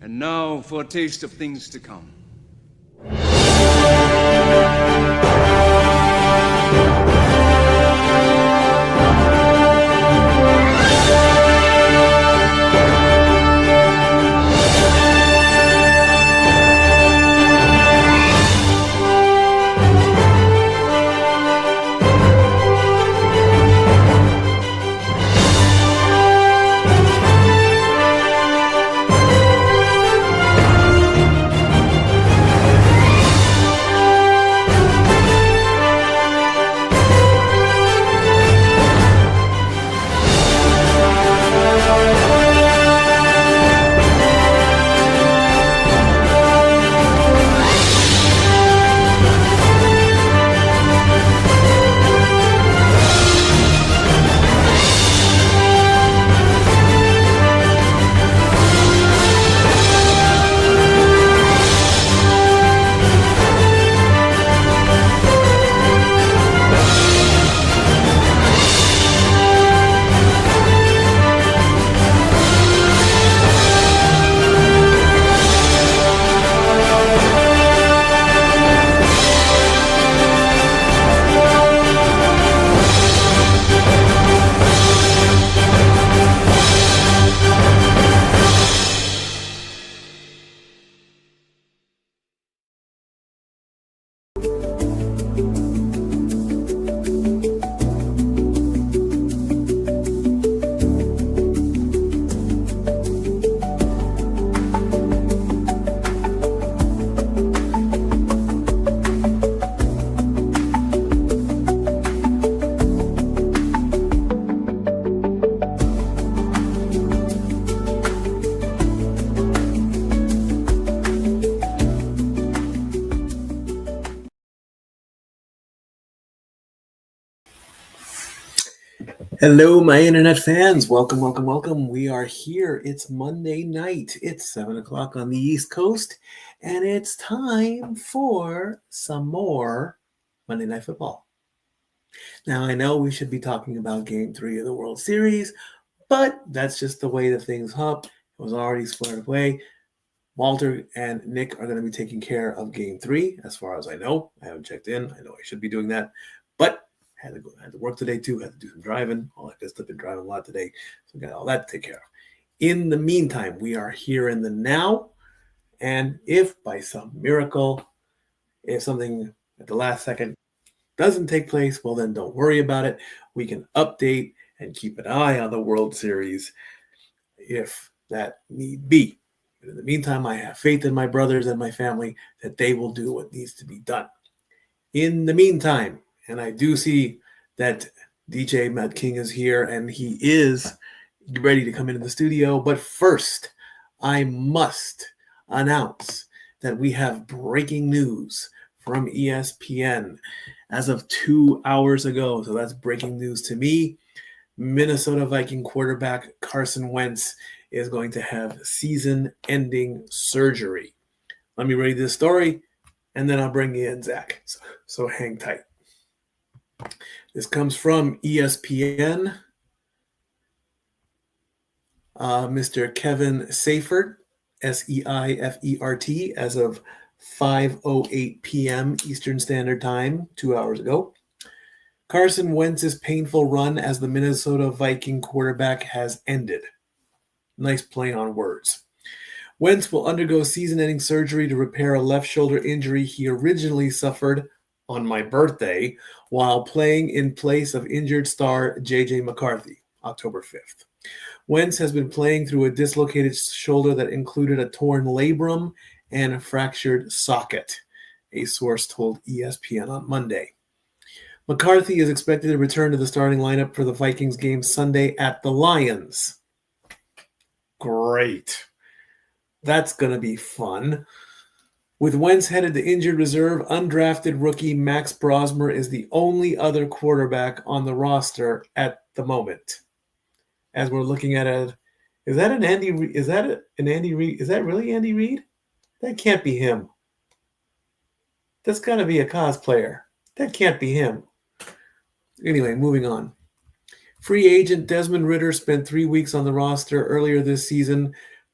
And now for a taste of things to come. Hello, my internet fans. Welcome, welcome, welcome. We are here. It's Monday night. It's 7 o'clock on the East Coast, and it's time for some more Monday Night Football. Now, I know we should be talking about Game 3 of the World Series, but that's just the way the things hop. It was already squared away. Walter and Nick are going to be taking care of Game 3, as far as I know. I haven't checked in. I know I should be doing that, but had to work today too, had to do some driving, all that good stuff. Been driving a lot today, so got all that to take care of. In the meantime, we are here in the now, and if by some miracle, if something at the last second doesn't take place, well then don't worry about it. We can update and keep an eye on the World Series if that need be. But in the meantime, I have faith in my brothers and my family that they will do what needs to be done. In the meantime, and I do see that DJ Matt King is here, and he is ready to come into the studio. But first, I must announce that we have breaking news from ESPN as of 2 hours ago. So that's breaking news to me. Minnesota Viking quarterback Carson Wentz is going to have season-ending surgery. Let me read this story, and then I'll bring you in, Zach. So hang tight. This comes from ESPN. Mr. Kevin Seifert, Seifert, as of 5:08 p.m. Eastern Standard Time, 2 hours ago. Carson Wentz's painful run as the Minnesota Viking quarterback has ended. Nice play on words. Wentz will undergo season-ending surgery to repair a left shoulder injury he originally suffered on my birthday while playing in place of injured star J.J. McCarthy, October 5th. Wentz has been playing through a dislocated shoulder that included a torn labrum and a fractured socket, a source told ESPN on Monday. McCarthy is expected to return to the starting lineup for the Vikings game Sunday at the Lions. Great. That's going to be fun. With Wentz headed to injured reserve, undrafted rookie Max Brosmer is the only other quarterback on the roster at the moment. As we're looking at it, is that Andy Reid? Is that really Andy Reid? That can't be him. That's got to be a cosplayer. That can't be him. Anyway, moving on. Free agent Desmond Ridder spent 3 weeks on the roster earlier this season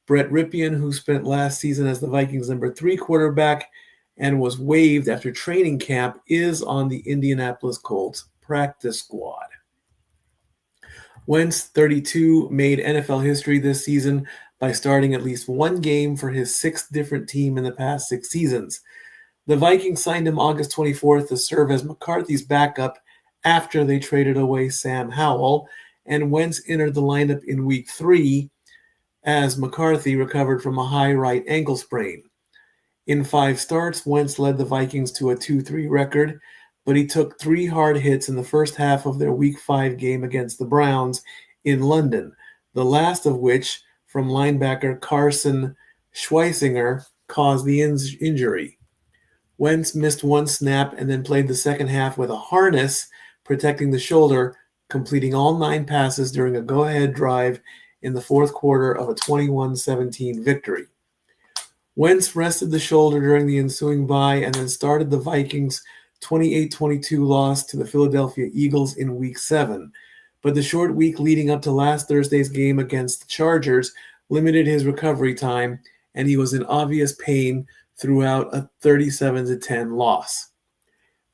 Brett Ripien, who spent last season as the Vikings' number 3 quarterback and was waived after training camp, is on the Indianapolis Colts practice squad. Wentz, 32, made NFL history this season by starting at least one game for his 6th different team in the past 6 seasons. The Vikings signed him August 24th to serve as McCarthy's backup after they traded away Sam Howell, and Wentz entered the lineup in Week 3 as McCarthy recovered from a high right ankle sprain. In 5 starts, Wentz led the Vikings to a 2-3 record, but he took 3 hard hits in the first half of their Week 5 game against the Browns in London, the last of which, from linebacker Carson Schweisinger, caused the injury. Wentz missed 1 snap and then played the second half with a harness protecting the shoulder, completing all 9 passes during a go-ahead drive in the fourth quarter of a 21-17 victory. Wentz rested the shoulder during the ensuing bye and then started the Vikings' 28-22 loss to the Philadelphia Eagles in Week 7. But the short week leading up to last Thursday's game against the Chargers limited his recovery time, and he was in obvious pain throughout a 37-10 loss.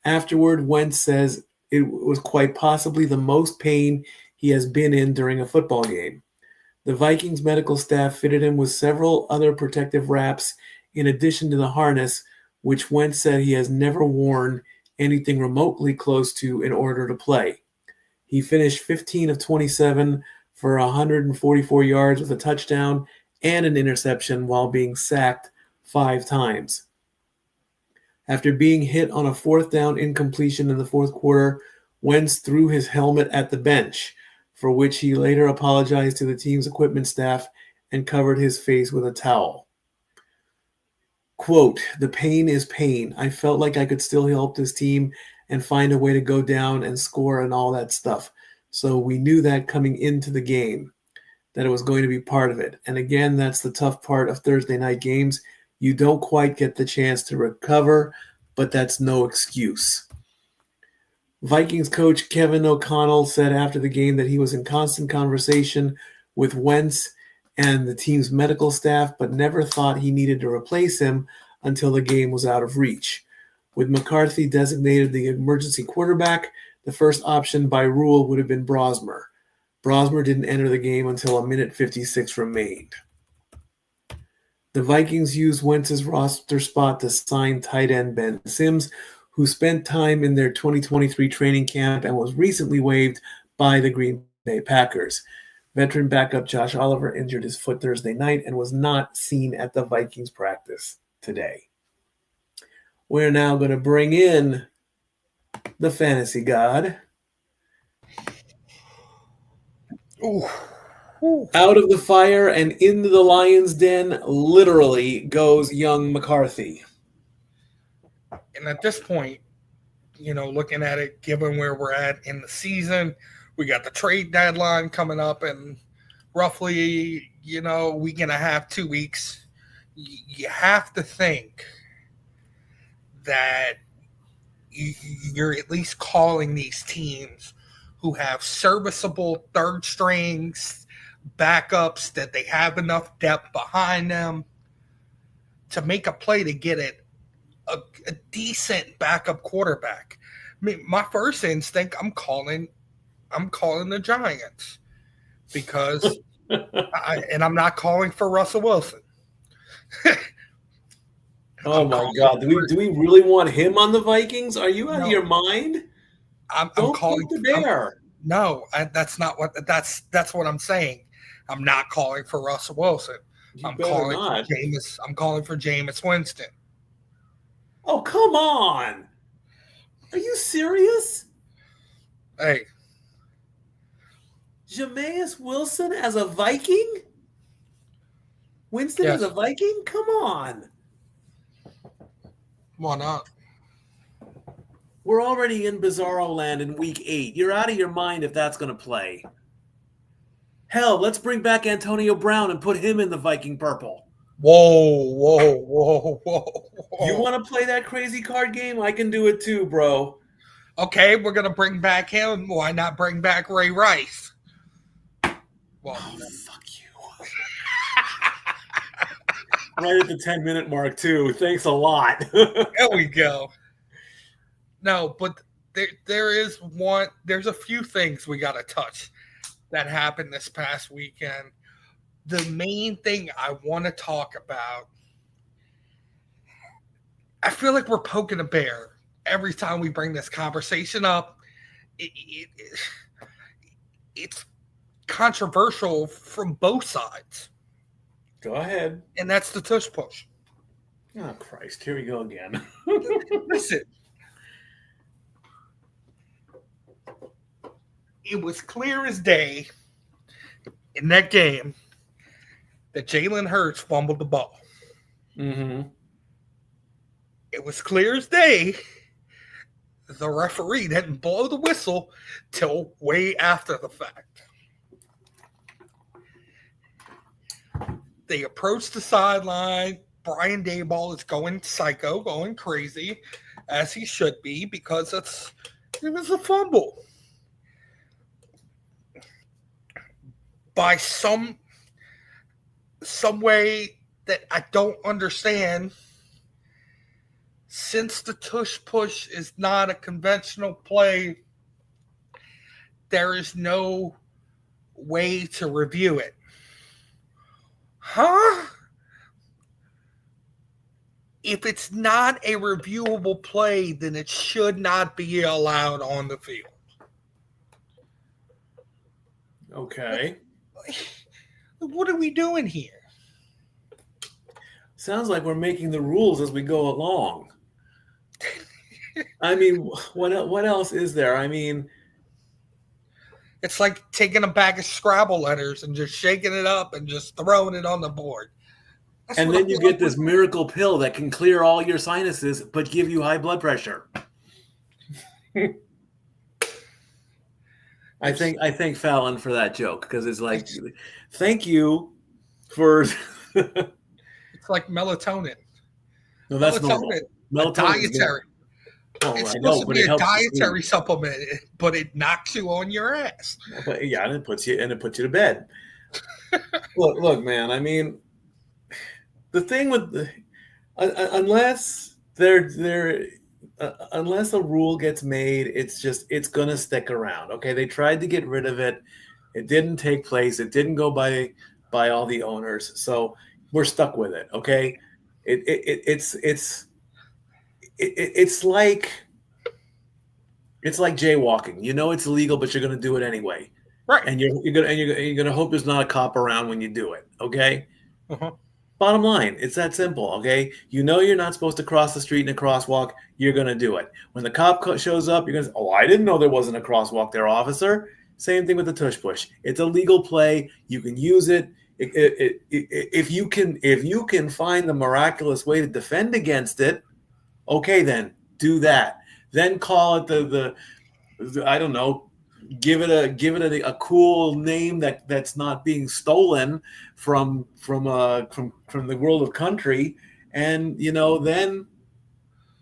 Afterward, Wentz says it was quite possibly the most pain he has been in during a football game. The Vikings medical staff fitted him with several other protective wraps in addition to the harness, which Wentz said he has never worn anything remotely close to in order to play. He finished 15 of 27 for 144 yards with a touchdown and an interception while being sacked 5 times. After being hit on a 4th down incompletion in the fourth quarter, Wentz threw his helmet at the bench, for which he later apologized to the team's equipment staff and covered his face with a towel. Quote, "The pain is pain. I felt like I could still help this team and find a way to go down and score and all that stuff. So we knew that coming into the game, that it was going to be part of it. And again, that's the tough part of Thursday night games. You don't quite get the chance to recover, but that's no excuse." Vikings coach Kevin O'Connell said after the game that he was in constant conversation with Wentz and the team's medical staff, but never thought he needed to replace him until the game was out of reach. With McCarthy designated the emergency quarterback, the first option by rule would have been Brosmer. Brosmer didn't enter the game until a minute 56 remained. The Vikings used Wentz's roster spot to sign tight end Ben Sims, who spent time in their 2023 training camp and was recently waived by the Green Bay Packers. Veteran backup Josh Oliver injured his foot Thursday night and was not seen at the Vikings practice today. We're now going to bring in the fantasy god. Ooh. Out of the fire and into the lion's den, literally, goes young McCarthy. And at this point, looking at it, given where we're at in the season, we got the trade deadline coming up in roughly, a week and a half, 2 weeks. You have to think that you're at least calling these teams who have serviceable third strings, backups, that they have enough depth behind them to make a play to get it a decent backup quarterback. I mean, my first instinct, I'm calling the Giants because I'm not calling for Russell Wilson. Oh my God! Do we really want him on the Vikings? Are you out of your mind? I'm calling the bear. That's not what that's what I'm saying. I'm not calling for Russell Wilson. I'm calling for Jameis Winston. Oh, come on. Are you serious? Hey. Jameis Wilson as a Viking? Winston as a Viking? Come on. Why not? We're already in Bizarro Land in Week 8. You're out of your mind if that's going to play. Hell, let's bring back Antonio Brown and put him in the Viking purple. Whoa. You want to play that crazy card game? I can do it too, bro. Okay, we're going to bring back him. Why not bring back Ray Rice? Well, fuck you. Right at the 10-minute mark, too. Thanks a lot. There we go. No, but there's a few things we got to touch that happened this past weekend. The main thing I want to talk about, I feel like we're poking a bear every time we bring this conversation up. It's controversial from both sides. Go ahead. And that's the tush push. Oh, Christ. Here we go again. Listen. It was clear as day in that game that Jalen Hurts fumbled the ball. Mm-hmm. It was clear as day the referee didn't blow the whistle till way after the fact. They approached the sideline. Brian Daboll is going psycho, going crazy, as he should be, because it was a fumble. By some way that I don't understand, since the tush push is not a conventional play, there is no way to review it. Huh? If it's not a reviewable play, then it should not be allowed on the field. Okay. What are we doing here? Sounds like we're making the rules as we go along. I mean, what else is there? I mean, it's like taking a bag of Scrabble letters and just shaking it up and just throwing it on the board. And then you get this miracle pill that can clear all your sinuses but give you high blood pressure. I thank Fallon for that joke, because it's like, thank you for. It's like melatonin. No, that's normal. A dietary. Well, it's supposed to be a dietary supplement, but it knocks you on your ass. But yeah, and it puts you to bed. look, man. I mean, the thing with unless unless a rule gets made, it's gonna stick around. Okay, they tried to get rid of it. It didn't take place. It didn't go by all the owners. So we're stuck with it. Okay, it's like jaywalking. You know it's illegal, but you're gonna do it anyway. Right. And you're gonna hope there's not a cop around when you do it. Okay. Uh-huh. Bottom line, it's that simple, okay? You know you're not supposed to cross the street in a crosswalk. You're going to do it. When the cop shows up, you're going to say, oh, I didn't know there wasn't a crosswalk there, officer. Same thing with the tush push. It's a legal play. You can use it. If you can find the miraculous way to defend against it, okay, then do that. Then call it the I don't know, give it a cool name that's not being stolen from the world of country. And then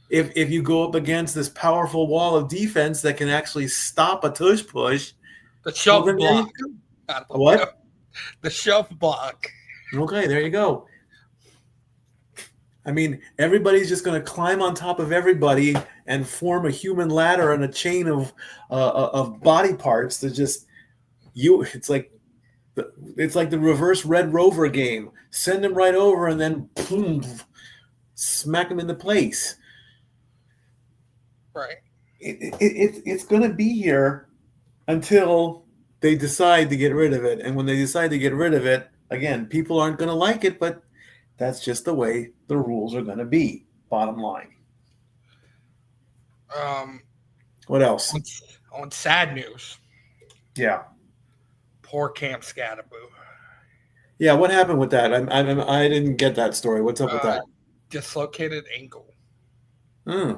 if you go up against this powerful wall of defense that can actually stop a tush push, the shove block. What? The shove block. Okay, there you go. I mean, everybody's just going to climb on top of everybody and form a human ladder and a chain of body parts to just It's like the reverse Red Rover game. Send them right over and then boom, smack them into place. Right. It's going to be here until they decide to get rid of it. And when they decide to get rid of it, again, people aren't going to like it, but that's just the way the rules are going to be. Bottom line. What else? On sad news. Yeah. Poor Camp Scatterboo. Yeah, what happened with that? I didn't get that story. What's up with that? Dislocated ankle. Hmm.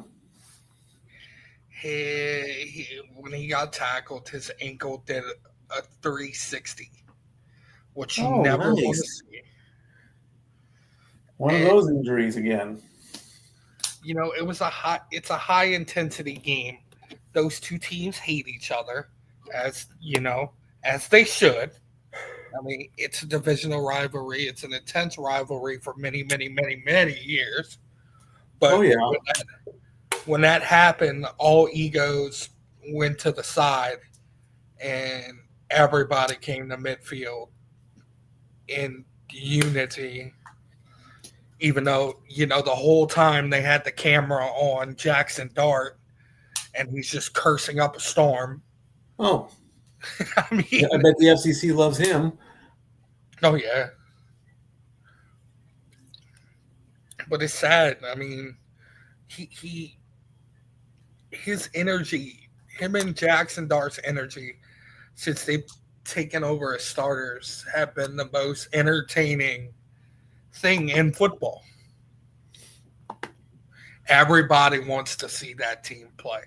When he got tackled, his ankle did a 360, which you never want to see. One of those injuries again. It's a high intensity game. Those two teams hate each other, as they should. I mean, it's a divisional rivalry. It's an intense rivalry for many, many, many, many years. Oh But yeah. when that happened, all egos went to the side and everybody came to midfield in unity. Even though, the whole time they had the camera on Jackson Dart and he's just cursing up a storm. Oh, I yeah, I mean, bet the FCC loves him. oh, yeah. But it's sad. I mean, he his energy, him and Jackson Dart's energy, since they've taken over as starters, have been the most entertaining thing in football. Everybody wants to see that team play.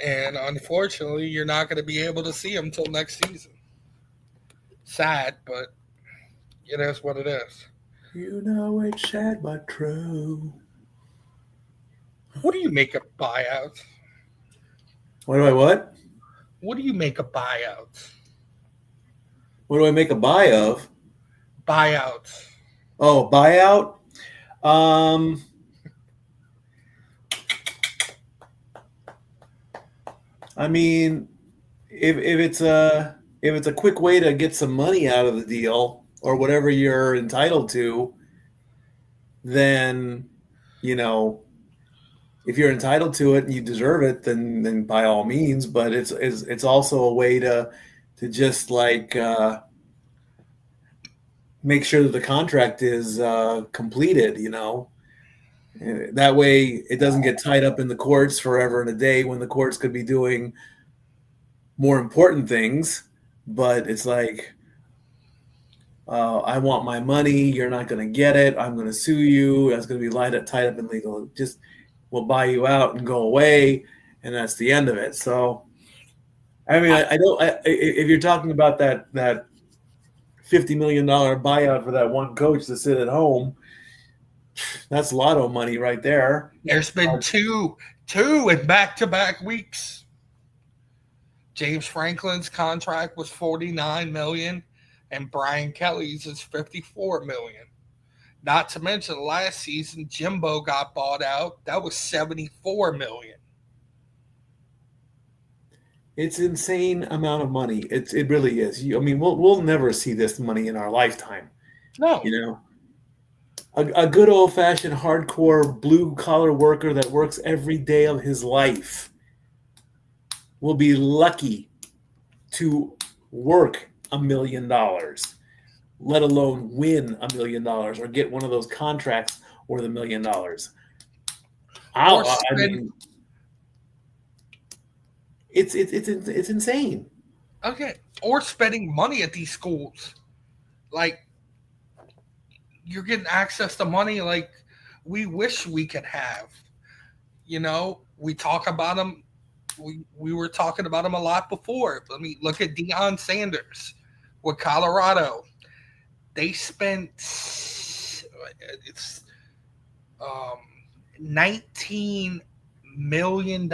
And unfortunately, you're not going to be able to see them until next season. Sad, but it is what it is. You know it's sad but true. What do you make of buyouts? What do I what? What do you make of buyouts? What do I make a buy of? Buyouts. Oh, buyout. Um, I mean, if it's a quick way to get some money out of the deal or whatever you're entitled to, then you know if you're entitled to it and you deserve it, then by all means. But it's also a way to just like make sure that the contract is completed. That way it doesn't get tied up in the courts forever and a day when the courts could be doing more important things. But it's like, I want my money. You're not going to get it. I'm going to sue you. That's going to be tied up in legal. Just we'll buy you out and go away, and that's the end of it. So, I mean, I don't. If you're talking about that $50 million buyout for that one coach to sit at home, that's lotto money right there. There's been two in back-to-back weeks. James Franklin's contract was $49 million, and Brian Kelly's is $54 million. Not to mention last season, Jimbo got bought out. That was $74 million. It's insane amount of money. It really is. I mean, we'll never see this money in our lifetime. No. A good old fashioned hardcore blue collar worker that works every day of his life will be lucky to work $1 million, let alone win $1 million or get one of those contracts worth $1 million. I mean, it's insane. Okay. Or spending money at these schools. Like, you're getting access to money like we wish we could have. We talk about them. We were talking about them a lot before. I mean, look at Deion Sanders with Colorado. They spent $19 million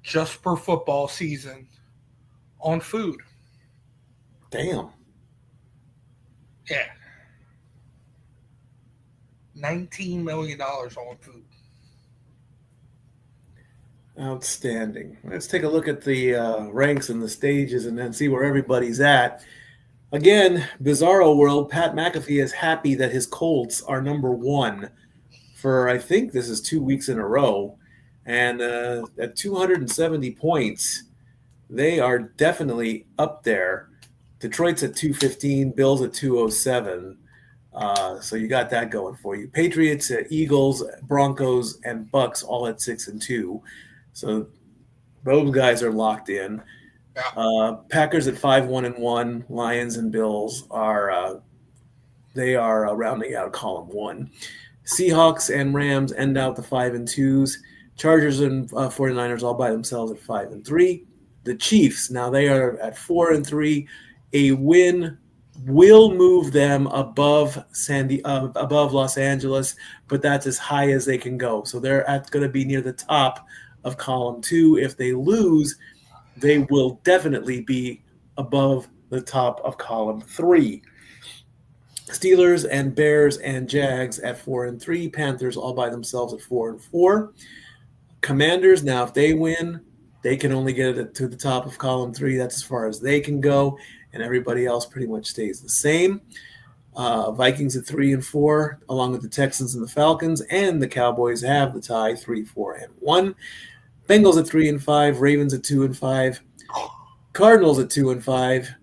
just per football season on food. Damn. Yeah. $19 million on food. Outstanding. Let's take a look at the ranks and the stages and then see where everybody's at. Again, Bizarro World, Pat McAfee is happy that his Colts are number one for, I think this is 2 weeks in a row. And at 270 points, they are definitely up there. Detroit's at 215, Bills at 207. So you got that going for you. Patriots, Eagles, Broncos, and Bucks all at 6-2. So those guys are locked in. Packers at 5-1-1. Lions and Bills are rounding out column one. Seahawks and Rams end out the 5-2s. Chargers and 49ers all by themselves at 5-3. The Chiefs, now they are at 4-3. A win will move them above Los Angeles, but that's as high as they can go. So they're going to be near the top of column two. If they lose, they will definitely be above the top of column 3. Steelers and Bears and Jags at 4-3. Panthers all by themselves at 4-4. Commanders, now if they win, they can only get it to the top of column 3. That's as far as they can go, and everybody else pretty much stays the same. Vikings at 3-4, along with the Texans and the Falcons, and the Cowboys have the tie 3-4-1. Bengals at 3-5, Ravens at 2-5, Cardinals at 2-5,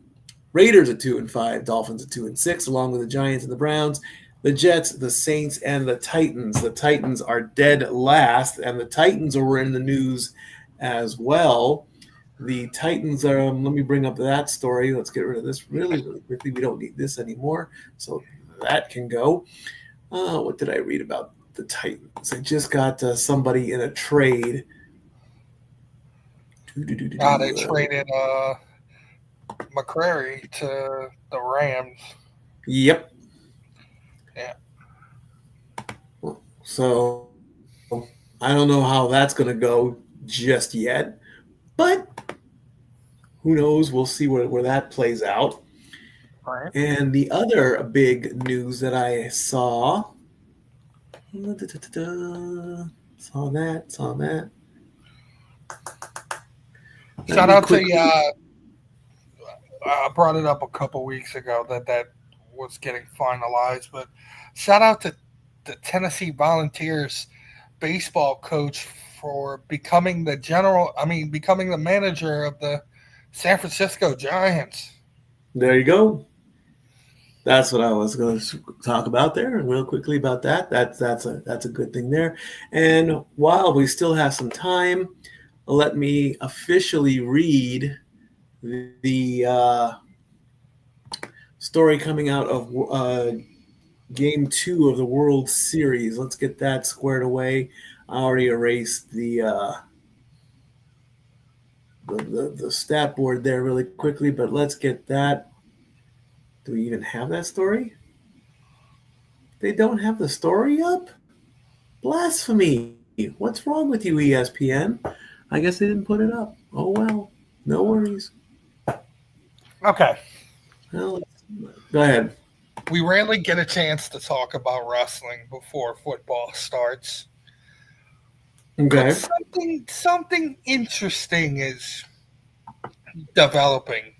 Raiders at 2-5, Dolphins at 2-6, along with the Giants and the Browns, the Jets, the Saints, and the Titans. The Titans are dead last, and the Titans are in the news as well. The Titans are, let me bring up that story. Let's get rid of this really, really quickly. We don't need this anymore, so that can go. What did I read about the Titans? I just got somebody in a trade. They traded McCrary to the Rams. Yep. Yeah. So I don't know how that's going to go just yet, but who knows? We'll see where that plays out. Right. And the other big news that I saw that. Shout out to I brought it up a couple weeks ago that was getting finalized, but shout out to the Tennessee Volunteers baseball coach for becoming becoming the manager of the San Francisco Giants. There you go. That's what I was going to talk about there, and real quickly about that. That's a good thing there. And while we still have some time, let me officially read the story coming out of Game 2 of the World Series. Let's get that squared away. I already erased the stat board there really quickly, but let's get that. Do we even have that story? They don't have the story up? Blasphemy. What's wrong with you, ESPN? I guess they didn't put it up. Oh, well. No worries. Okay. Well, go ahead. We rarely get a chance to talk about wrestling before football starts. Okay. But something interesting is developing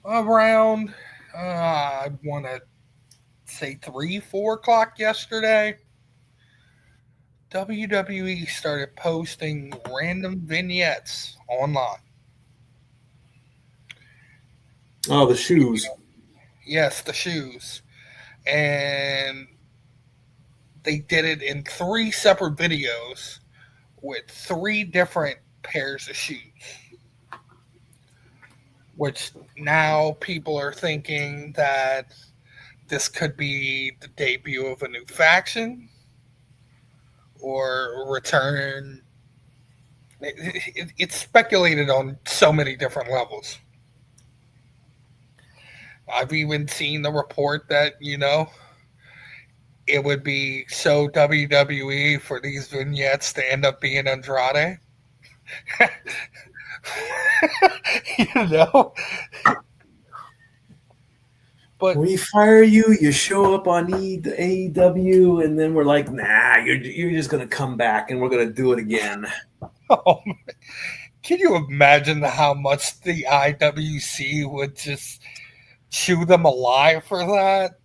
around, I want to say 3-4 o'clock yesterday. WWE started posting random vignettes online. Oh, the shoes. Yes, the shoes. And they did it in 3 separate videos with 3 different pairs of shoes. Which now people are thinking that this could be the debut of a new faction or return. It's speculated on so many different levels. I've even seen the report that, it would be so WWE for these vignettes to end up being Andrade. But we fire you, you show up on AEW, and then we're like, nah, you're just going to come back and we're going to do it again. Oh, can you imagine how much the IWC would just chew them alive for that?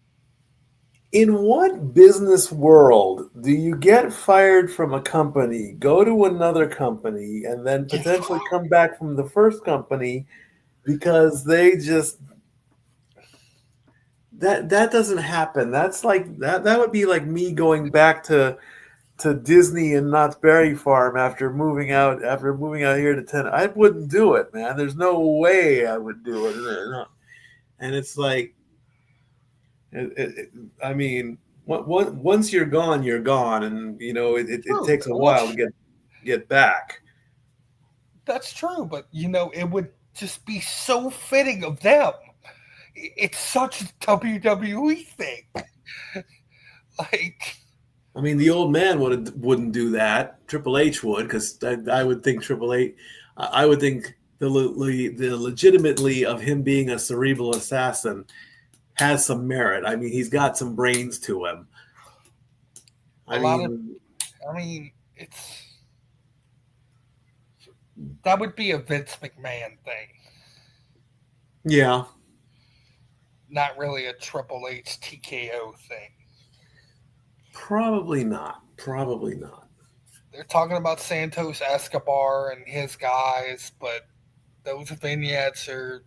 In what business world do you get fired from a company, go to another company, and then potentially come back from the first company because they just that doesn't happen? That's like that would be like me going back to Disney and Knott's Berry Farm after moving out here to Tennessee. I wouldn't do it, man. There's no way I would do it. And it's like, I mean, once you're gone, you're gone, and it takes a while to get back. That's true, but it would just be so fitting of them. It's such a WWE thing. Like, I mean, the old man wouldn't do that. Triple H would, because I would think Triple H. I would think the legitimately of him being a cerebral assassin has some merit. I mean, he's got some brains to him. A I lot of, mean, that would be a Vince McMahon thing, yeah, not really a Triple H TKO thing. probably not. Probably not. They're talking about Santos Escobar and his guys, but those vignettes are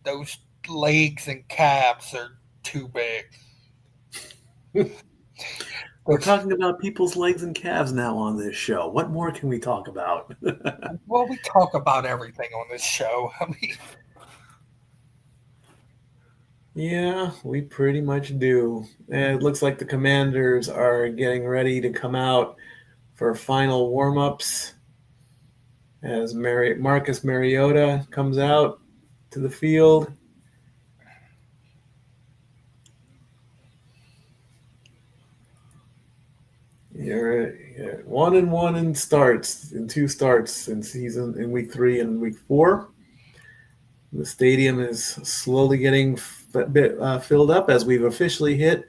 those legs and calves are too big. We're talking about people's legs and calves now on this show. What more can we talk about? Well, we talk about everything on this show. I mean, Yeah, we pretty much do. And it looks like the Commanders are getting ready to come out for final warm-ups as Marcus Mariota comes out to the field. You're 1-1 in starts, in two starts in week 3 and week 4. The stadium is slowly getting filled up as we've officially hit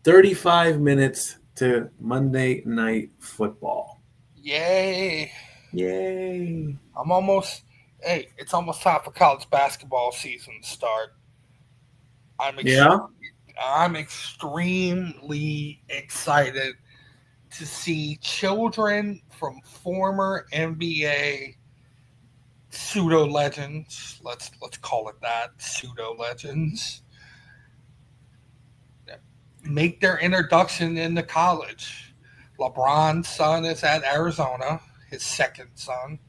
35 minutes to Monday Night Football. yay! Yay! It's almost time for college basketball season to start. Yeah. I'm extremely excited to see children from former NBA pseudo legends. Let's call it that, pseudo legends, make their introduction into college. LeBron's son is at Arizona, his second son.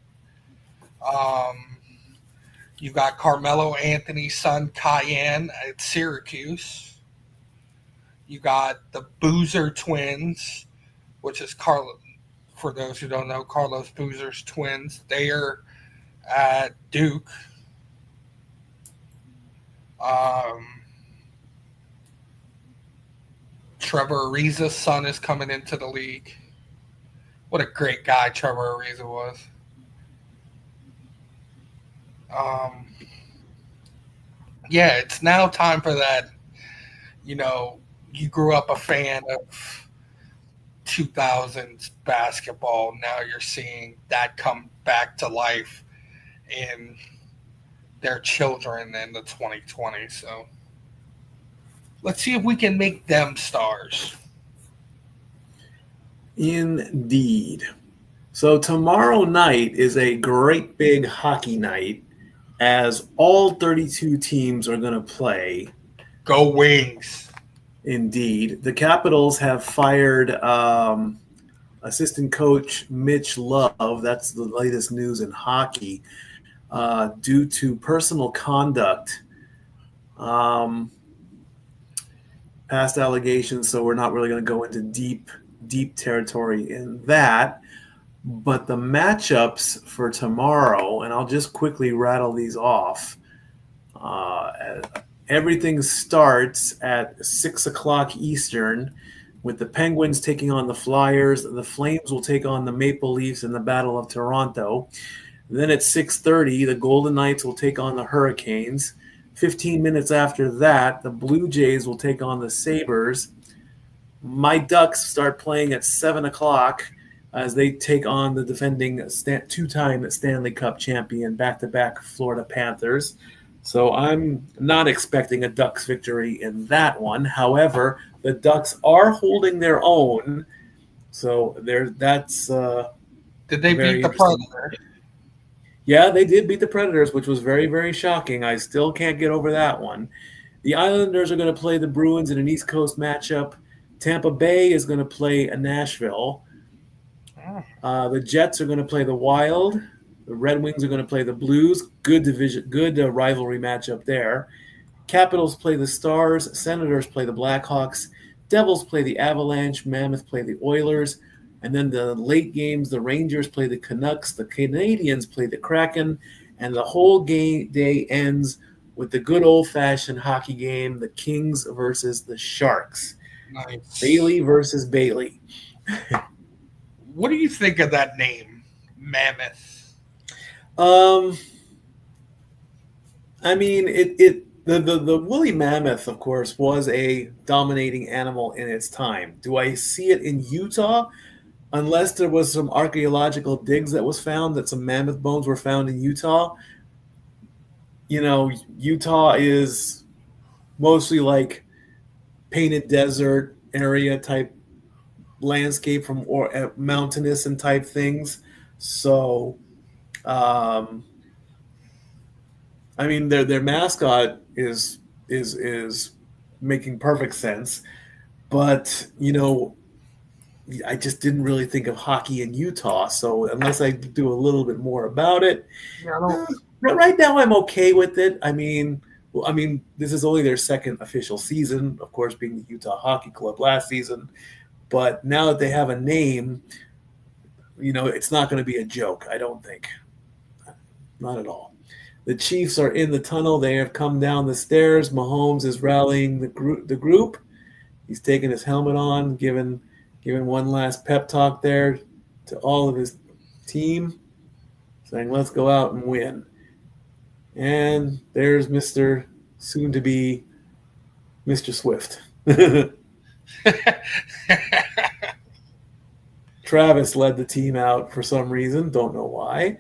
Um, you got Carmelo Anthony's son, Cayenne, at Syracuse. You got the Boozer twins, which is for those who don't know, Carlos Boozer's twins. They are at Duke. Um, Trevor Ariza's son is coming into the league. What a great guy Trevor Ariza was. Yeah, it's now time for that. You know, you grew up a fan of 2000s basketball. Now you're seeing that come back to life in their children in the 2020s. So let's see if we can make them stars. Indeed. So tomorrow night is a great big hockey night as all 32 teams are going to play. Go Wings. Indeed. The Capitals have fired assistant coach Mitch Love. That's the latest news in hockey due to personal conduct. Past allegations, so we're not really going to go into deep territory in that. But the matchups for tomorrow, and I'll just quickly rattle these off. Everything starts at 6 o'clock Eastern with the Penguins taking on the Flyers. The Flames will take on the Maple Leafs in the Battle of Toronto. Then at 6:30, the Golden Knights will take on the Hurricanes. 15 minutes after that, the Blue Jays will take on the Sabres. My Ducks start playing at 7 o'clock as they take on the defending two-time Stanley Cup champion, back-to-back Florida Panthers. So I'm not expecting a Ducks victory in that one. However, the Ducks are holding their own. So that's Did they beat the Predators? Yeah, they did beat the Predators, which was very, very shocking. I still can't get over that one. The Islanders are going to play the Bruins in an East Coast matchup. Tampa Bay is going to play Nashville. The Jets are going to play the Wild. The Red Wings are going to play the Blues. Good rivalry matchup there. Capitals play the Stars. Senators play the Blackhawks. Devils play the Avalanche. Mammoth play the Oilers. And then the late games, the Rangers play the Canucks. The Canadiens play the Kraken. And the whole game day ends with the good old-fashioned hockey game, the Kings versus the Sharks. Nice. Bailey versus Bailey. What do you think of that name, Mammoth? Um, I mean, the woolly mammoth, of course, was a dominating animal in its time. Do I see it in Utah? Unless there was some archaeological digs that was found, that some mammoth bones were found in Utah. Utah is mostly like painted desert area type landscape from or mountainous and type things. So, um, I mean, their mascot is making perfect sense, but I just didn't really think of hockey in Utah. So unless I do a little bit more about it, Yeah, I don't. right now I'm okay with it. This is only their second official season, of course, being the Utah Hockey Club last season. But now that they have a name, it's not going to be a joke. I don't think, not at all. The Chiefs are in the tunnel. They have come down the stairs. Mahomes is rallying the group. He's taking his helmet on, giving one last pep talk there to all of his team, saying, "Let's go out and win." And there's Mr. soon to be Mr. Swift. Travis led the team out for some reason. Don't know why.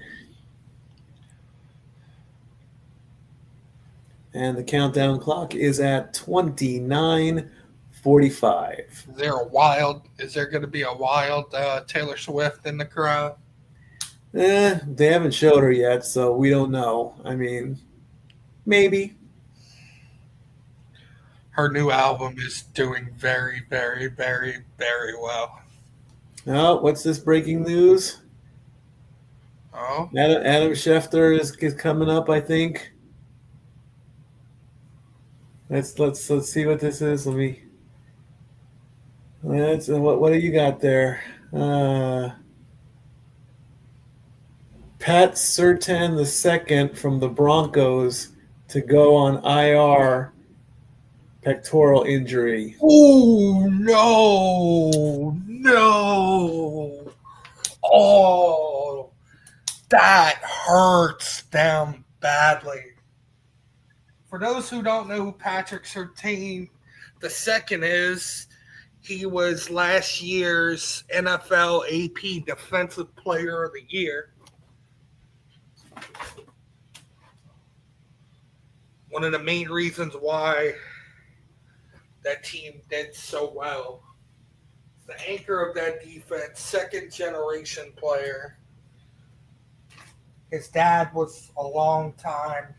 And the countdown clock is at 29:45. Is there going to be a wild Taylor Swift in the crowd? They haven't showed her yet, so we don't know. I mean, maybe. Her new album is doing very, very, very, very well. Oh, what's this breaking news? Oh, Adam Schefter is coming up, I think. Let's see what this is. What do you got there? Pat Surtain II from the Broncos to go on IR, pectoral injury. oh no! Oh, that hurts them badly. For those who don't know who Patrick Surtain II is, he was last year's NFL AP Defensive Player of the Year. One of the main reasons why that team did so well. The anchor of that defense, second generation player. His dad was a long time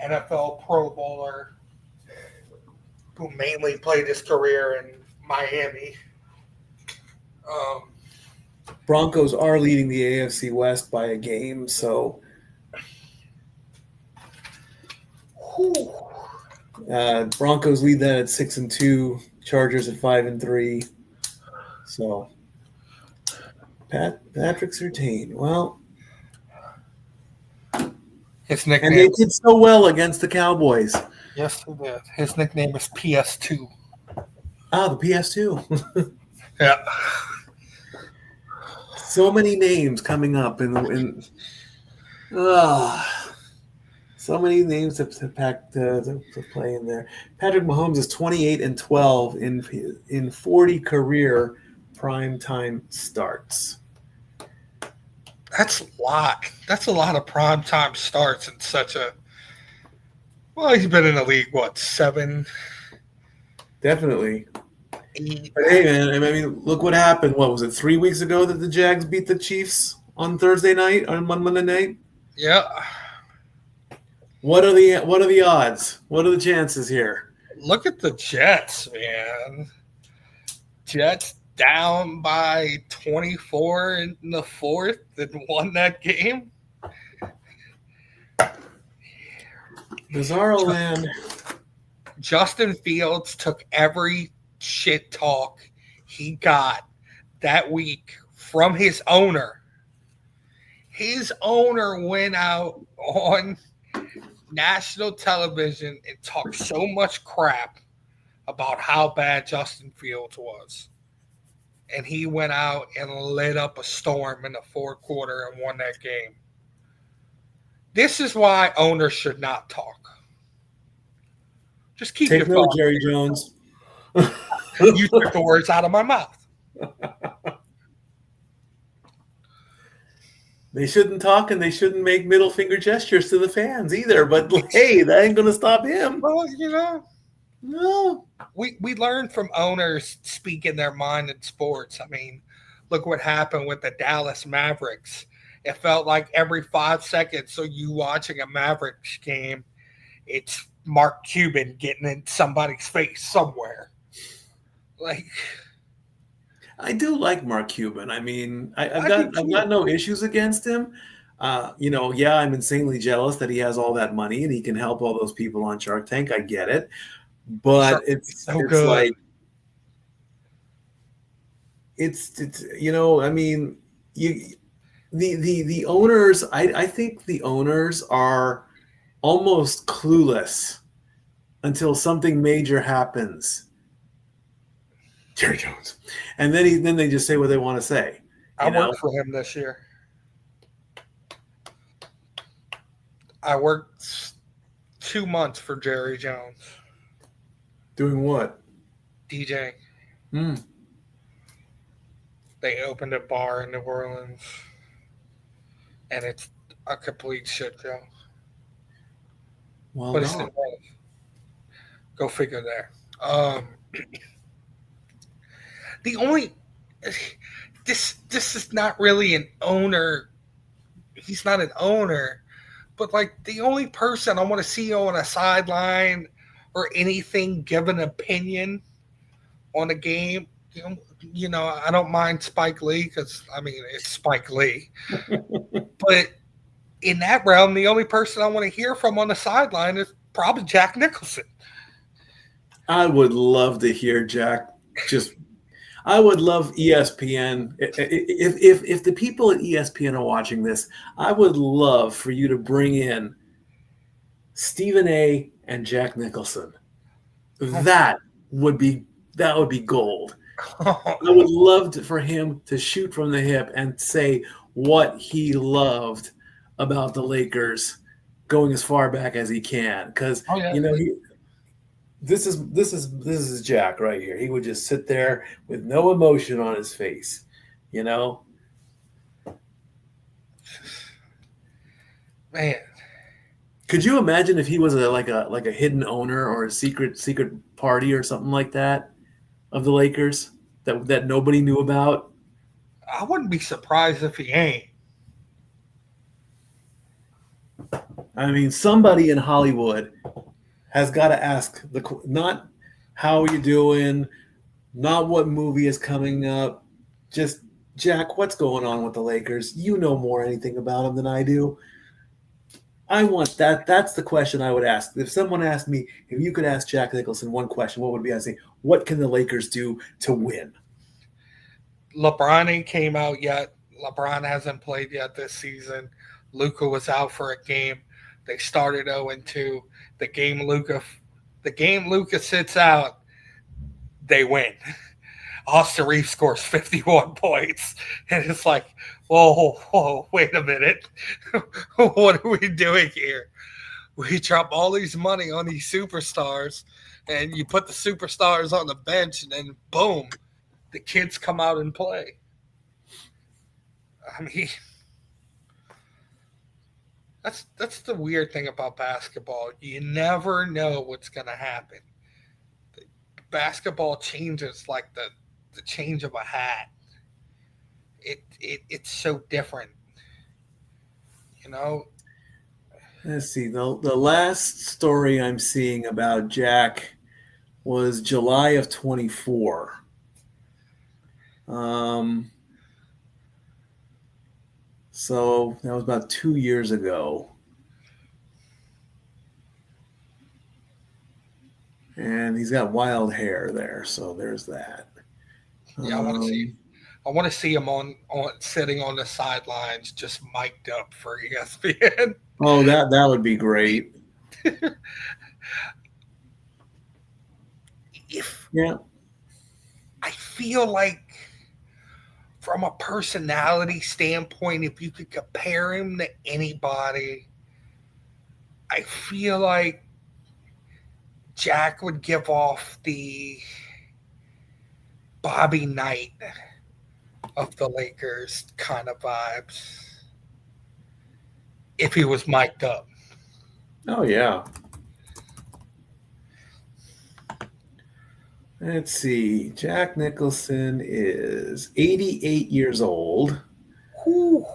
NFL Pro Bowler who mainly played his career in Miami. Broncos are leading the AFC West by a game, so Broncos lead that at 6-2, Chargers at 5-3. So Patrick Surtain, well, his nickname. And they did so well against the Cowboys. Yes, they did. His nickname is PS2. Ah, the PS2. Yeah. So many names coming up so many names to play in there. Patrick Mahomes is 28-12 in 40 career primetime starts. That's a lot. That's a lot of primetime starts in such a. Well, he's been in the league, 7? Definitely. 8. But hey, man, I mean, look what happened. What was it, 3 weeks ago that the Jags beat the Chiefs on Thursday night, on Monday night? Yeah. What are the odds? What are the chances here? Look at the Jets, man. Jets down by 24 in the fourth and won that game. Bizarro land. Justin Fields took every shit talk he got that week from his owner. His owner went out on national television and talked so much crap about how bad Justin Fields was. And he went out and lit up a storm in the fourth quarter and won that game. This is why owners should not talk. Just keep your Take note, thoughts. Jerry Jones. You took the words out of my mouth. They shouldn't talk and they shouldn't make middle finger gestures to the fans either. But hey, that ain't going to stop him. Well, No. we learn from owners speaking their mind in sports. I mean, look what happened with the Dallas Mavericks. It felt like every 5 seconds, so you watching a Mavericks game, it's Mark Cuban getting in somebody's face somewhere. Like, I do like Mark Cuban. I mean, I've I do got too. no issues against him. Yeah, I'm insanely jealous that he has all that money and he can help all those people on Shark Tank. I get it, but Sure, it's so it's good. like I mean, you the owners. I think the owners are almost clueless until something major happens. Jerry Jones, and then they just say what they want to say. I You know, worked for him this year. I worked 2 months for Jerry Jones, doing what? DJing. Hmm. They opened a bar in New Orleans, and it's a complete shit show. Well, But it's New dog. Orleans. Go figure there. The only this is not really an owner. He's not an owner, but like the only person I want to see on a sideline or anything give an opinion on a game. I don't mind Spike Lee because I mean it's Spike Lee, but in that realm, the only person I want to hear from on the sideline is probably Jack Nicholson. I would love to hear Jack. I would love ESPN. If the people at ESPN are watching this, I would love for you to bring in Stephen A. and Jack Nicholson. That would be gold. I would love for him to shoot from the hip and say what he loved about the Lakers going as far back as he can. Because Oh yeah. this is Jack right here. He would just sit there with no emotion on his face, you know. Man, Could you imagine if he was like a hidden owner or a secret party or something like that of the Lakers that nobody knew about? I wouldn't be surprised if he ain't. I mean, somebody in Hollywood has got to ask not how are you doing, not what movie is coming up, just Jack, what's going on with the Lakers? You know more anything about them than I do. I want that. That's the question I would ask. If someone asked me, if you could ask Jack Nicholson one question, what would it be? I'd say, what can the Lakers do to win? LeBron ain't came out yet. LeBron hasn't played yet this season. Luka was out for a game. They started 0-2. The game Luka sits out, they win. Austin Reeves scores 51 points. And it's like, whoa, wait a minute. What are we doing here? We drop all these money on these superstars, and you put the superstars on the bench, and then boom, the kids come out and play. I mean, that's the weird thing about basketball. You never know what's going to happen. Basketball changes like the change of a hat. It's so different, you know. Let's see. The last story I'm seeing about Jack was July of 24. So that was about 2 years ago. And he's got wild hair there, so there's that. Yeah, I want to see him on sitting on the sidelines, just mic'd up for ESPN. Oh, that would be great. If Yeah. I feel like, from a personality standpoint, if you could compare him to anybody, I feel like Jack would give off the Bobby Knight of the Lakers kind of vibes if he was mic'd up. Oh, yeah. Let's see. Jack Nicholson is 88 years old. Whew.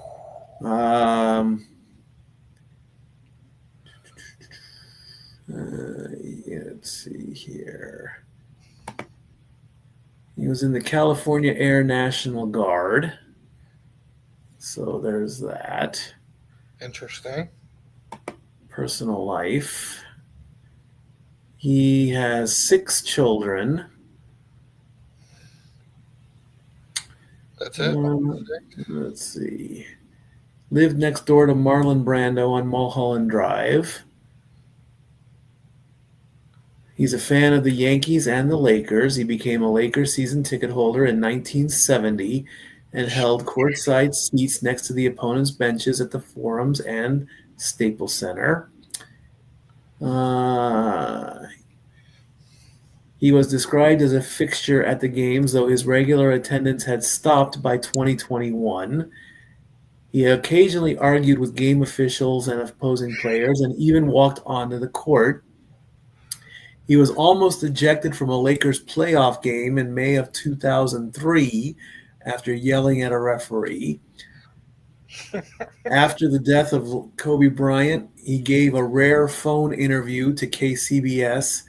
Let's see here. He was in the California Air National Guard. So there's that. Interesting. Personal life. He has 6 children. That's it. Let's see. Lived next door to Marlon Brando on Mulholland Drive. He's a fan of the Yankees and the Lakers. He became a Lakers season ticket holder in 1970 and held courtside seats next to the opponents' benches at the Forums and Staples Center. He was described as a fixture at the games, though his regular attendance had stopped by 2021. He occasionally argued with game officials and opposing players and even walked onto the court. He was almost ejected from a Lakers playoff game in May of 2003 after yelling at a referee. After the death of Kobe Bryant, he gave a rare phone interview to KCBS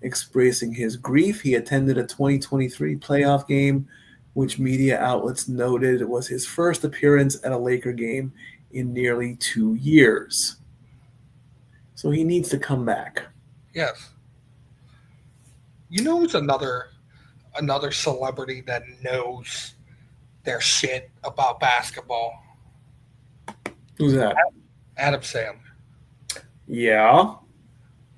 expressing his grief. He attended a 2023 playoff game, which media outlets noted was his first appearance at a Laker game in nearly 2 years. So he needs to come back. Yes. You know who's another celebrity that knows their shit about basketball? Who's that? Adam Sandler. Yeah.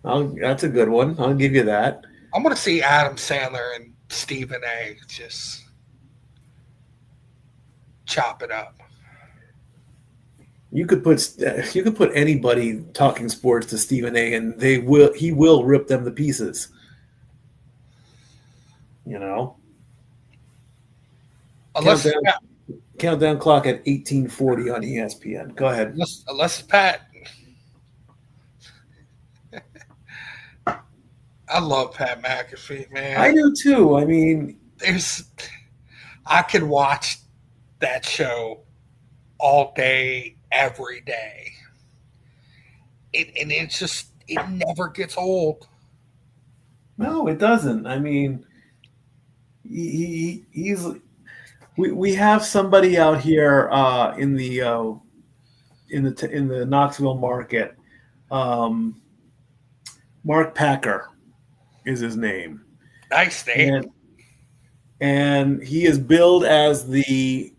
That's a good one. I'll give you that. I'm going to see Adam Sandler and Stephen A. just chop it up. You could put anybody talking sports to Stephen A. and he will rip them to pieces. You know. Countdown clock at 18:40 on ESPN. Go ahead. Unless Pat. I love Pat McAfee, man. I do too. I mean, I could watch that show all day, every day. It never gets old. No, it doesn't. I mean, we have somebody out here in the Knoxville market. Mark Packer is his name. Nice name. And he is billed as the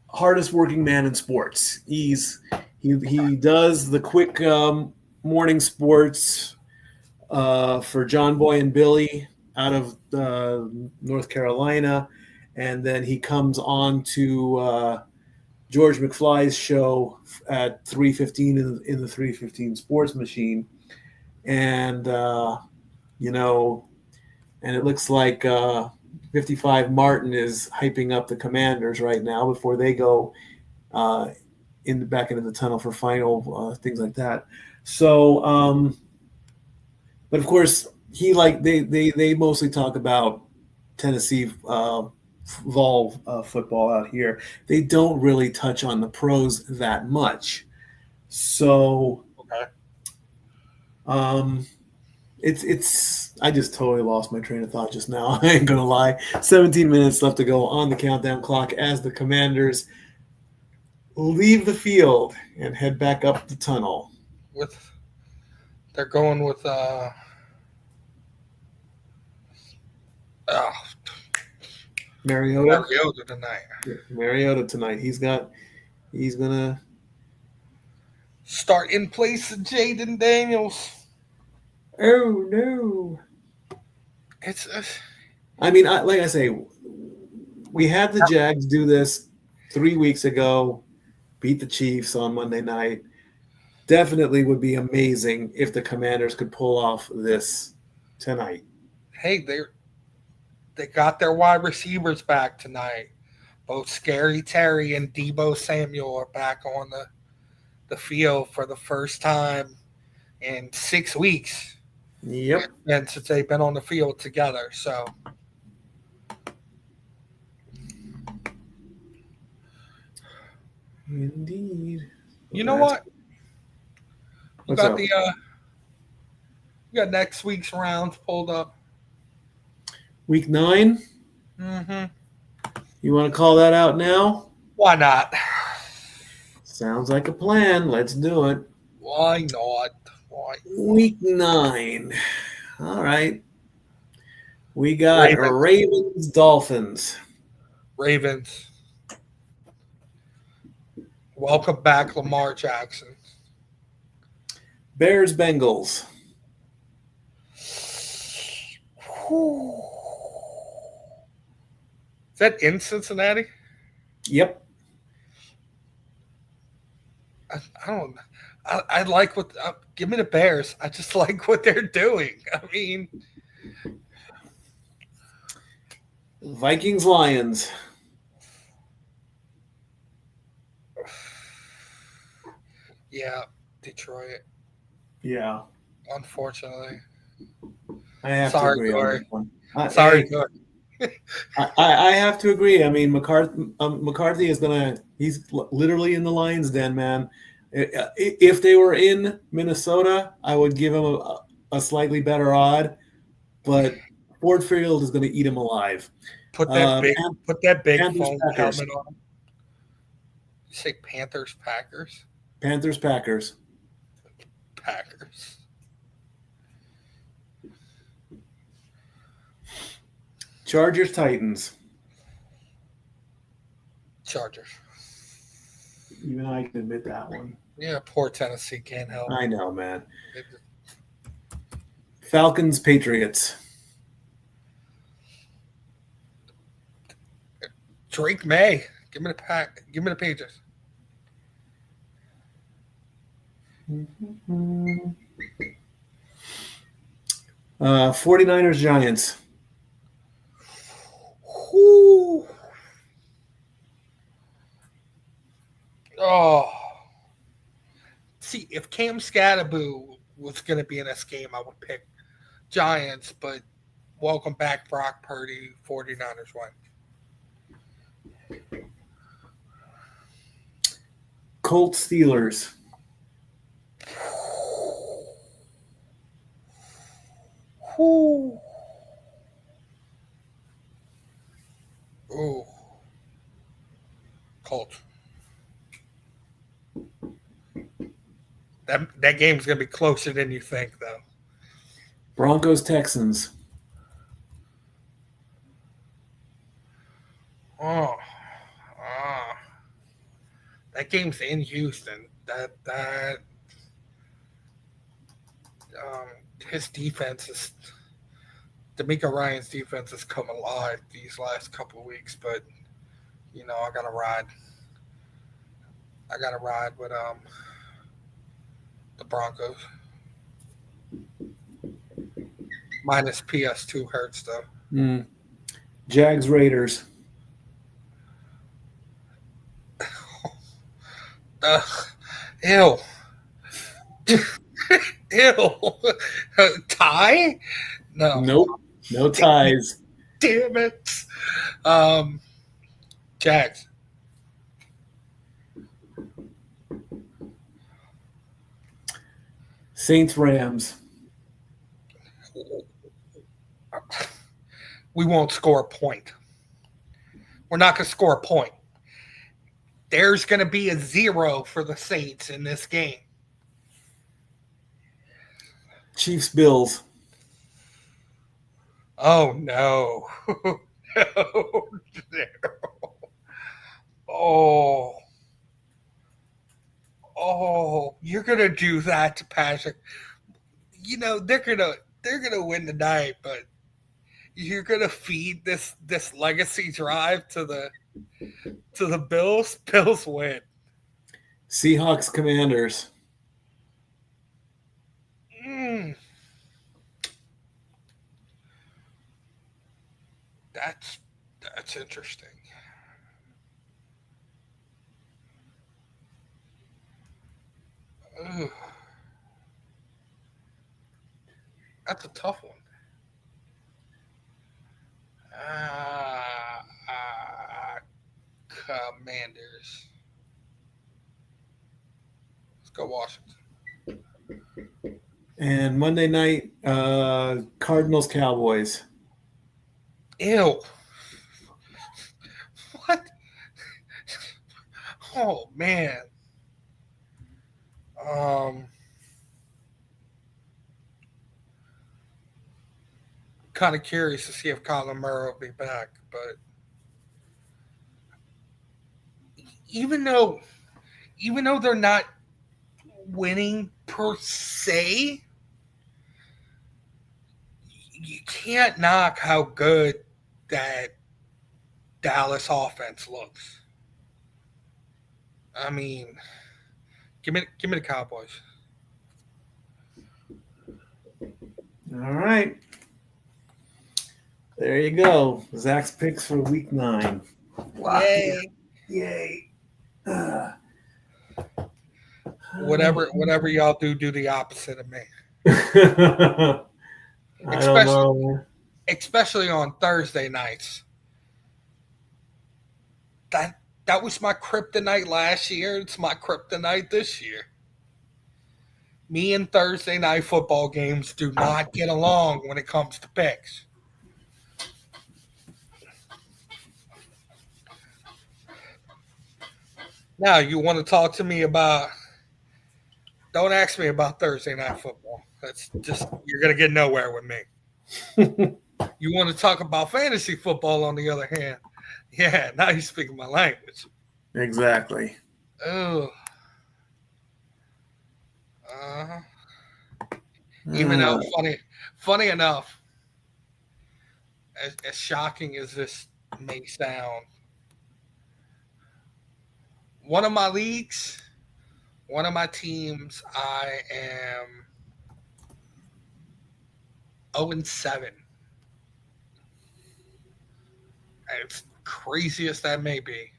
hardest working man in sports. He does the quick morning sports for John Boy and Billy out of North Carolina, and then he comes on to George McFly's show at 3:15 in the 3:15 Sports Machine, and and it looks like 55 Martin is hyping up the Commanders right now before they go back into the tunnel for final things like that. So, but of course, they mostly talk about Tennessee Vol football out here. They don't really touch on the pros that much. So, okay. It's I just totally lost my train of thought just now. I ain't gonna lie. 17 minutes left to go on the countdown clock as the Commanders leave the field and head back up the tunnel. They're going with Mariota tonight. Yeah, Mariota tonight. He's gonna start in place of Jaden Daniels. Oh no! I mean, like I say, we had the Jags do this 3 weeks ago, beat the Chiefs on Monday night. definitely would be amazing if the Commanders could pull off this tonight. Hey, they got their wide receivers back tonight. Both Scary Terry and Debo Samuel are back on the field for the first time in 6 weeks. Yep. And since they've been on the field together. So Indeed. you know what? You What's got up? you got next week's rounds pulled up. Week 9? Mm-hmm. You want to call that out now? Why not? Sounds like a plan. Let's do it. Why not? Why? Week 9. All right. We got Ravens Dolphins. Ravens. Welcome back, Lamar Jackson. Bears Bengals. Is that in Cincinnati? Yep. I don't. I like what. Give me the Bears. I just like what they're doing. I mean, Vikings Lions. yeah, Detroit. Yeah. Unfortunately. I have Sorry, to agree Corey. on this one. Sorry, Hey, good. I have to agree. I mean, McCarthy is he's literally in the lion's den, man. If they were in Minnesota, I would give him a slightly better odd, but Ford Field is going to eat him alive. Put that big Panthers, foam Packers. helmet on. You say Panthers, Packers? Panthers, Packers. Packers. Chargers, Titans. Chargers. Even I can admit that one. Yeah, poor Tennessee can't help. I know, man. Falcons, Patriots. Drake May. Give me the Patriots. Mm-hmm. 49ers, Giants. Whew. Oh. See, if Cam Scatterboo was going to be in this game, I would pick Giants, but welcome back, Brock Purdy. 49ers win. Colts, Steelers. Whew. Ooh. Colts. That game's going to be closer than you think, though. Broncos, Texans. Oh. That game's in Houston. His defense is D'Amico Ryan's defense has come alive these last couple of weeks, but I gotta ride with the Broncos. Minus PS2 hurts though. Jags, Raiders. Ew. Ew. Tie? No. Nope. No ties. Damn it. Jags. Saints, Rams. We won't score a point. We're not going to score a point. There's going to be a 0 for the Saints in this game. Chiefs, Bills. Oh, no. No. Oh, you're going to do that to Patrick. They're going to win tonight, but you're going to feed this legacy drive to the Bills. Bills win. Seahawks, Commanders. Mm, that's interesting. Ugh, that's a tough one. Uh, uh, Commanders. Let's go Washington. And Monday night, Cardinals Cowboys. Ew. What? Oh man. Um, kind of curious to see if Colin Murray will be back, but even though even though they're not winning per se, you can't knock how good that Dallas offense looks. I mean, give me the Cowboys. All right. There you go. Zach's picks for week 9. Locked in. Yay! Yay. Whatever y'all do the opposite of me. I don't Especially know. especially on Thursday nights. That was my kryptonite last year. It's my kryptonite this year. Me and Thursday night football games do not get along when it comes to picks. Now you want to talk to me about? Don't ask me about Thursday night football. That's just you're gonna get nowhere with me. You want to talk about fantasy football, on the other hand? Yeah, now you're speaking my language. Exactly. Oh, uh, even though Uh, funny enough, as shocking as this may sound, one of my leagues, one of my teams, I am 0-7. As crazy as that may be,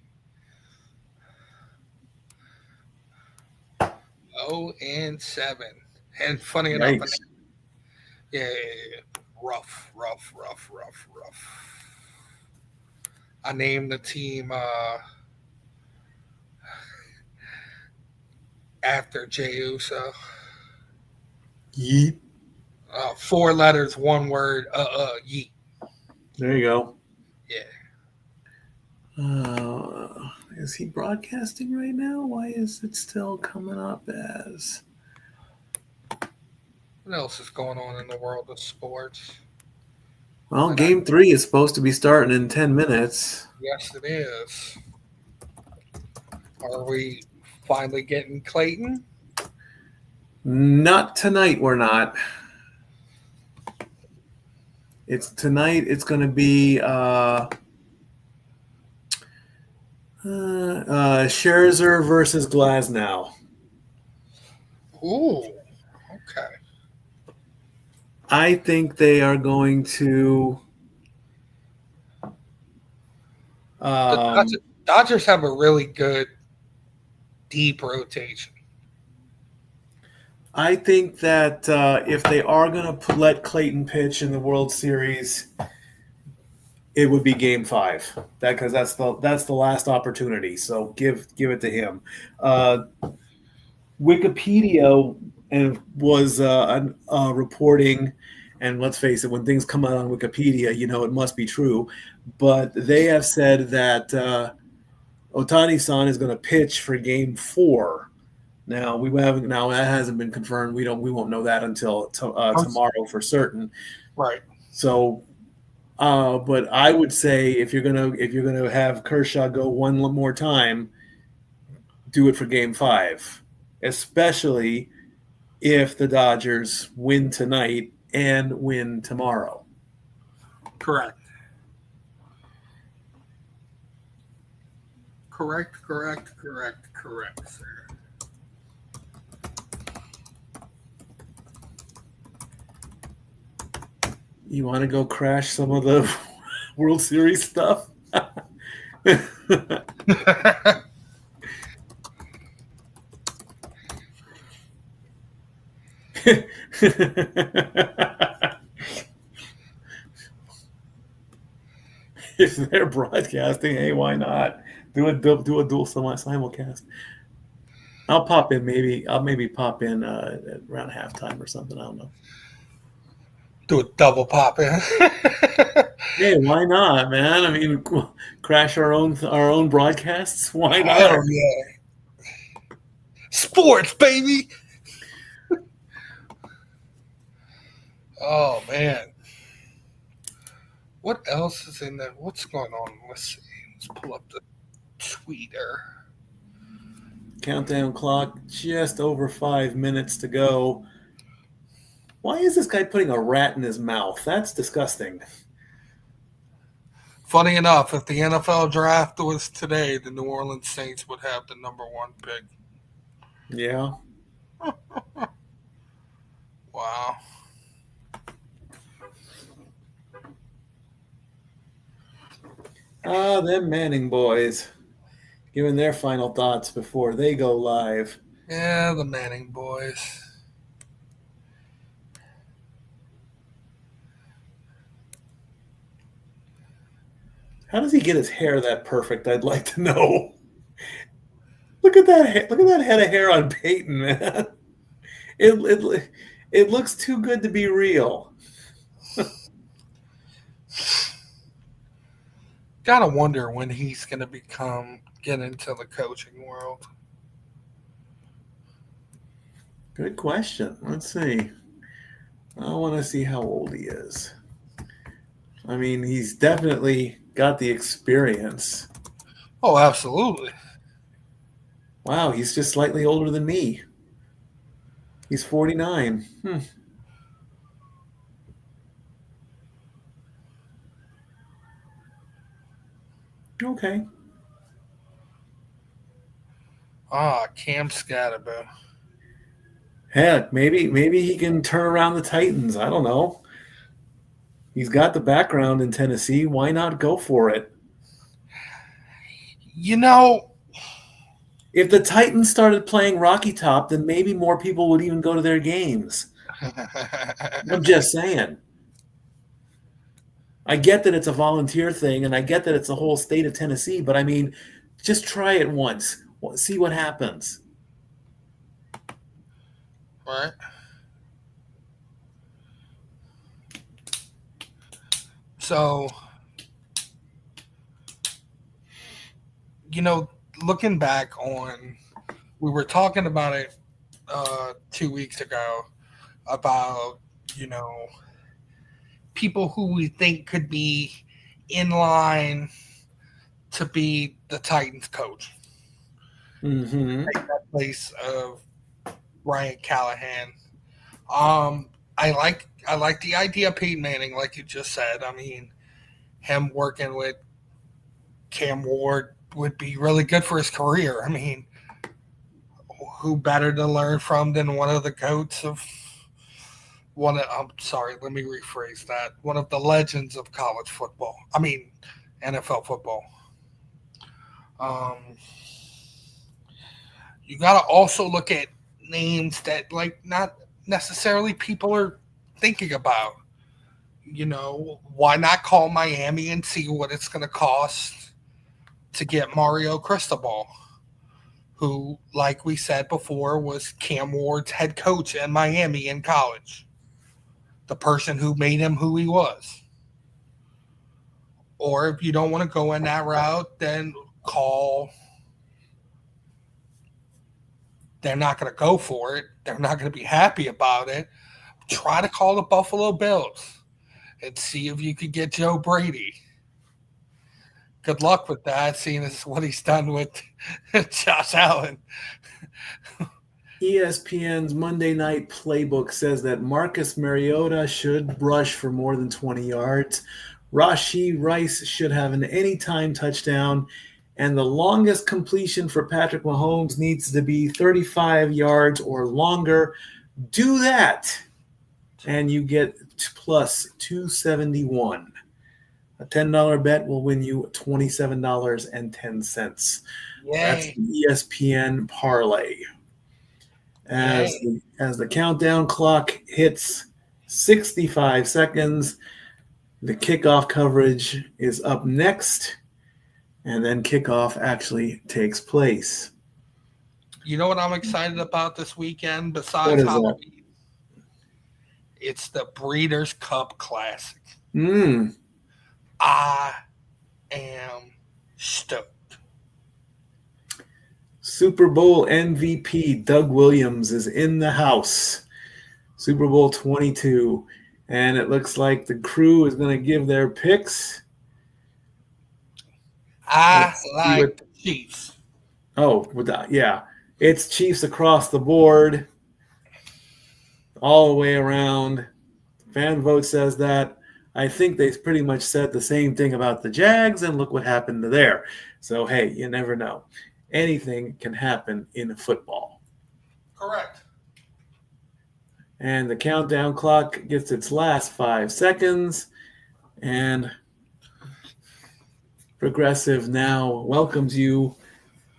0-7. And funny enough, yikes. yeah, rough. I named the team after Jey Uso. Yeet. 4 letters, 1 word. Yeet. There you go. Yeah. Is he broadcasting right now? Why is it still coming up as? What else is going on in the world of sports? Well, And I, game 3 is supposed to be starting in 10 minutes. yes, it is. Are we finally getting Clayton? Not tonight, we're not. It's tonight, it's going to be Scherzer versus Glasnow. Ooh, okay. I think they are going to. The Dodgers have a really good deep rotation. I think that if they are going to let Clayton pitch in the World Series, it would be Game 5. Because that's the last opportunity. So give it to him. Wikipedia was reporting, and let's face it, when things come out on Wikipedia, it must be true. But they have said that Otani-san is going to pitch for Game 4. Now that hasn't been confirmed. We won't know that until tomorrow for certain. Right. So, but I would say if you're gonna have Kershaw go one more time, do it for Game 5, especially if the Dodgers win tonight and win tomorrow. Correct, sir. You want to go crash some of the World Series stuff? If they're broadcasting, hey, why not do a dual simulcast? I'll pop in maybe. I'll maybe pop in around halftime or something. I don't know. Do a double pop in. Hey, why not, man? I mean, crash our own broadcasts. Why not? Oh yeah, sports, baby. Oh man, what else is in there? What's going on? Let's see. Let's pull up the tweeter. Countdown clock just over 5 minutes to go. Why is this guy putting a rat in his mouth? That's disgusting. Funny enough, if the NFL draft was today, the New Orleans Saints would have the number 1 pick. Yeah. Wow. Ah, them Manning boys giving their final thoughts before they go live. Yeah, the Manning boys. How does he get his hair that perfect? I'd like to know. Look at that! Look at that head of hair on Peyton, man. It looks too good to be real. Gotta wonder when he's gonna get into the coaching world. Good question. Let's see. I want to see how old he is. I mean, he's definitely got the experience. Oh, absolutely. Wow, he's just slightly older than me. He's 49. Okay. Cam Scatterbo. Heck, maybe he can turn around the Titans. I don't know. He's got the background in Tennessee. Why not go for it? You know, If the Titans started playing Rocky Top, then maybe more people would even go to their games. I'm just saying. I get that it's a volunteer thing, and I get that it's the whole state of Tennessee, but I mean, just try it once. See what happens. right? So, looking back on, we were talking about it 2 weeks ago about, people who we think could be in line to be the Titans coach. Mm-hmm. Take that place of Ryan Callahan. I like the idea of Peyton Manning, like you just said. I mean, him working with Cam Ward would be really good for his career. I mean, who better to learn from than one of the goats of I'm sorry, let me rephrase that. One of the legends of college football. I mean, NFL football. You got to also look at names that, like, not necessarily people are thinking about. Why not call Miami and see what it's going to cost to get Mario Cristobal, who, like we said before, was Cam Ward's head coach in Miami in college, the person who made him who he was. Or if you don't want to go in that route, then they're not going to go for it. They're not going to be happy about it. Try to call the Buffalo Bills and see if you could get Joe Brady. Good luck with that, seeing as what he's done with Josh Allen. ESPN's Monday Night Playbook says that Marcus Mariota should rush for more than 20 yards. Rashee Rice should have an anytime touchdown. And the longest completion for Patrick Mahomes needs to be 35 yards or longer. Do that. and you get plus 271. A $10 bet will win you $27.10. That's Yay. the ESPN parlay. Yay. As the countdown clock hits 65 seconds, the kickoff coverage is up next, and then kickoff actually takes place. You know what I'm excited about this weekend What besides is that? Halloween? It's the Breeders' Cup Classic. I am stoked. Super Bowl MVP Doug Williams is in the house. Super Bowl 22. And it looks like the crew is going to give their picks. I like the Chiefs. Oh, yeah. It's Chiefs across the board, all the way around. Fan vote says that. I think they pretty much said the same thing about the Jags, and look what happened there. So, hey, you never know. Anything can happen in football. Correct. And the countdown clock gets its last 5 seconds. And Progressive now welcomes you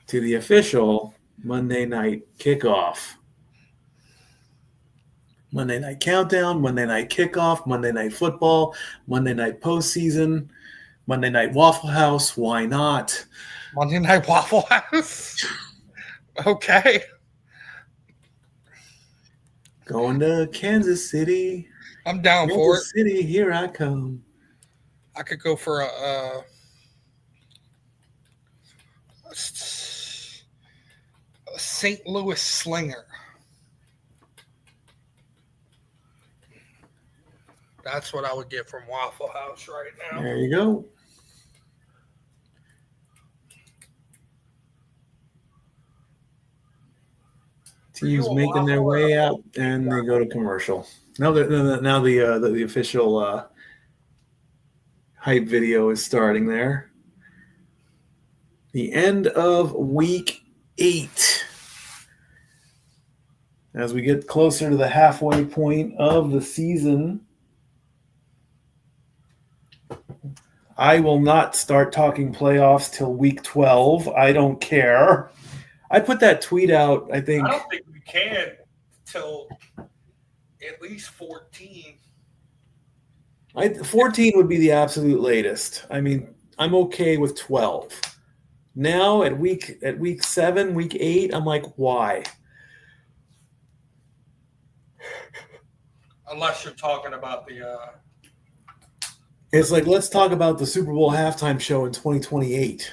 to the official Monday night kickoff. Monday night countdown, Monday night kickoff, Monday night football, Monday night postseason, Monday night Waffle House. Why not? Monday Night Waffle House. Okay. Going to Kansas City. I'm down for it. Kansas City, here I come. I could go for a St. Louis Slinger. That's what I would get from Waffle House right now. There you go. Teams making their way out, and they go to commercial. Now the official hype video is starting there. The end of week 8. As we get closer to the halfway point of the season, I will not start talking playoffs till week 12. I don't care. I put that tweet out, I think. I don't think we can till at least 14. 14 would be the absolute latest. I mean, I'm okay with 12. Now at week 7, week 8, I'm like, why? Unless you're talking about the It's like, let's talk about the Super Bowl halftime show in 2028.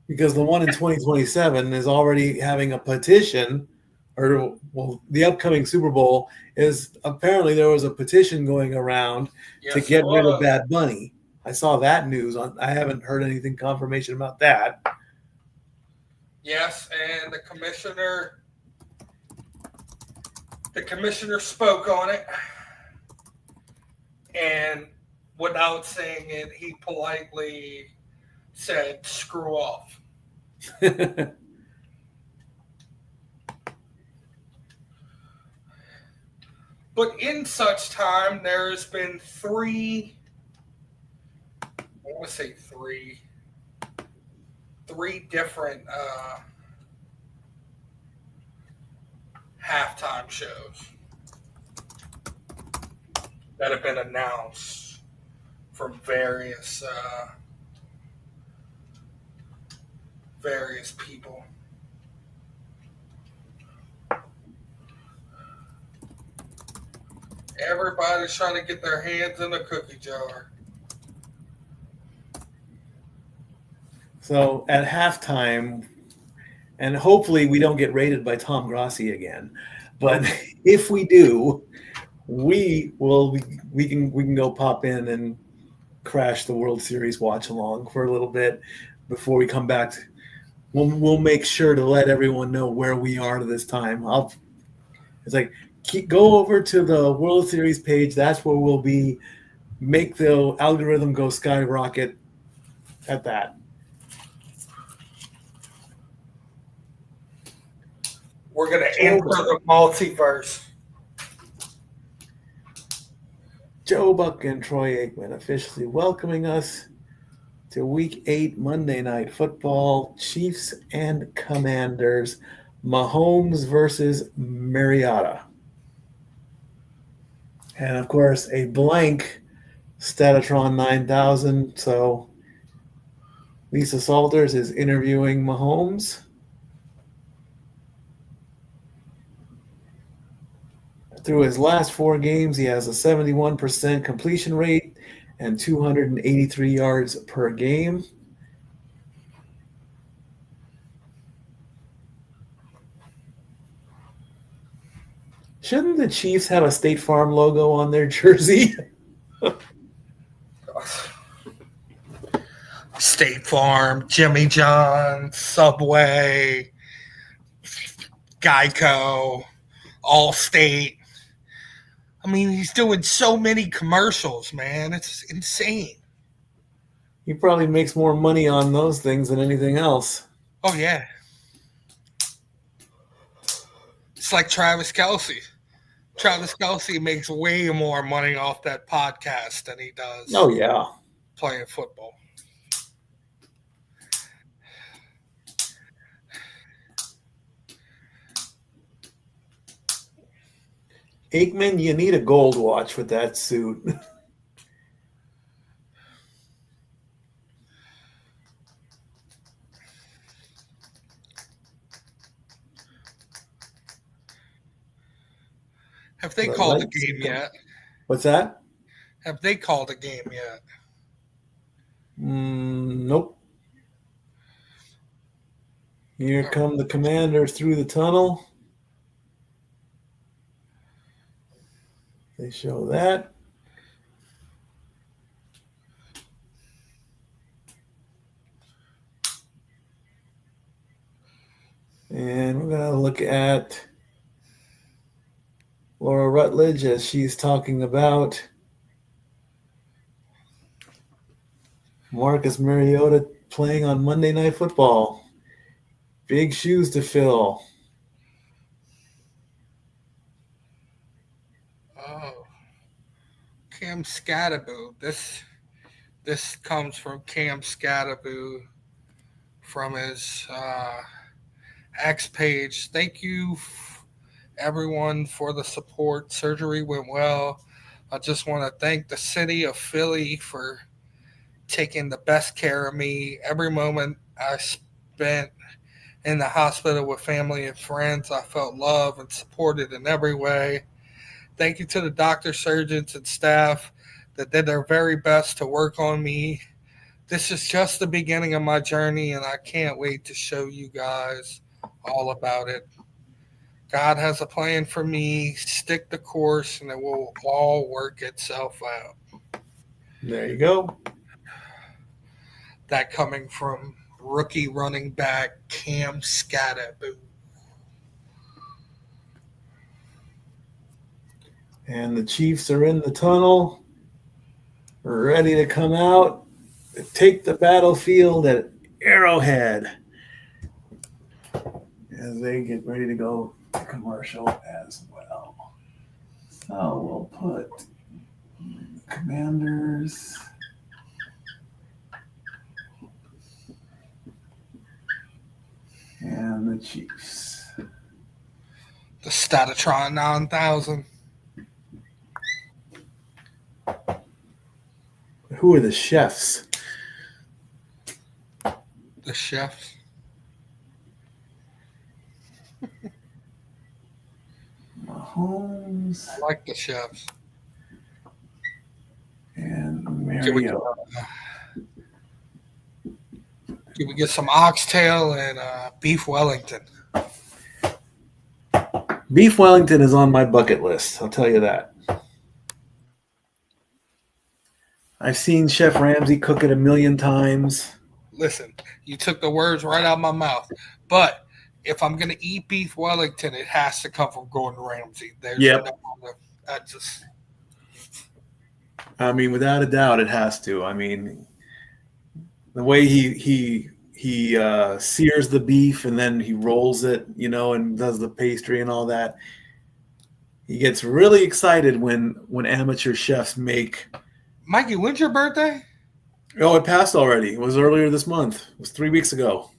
Because the one in 2027 is already having a petition, or, well, the upcoming Super Bowl is apparently there was a petition going around to get rid of Bad Bunny. I saw that news. I haven't heard anything confirmation about that. Yes, and the commissioner spoke on it, and without saying it, he politely said, "Screw off." But in such time, there's been three different halftime shows that have been announced from various people. Everybody's trying to get their hands in the cookie jar. So at halftime, and hopefully we don't get raided by Tom Grossi again, but if we do, we can go pop in and crash the World Series watch along for a little bit before we come back. We'll make sure to let everyone know where we are this time. It's like, go over to the World Series page. That's where we'll be. Make the algorithm go skyrocket at that. We're going to enter the multiverse. Joe Buck and Troy Aikman officially welcoming us to Week 8 Monday Night Football, Chiefs and Commanders, Mahomes versus Mariota. And of course, a blank Statitron 9000. So Lisa Salters is interviewing Mahomes. Through his last 4 games, he has a 71% completion rate and 283 yards per game. Shouldn't the Chiefs have a State Farm logo on their jersey? State Farm, Jimmy John's, Subway, Geico, Allstate. I mean, he's doing so many commercials, man. It's insane. He probably makes more money on those things than anything else. Oh, yeah. It's like Travis Kelce. Travis Kelce makes way more money off that podcast than he does Oh, yeah. playing football. Aikman, you need a gold watch with that suit. Have they called a game yet? What's that? Have they called a game yet? Nope. Here come the Commanders through the tunnel. They show that. And we're going to look at Laura Rutledge as she's talking about Marcus Mariota playing on Monday Night Football. Big shoes to fill. Oh, Cam Scattaboo. This comes from Cam Scattaboo from his X page. Thank you, everyone, for the support. Surgery went well. I just want to thank the city of Philly for taking the best care of me. Every moment I spent in the hospital with family and friends, I felt loved and supported in every way. Thank you to the doctors, surgeons, and staff that did their very best to work on me. This is just the beginning of my journey, and I can't wait to show you guys all about it. God has a plan for me. Stick the course, and it will all work itself out. There you go. That coming from rookie running back Cam Scattaboo. And the Chiefs are in the tunnel, ready to come out, to take the battlefield at Arrowhead as they get ready to go to commercial as well. So we'll put Commanders and the Chiefs. The Statitron 9000. Who are the chefs? The chefs. Mahomes I like the chefs. and Mariota. Can we get some oxtail and beef Wellington? Beef Wellington is on my bucket list, I'll tell you that. I've seen Chef Ramsay cook it a million times. Listen, you took the words right out of my mouth. But if I'm going to eat beef Wellington, it has to come from Gordon Ramsay. There's Yep. I mean, without a doubt, it has to. I mean, the way he sears the beef and then he rolls it, and does the pastry and all that. He gets really excited when amateur chefs make. Mikey, when's your birthday? Oh, it passed already. It was earlier this month. It was 3 weeks ago.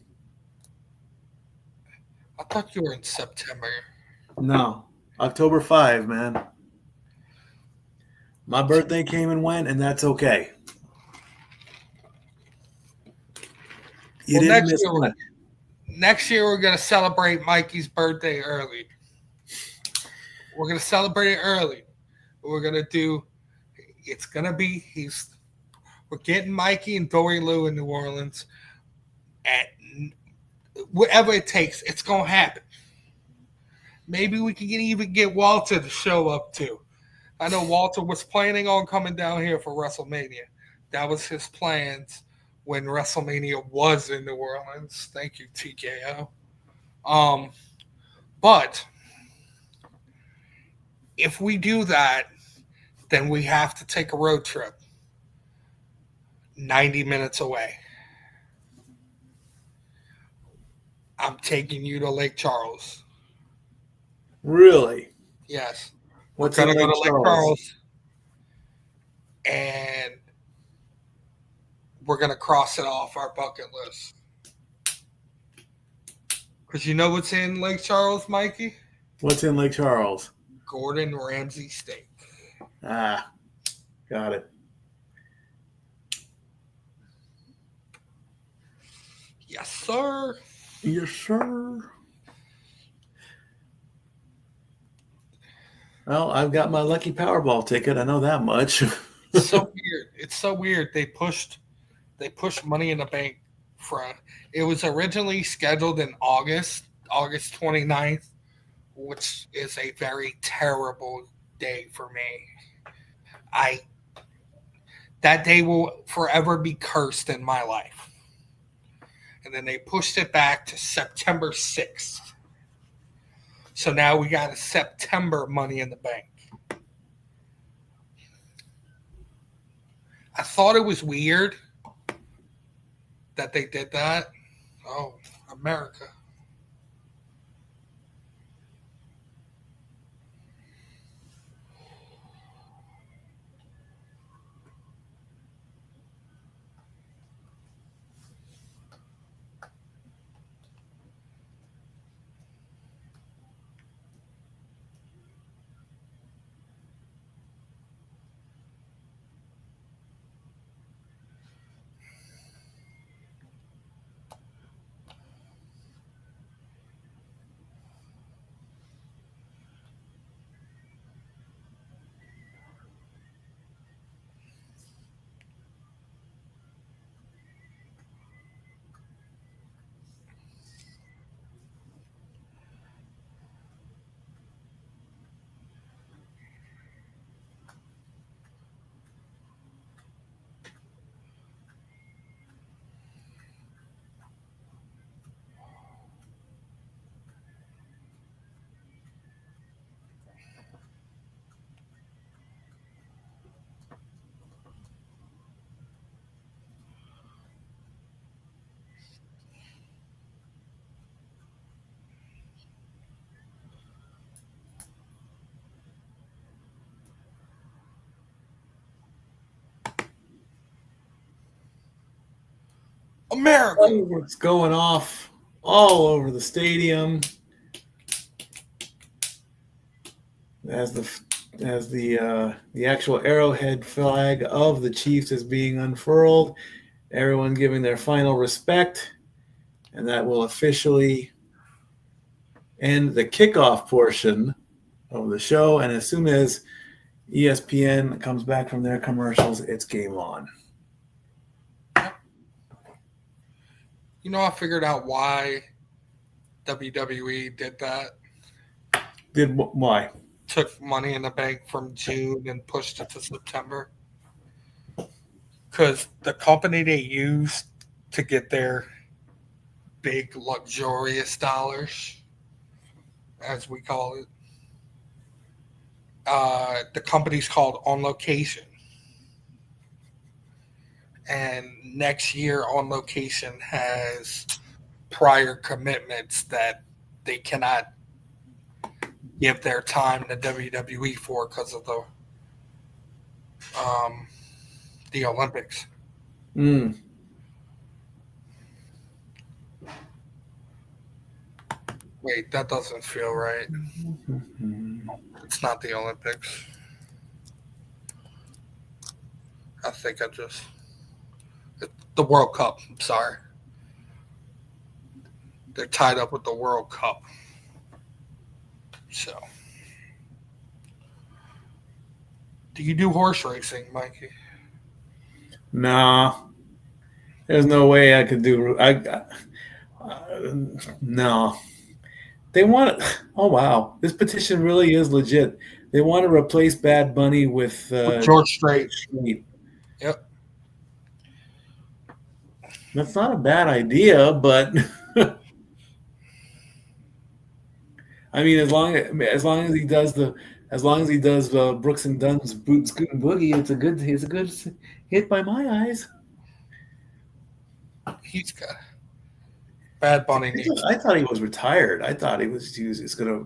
I thought you were in September. No, October 5, man. My birthday came and went, and that's okay. You Well, didn't miss much. next year we're gonna celebrate Mikey's birthday early. We're gonna celebrate it early. We're gonna do. It's gonna be. We're getting Mikey and Dory Lou in New Orleans, and whatever it takes, it's gonna happen. Maybe we can even get Walter to show up too. I know Walter was planning on coming down here for WrestleMania. That was his plans when WrestleMania was in New Orleans. Thank you, TKO. But if we do that, then we have to take a road trip 90 minutes away. I'm taking you to Lake Charles. Really? Yes. What's We're in going to go Lake to Lake Charles? Charles. And we're going to cross it off our bucket list. Because you know what's in Lake Charles, Mikey? What's in Lake Charles? Gordon Ramsay steak. Ah, got it. Yes, sir. Yes, sir. Well, I've got my lucky Powerball ticket. I know that much. It's so weird. It's so weird. They pushed Money in the Bank for it was originally scheduled in August 29th, which is a very terrible day for me. That day will forever be cursed in my life. And then they pushed it back to September 6th. So now we got a September Money in the Bank. I thought it was weird that they did that. Oh, America. America. It's going off all over the stadium as the actual Arrowhead flag of the Chiefs is being unfurled. Everyone giving their final respect, and that will officially end the kickoff portion of the show. And as soon as ESPN comes back from their commercials, it's game on. You know, I figured out why WWE did that. Why? Took Money in the Bank from June and pushed it to September. Because the company they used to get their big luxurious dollars, as we call it, the company's called On Location. And next year, On Location has prior commitments that they cannot give their time to WWE for because of the Olympics. Mm. Wait, that doesn't feel right. Mm-hmm. It's not the Olympics. I think the World Cup. I'm sorry. They're tied up with the World Cup. So, do you do horse racing, Mikey? Nah, there's no way I could do. No. They want. Oh wow, this petition really is legit. They want to replace Bad Bunny with George Strait. Yep. That's not a bad idea, but I mean, as long as he does Brooks and Dunn's Boot Scoot and Boogie, it's a good hit by my eyes. He's got Bad Bunny needs. I thought he was retired. I thought he was gonna.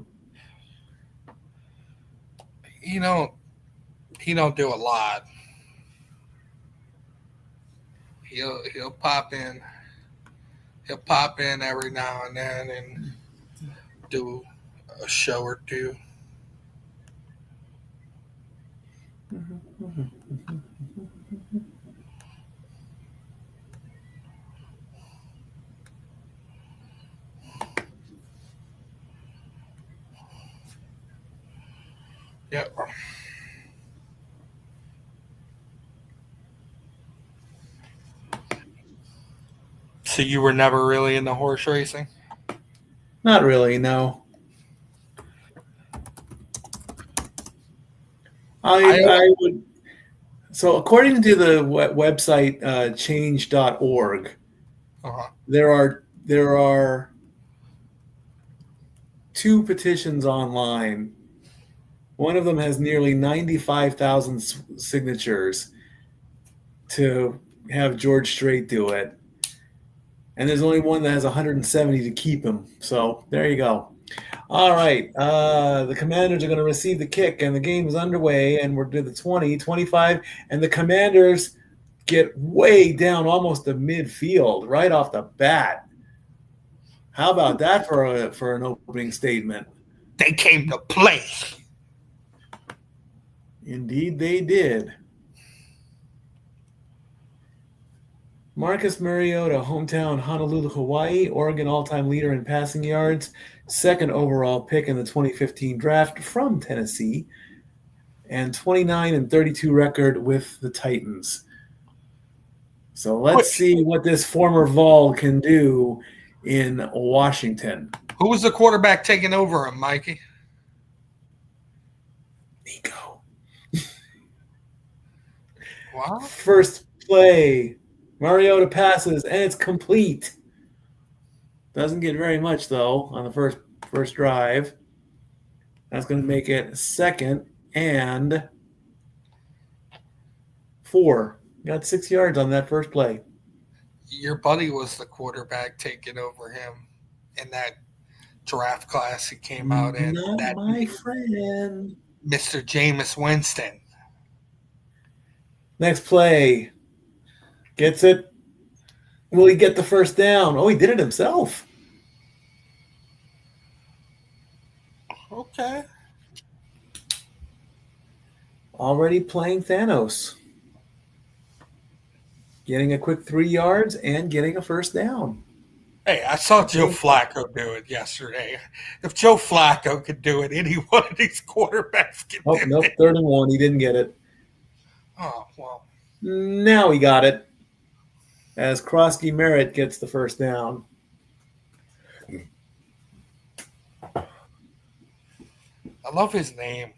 He don't do a lot. He'll pop in. He'll pop in every now and then and do a show or two. Yep. So you were never really into horse racing? Not really, no. I would. So according to the website change.org, there are 2 petitions online. One of them has nearly 95,000 signatures to have George Strait do it. And there's only one that has 170 to keep him. So there you go. All right. The Commanders are going to receive the kick, and the game is underway, and we're to the 20, 25, and the Commanders get way down almost to midfield right off the bat. How about that for an opening statement? They came to play. Indeed, they did. Marcus Mariota, hometown Honolulu, Hawaii, Oregon all-time leader in passing yards, second overall pick in the 2015 draft from Tennessee, and 29-32 record with the Titans. So let's see what this former Vol can do in Washington. Who was the quarterback taking over him, Mikey? Nico. Wow. First play. Mariota passes, and it's complete. Doesn't get very much, though, on the first drive. That's going to make it 2nd and 4. Got 6 yards on that first play. Your buddy was the quarterback taking over him in that draft class he came out in. Not that my friend. Mr. Jameis Winston. Next play. Gets it. Will he get the first down? Oh, he did it himself. Okay. Already playing Thanos. Getting a quick 3 yards and getting a first down. Hey, I saw Joe Flacco do it yesterday. If Joe Flacco could do it, any one of these quarterbacks can do it. 3rd and 1. He didn't get it. Oh, well. Now he got it. As Krosky Merritt gets the first down. I love his name.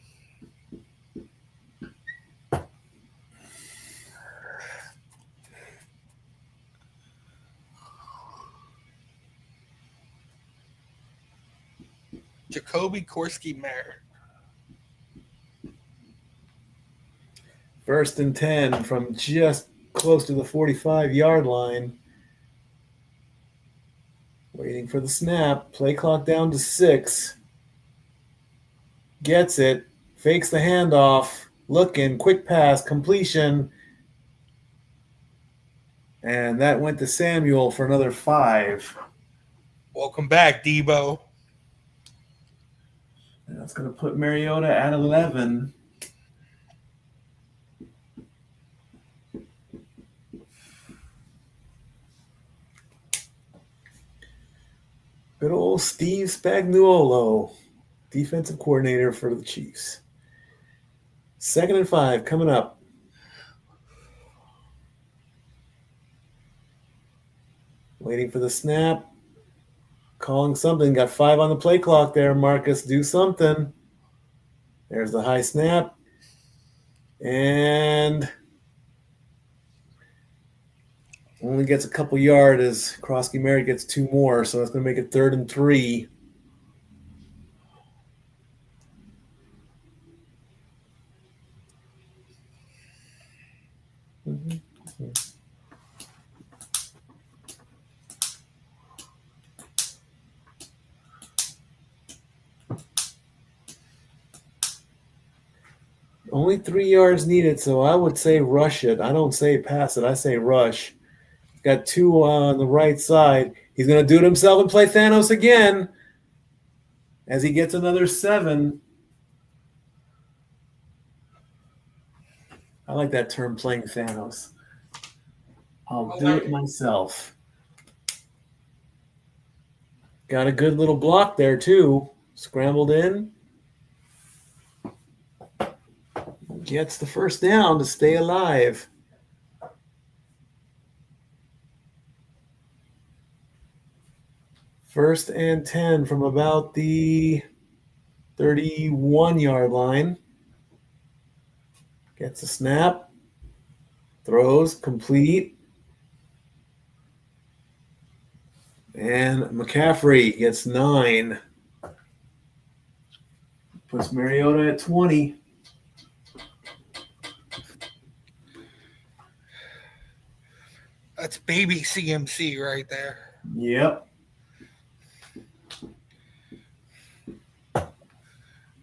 Jacoby Korski Merritt. 1st and 10 from just close to the 45-yard line. Waiting for the snap. Play clock down to 6. gets it, fakes the handoff, looking, quick pass, completion. And that went to Samuel for another 5. Welcome back, Debo. And that's going to put Mariota at 11. Good old Steve Spagnuolo, defensive coordinator for the Chiefs. 2nd and 5 coming up. Waiting for the snap. Calling something. Got 5 on the play clock there, Marcus. Do something. There's the high snap. And only gets a couple yards as Krosky Merritt gets 2 more. So that's going to make it 3rd and 3. Only 3 yards needed, so I would say rush it. I don't say pass it. I say rush. He's got 2 on the right side. He's going to do it himself and play Thanos again as he gets another 7. I like that term, playing Thanos. I'll do it myself. Got a good little block there, too. Scrambled in. Gets the first down to stay alive. First and 10 from about the 31-yard line. Gets a snap. Throws, complete. And McCaffrey gets 9. Puts Mariota at 20. That's baby CMC right there. Yep.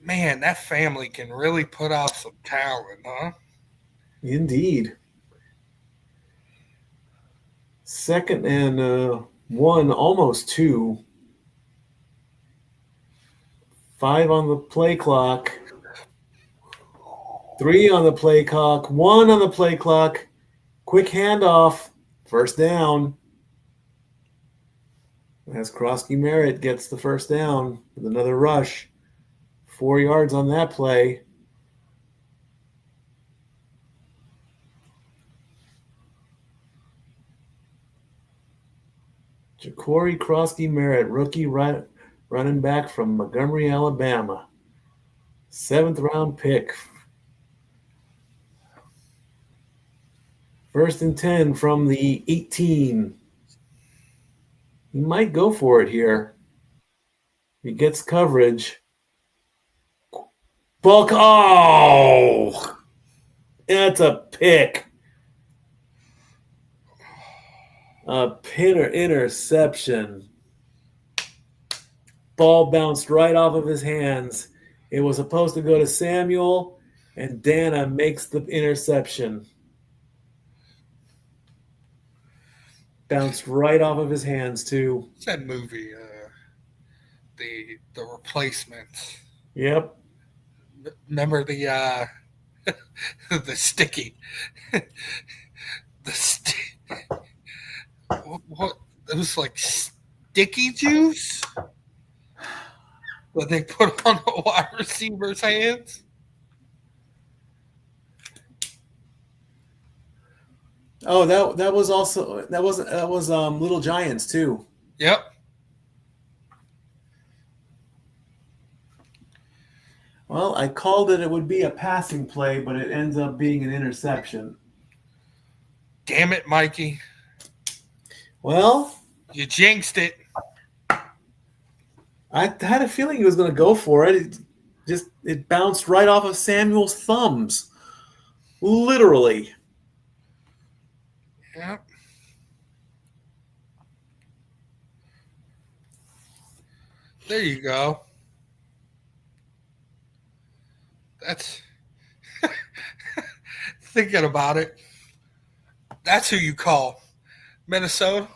Man, that family can really put out some talent, huh? Indeed. 2nd and 1, almost 2. 5 on the play clock. 3 on the play clock. 1 on the play clock. Quick handoff. First down. As Krosky Merritt gets the first down with another rush. 4 yards on that play. Ja'Cory Krosky Merritt, rookie running back from Montgomery, Alabama. 7th round pick. 1st and 10 from the 18. He might go for it here. He gets coverage. Bulk. Oh! That's a pick. A interception. Ball bounced right off of his hands. It was supposed to go to Samuel, and Dana makes the interception. Bounced right off of his hands, too. It's that movie, the Replacements. Yep. Remember the the sticky, what it was like sticky juice that they put on the wide receiver's hands. Oh, that was also that was Little Giants too. Yep. Well, I called it would be a passing play, but it ends up being an interception. Damn it, Mikey. Well, you jinxed it. I had a feeling he was going to go for it. It bounced right off of Samuel's thumbs. Literally. Yep. There you go. That's thinking about it. That's who you call. Minnesota,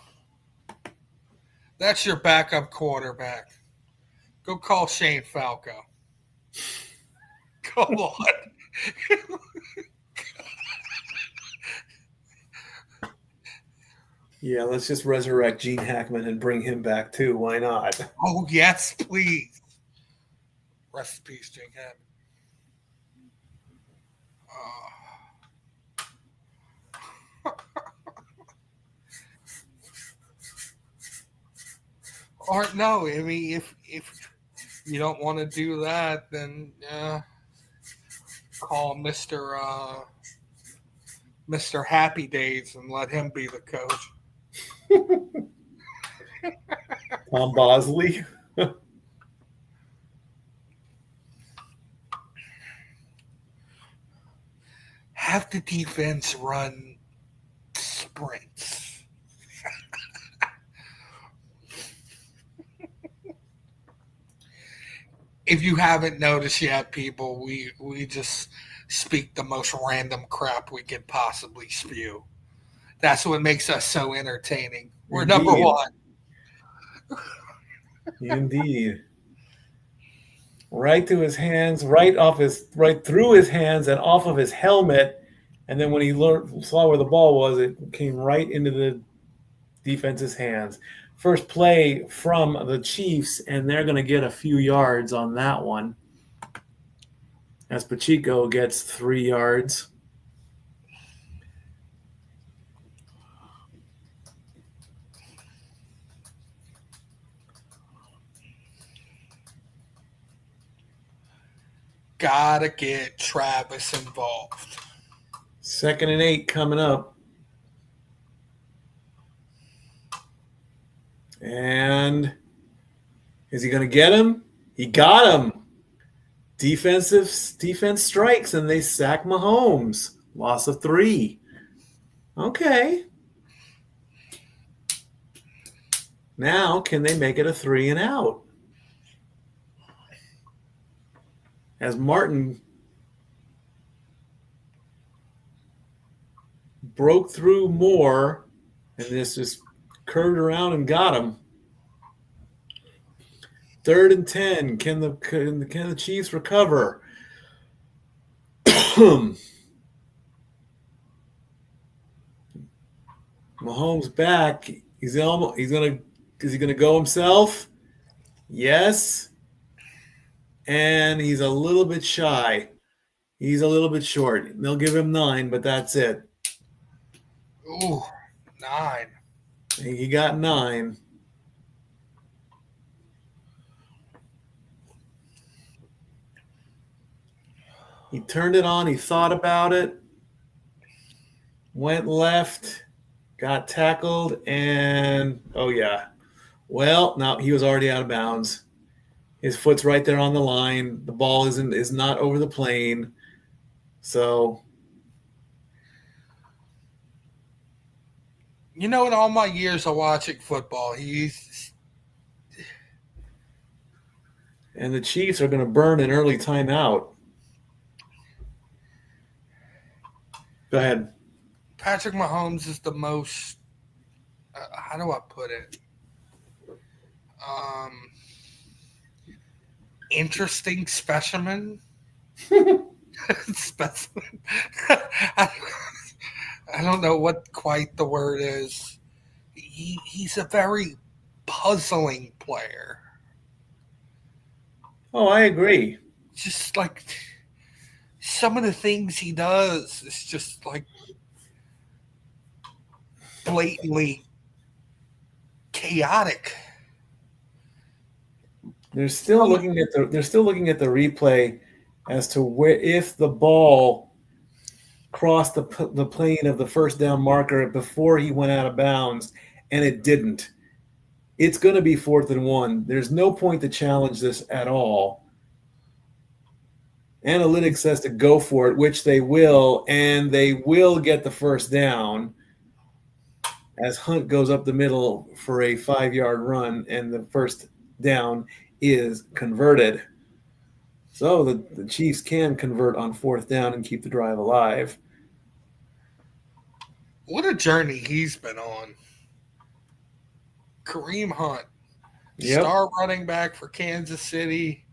that's your backup quarterback. Go call Shane Falco. Come on. Yeah, let's just resurrect Gene Hackman and bring him back too. Why not? Oh, yes, please. Rest in peace, Jake Hammond. Or no, I mean, if you don't want to do that, then call Mister Happy Days and let him be the coach. Tom Bosley. Have the defense run sprints. If you haven't noticed yet, people, we just speak the most random crap we could possibly spew. That's what makes us so entertaining. We're number Indeed. one. Indeed. Right to his hands, right through his hands and off of his helmet. And then when he saw where the ball was, it came right into the defense's hands. First play from the Chiefs, and they're going to get a few yards on that one. As Pacheco gets 3 yards. Gotta get Travis involved. 2nd and 8 coming up. And is he going to get him? He got him. Defense strikes, and they sack Mahomes. Loss of 3. Okay. Now, can they make it a 3 and out? As Martin broke through more, and this just curved around and got him. 3rd and 10. Can the Chiefs recover? Mahomes back. Is he gonna go himself? Yes. And he's a little bit shy. He's a little bit short. They'll give him 9, but that's it. Ooh, 9. He got 9. He turned it on. He thought about it. Went left. Got tackled. And, oh, yeah. Well, no, he was already out of bounds. His foot's right there on the line. The ball is not over the plane. So, you know, in all my years of watching football, and the Chiefs are going to burn an early timeout. Go ahead. Patrick Mahomes is the most, how do I put it? Interesting specimen. Specimen. I don't know what quite the word is. He's a very puzzling player. Oh, I agree. Just like some of the things he does is just like blatantly chaotic. They're still looking at the replay as to where if the ball crossed the plane of the first down marker before he went out of bounds, and it didn't. It's going to be 4th and 1. There's no point to challenge this at all. Analytics says to go for it, which they will, and they will get the first down as Hunt goes up the middle for a 5-yard run, and the first down is converted. So the Chiefs can convert on 4th down and keep the drive alive. What a journey he's been on. Kareem Hunt, Yep. star running back for Kansas City,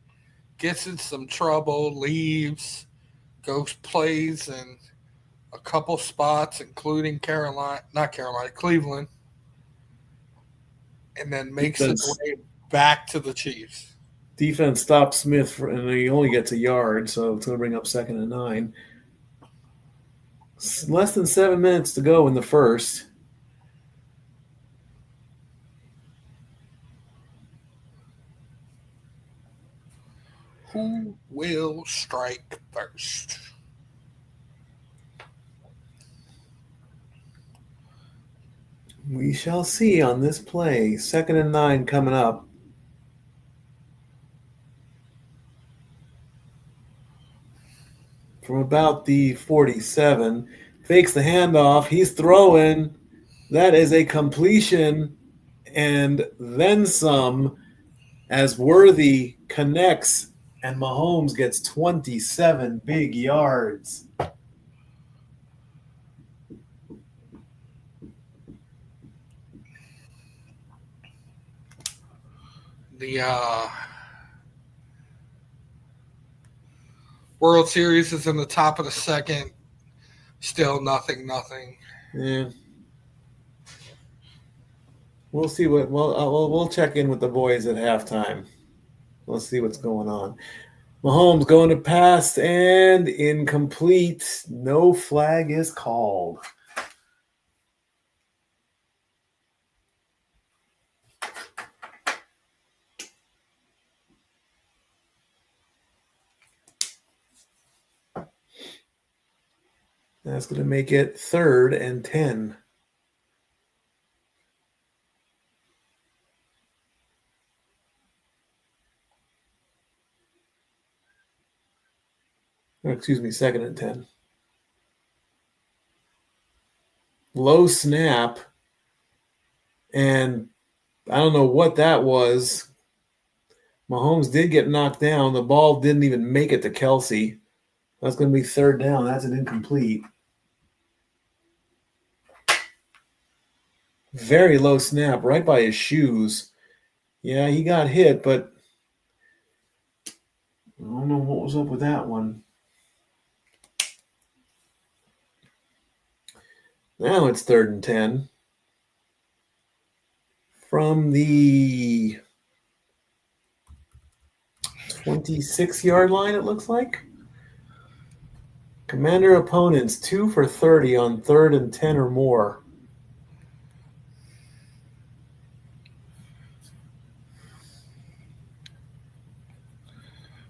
gets in some trouble, leaves, goes plays in a couple spots, including Cleveland, and then makes his way back to the Chiefs. Defense stops Smith, and he only gets a yard, so it's going to bring up 2nd and 9. Less than 7 minutes to go in the first. Who will strike first? We shall see on this play. 2nd and 9 coming up. From about the 47. Fakes the handoff. He's throwing. That is a completion and then some as Worthy connects and Mahomes gets 27 big yards. The World Series is in the top of the second. Still nothing. Yeah. We'll see what we'll check in with the boys at halftime. Let's see what's going on. Mahomes going to pass and incomplete. No flag is called. That's going to make it 3rd and 10. Or, excuse me, 2nd and 10. Low snap. And I don't know what that was. Mahomes did get knocked down. The ball didn't even make it to Kelsey. That's going to be 3rd down. That's an incomplete. Very low snap, right by his shoes. Yeah, he got hit, but I don't know what was up with that one. Now it's 3rd and 10. From the 26-yard line, it looks like. Commander opponents 2 for 30 on 3rd and 10 or more.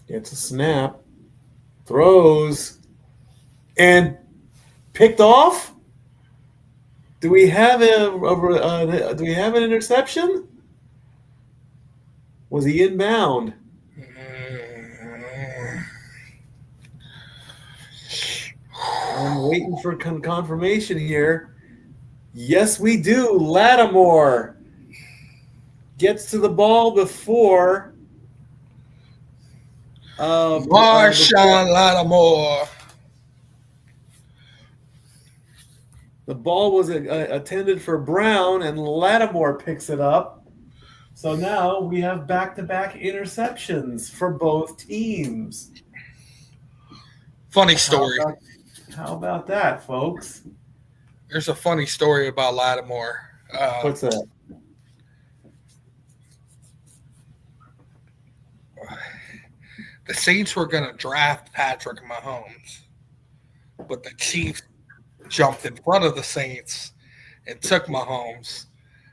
Gets a snap, throws, and picked off. Do we have an interception? Was he inbound? I'm waiting for confirmation here. Yes, we do. Lattimore gets to the ball before Marshawn Lattimore. The ball was attended for Brown, and Lattimore picks it up. So now we have back-to-back interceptions for both teams. Funny story. How about that, folks? There's a funny story about Lattimore. What's that? The Saints were going to draft Patrick Mahomes, but the Chiefs jumped in front of the Saints and took Mahomes.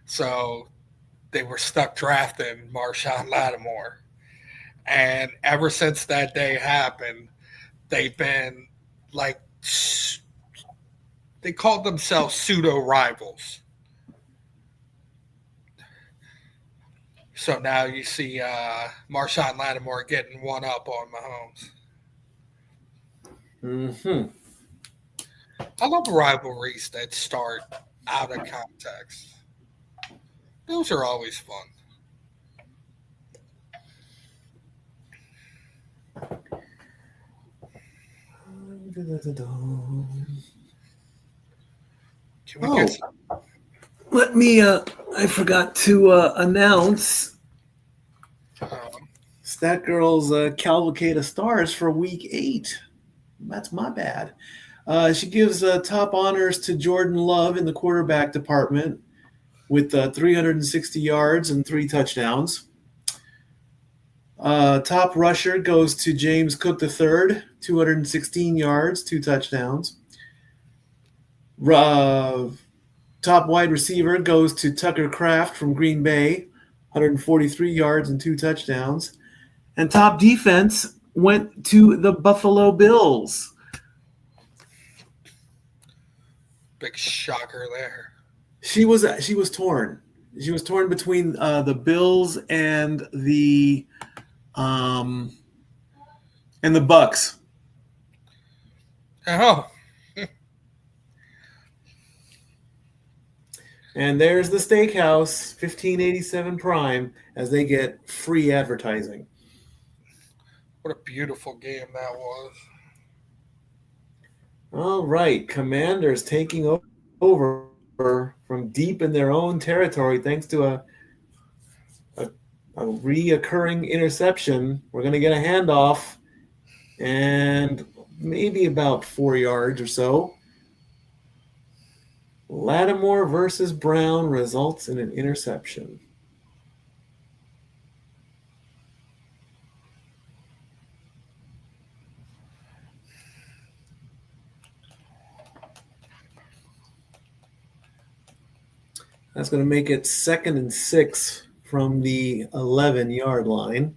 So they were stuck drafting Marshawn Lattimore. And ever since that day happened, they've been like, they called themselves pseudo rivals. So now you see Marshawn Lattimore getting one up on Mahomes. Mm-hmm. I love rivalries that start out of context. Those are always fun. Can we get let me, I forgot to announce Stat Girl's Cavalcade of Stars for week 8. That's my bad. She gives top honors to Jordan Love in the quarterback department with 360 yards and 3 touchdowns. Top rusher goes to James Cook III, 216 yards, 2 touchdowns. Top wide receiver goes to Tucker Kraft from Green Bay, 143 yards and 2 touchdowns. And top defense went to the Buffalo Bills. big shocker there? She was torn. She was torn between the Bills and the Bucks. Oh, And there's the steakhouse, 1587 Prime, as they get free advertising. what a beautiful game that was. All right, Commanders taking over from deep in their own territory thanks to a reoccurring interception. We're going to get a handoff and maybe about 4 yards or so. Lattimore versus Brown results in an interception. That's going to make it 2nd and 6 from the 11-yard line.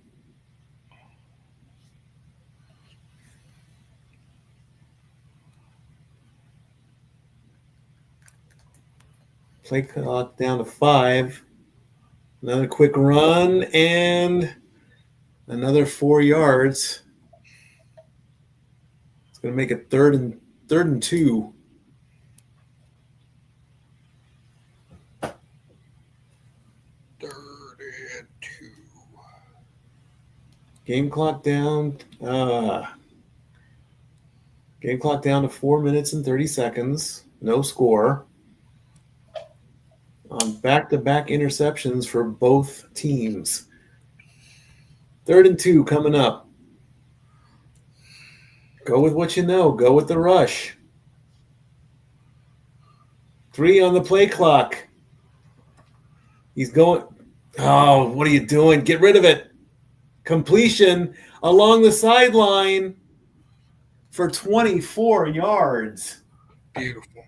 Play clock down to 5. Another quick run and another 4 yards. It's going to make it 3rd and 2. Game clock down. Game clock down to 4 minutes and 30 seconds. No score. Back-to-back interceptions for both teams. 3rd and 2 coming up. Go with what you know. Go with the rush. 3 on the play clock. He's going. Oh, what are you doing? Get rid of it. Completion along the sideline for 24 yards. Beautiful.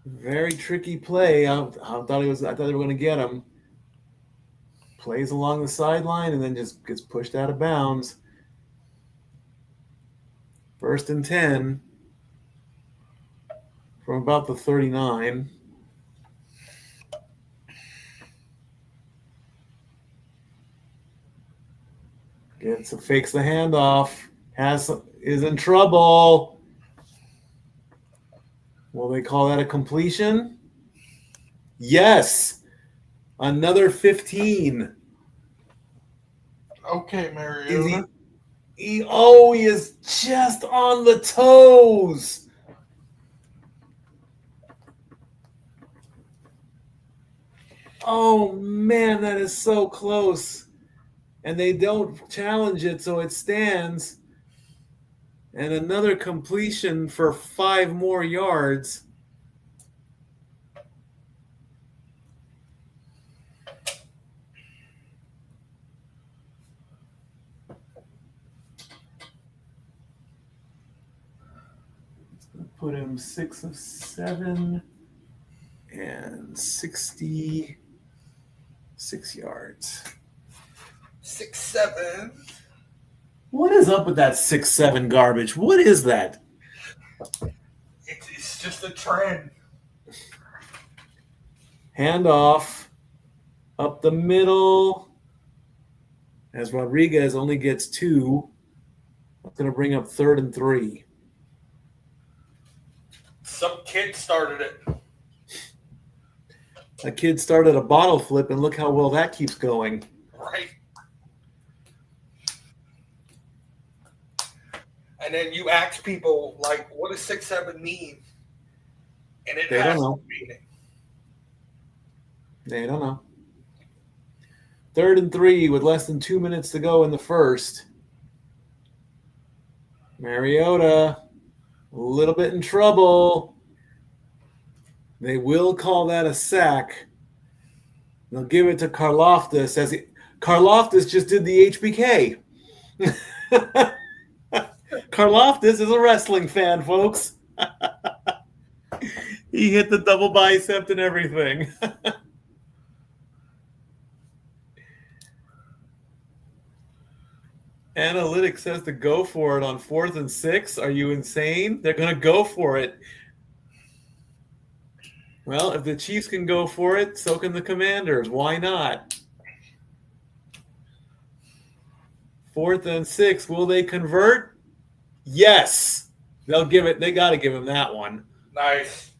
Very tricky play. I thought they were going to get him. Plays along the sideline and then just gets pushed out of bounds. 1st and 10 from about the 39. Fakes the handoff. Is in trouble. Will they call that a completion? Yes. Another 15. Okay, Mariota. He is just on the toes. Oh, man, that is so close. And they don't challenge it, so it stands. And another completion for 5 more yards. Put him 6 of 7 and 66 yards. 6-7. What is up with that 6-7 garbage? What is that? It's just a trend. Handoff up the middle. As Rodriguez only gets 2. That's going to bring up 3rd and 3. Some kid started it. A kid started a bottle flip, and look how well that keeps going. Right. And then you ask people, like, what does 6-7 mean? And it They don't has know. no meaning. They don't know. 3rd and 3 with less than 2 minutes to go in the first. Mariota, a little bit in trouble. They will call that a sack. They'll give it to Karlaftis. Karlaftis just did the HBK. Karlaftis is a wrestling fan, folks. He hit the double bicep and everything. Analytics says to go for it on 4th and 6. Are you insane? They're going to go for it. Well, if the Chiefs can go for it, so can the Commanders. Why not? 4th and 6. Will they convert? Yes. They'll give it. They got to give him that one. Nice.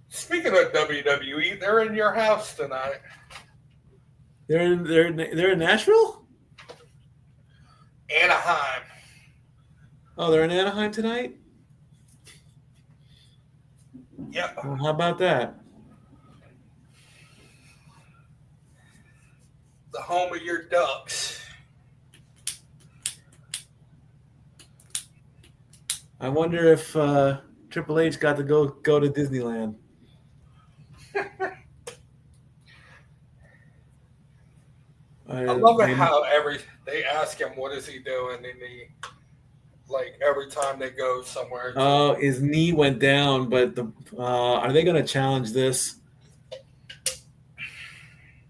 Speaking of WWE, they're in your house tonight. They're in Nashville? Anaheim. Oh, they're in Anaheim tonight? Yep. Well, how about that? The home of your Ducks. I wonder if Triple H got to go to Disneyland. I love it how they ask him what is he doing, and he every time they go somewhere. Oh, his knee went down, but are they going to challenge this?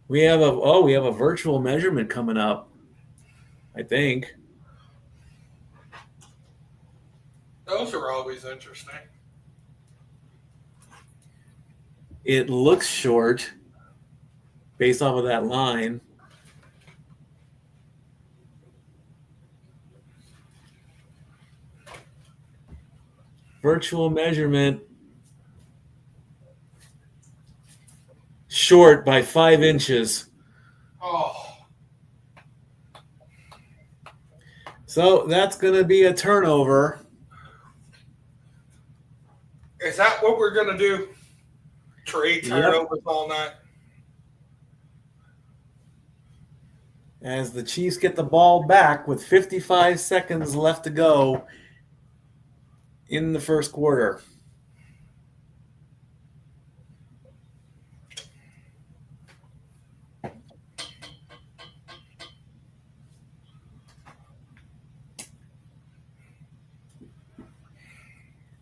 We have a virtual measurement coming up, I think. Those are always interesting. It looks short based off of that line. Virtual measurement short by 5 inches. Oh. So that's going to be a turnover. Is that what we're going to do? Trade turnovers all night? As the Chiefs get the ball back with 55 seconds left to go in the first quarter.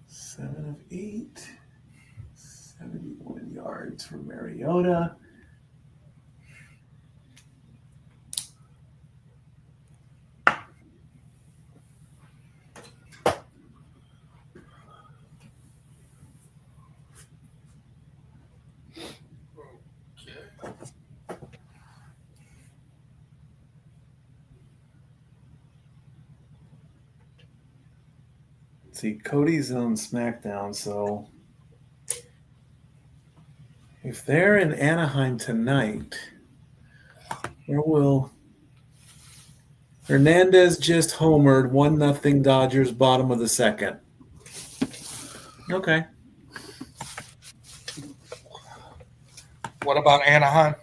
Seven of 8, 71 yards for Mariota. See, Cody's on SmackDown, so if they're in Anaheim tonight, where will Hernandez just homered 1-0 Dodgers, bottom of the second. Okay. What about Anaheim?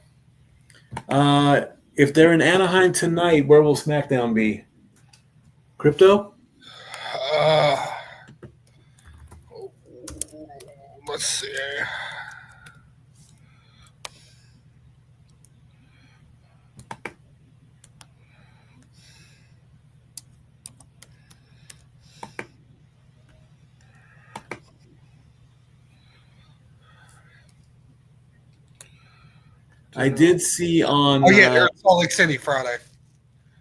If they're in Anaheim tonight, where will SmackDown be? Crypto? Let's see. I did see on. Oh yeah, they're in Salt Lake City Friday.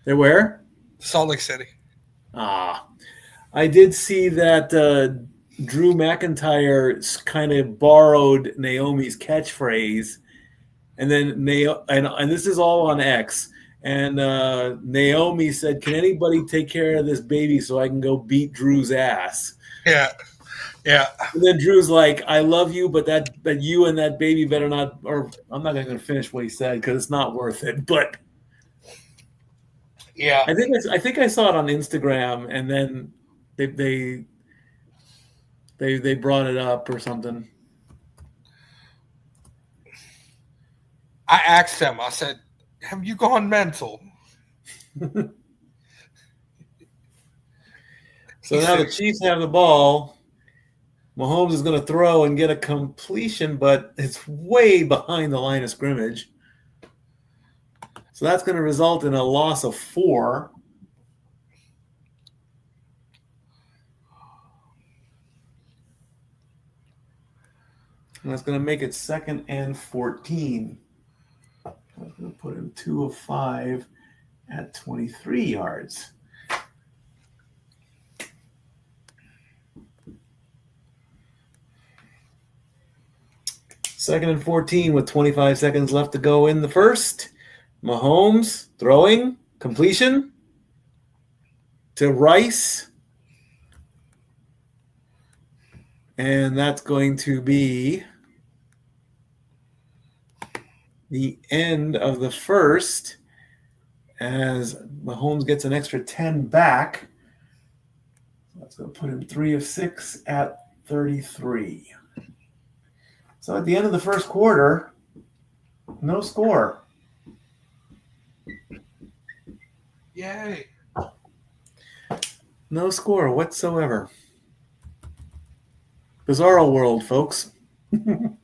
They're where? Salt Lake City. I did see that Drew McIntyre kind of borrowed Naomi's catchphrase, and then and this is all on X. And Naomi said, "Can anybody take care of this baby so I can go beat Drew's ass?" Yeah. And then Drew's like, "I love you, but you and that baby better not." Or I'm not going to finish what he said because it's not worth it. But Yeah. I think I saw it on Instagram, and then they brought it up or something. I asked him, I said, "Have you gone mental?" So now the Chiefs have the ball. Mahomes is going to throw and get a completion, but it's way behind the line of scrimmage. So that's going to result in a loss of 4. And that's going to make it 2nd and 14. I'm going to put him 2 of 5 at 23 yards. Second and 14 with 25 seconds left to go in the first. Mahomes throwing, completion to Rice. And that's going to be the end of the first as Mahomes gets an extra 10 back. That's going to put him 3 of 6 at 33. So at the end of the first quarter, no score. Yay. No score whatsoever. Bizarro world, folks. The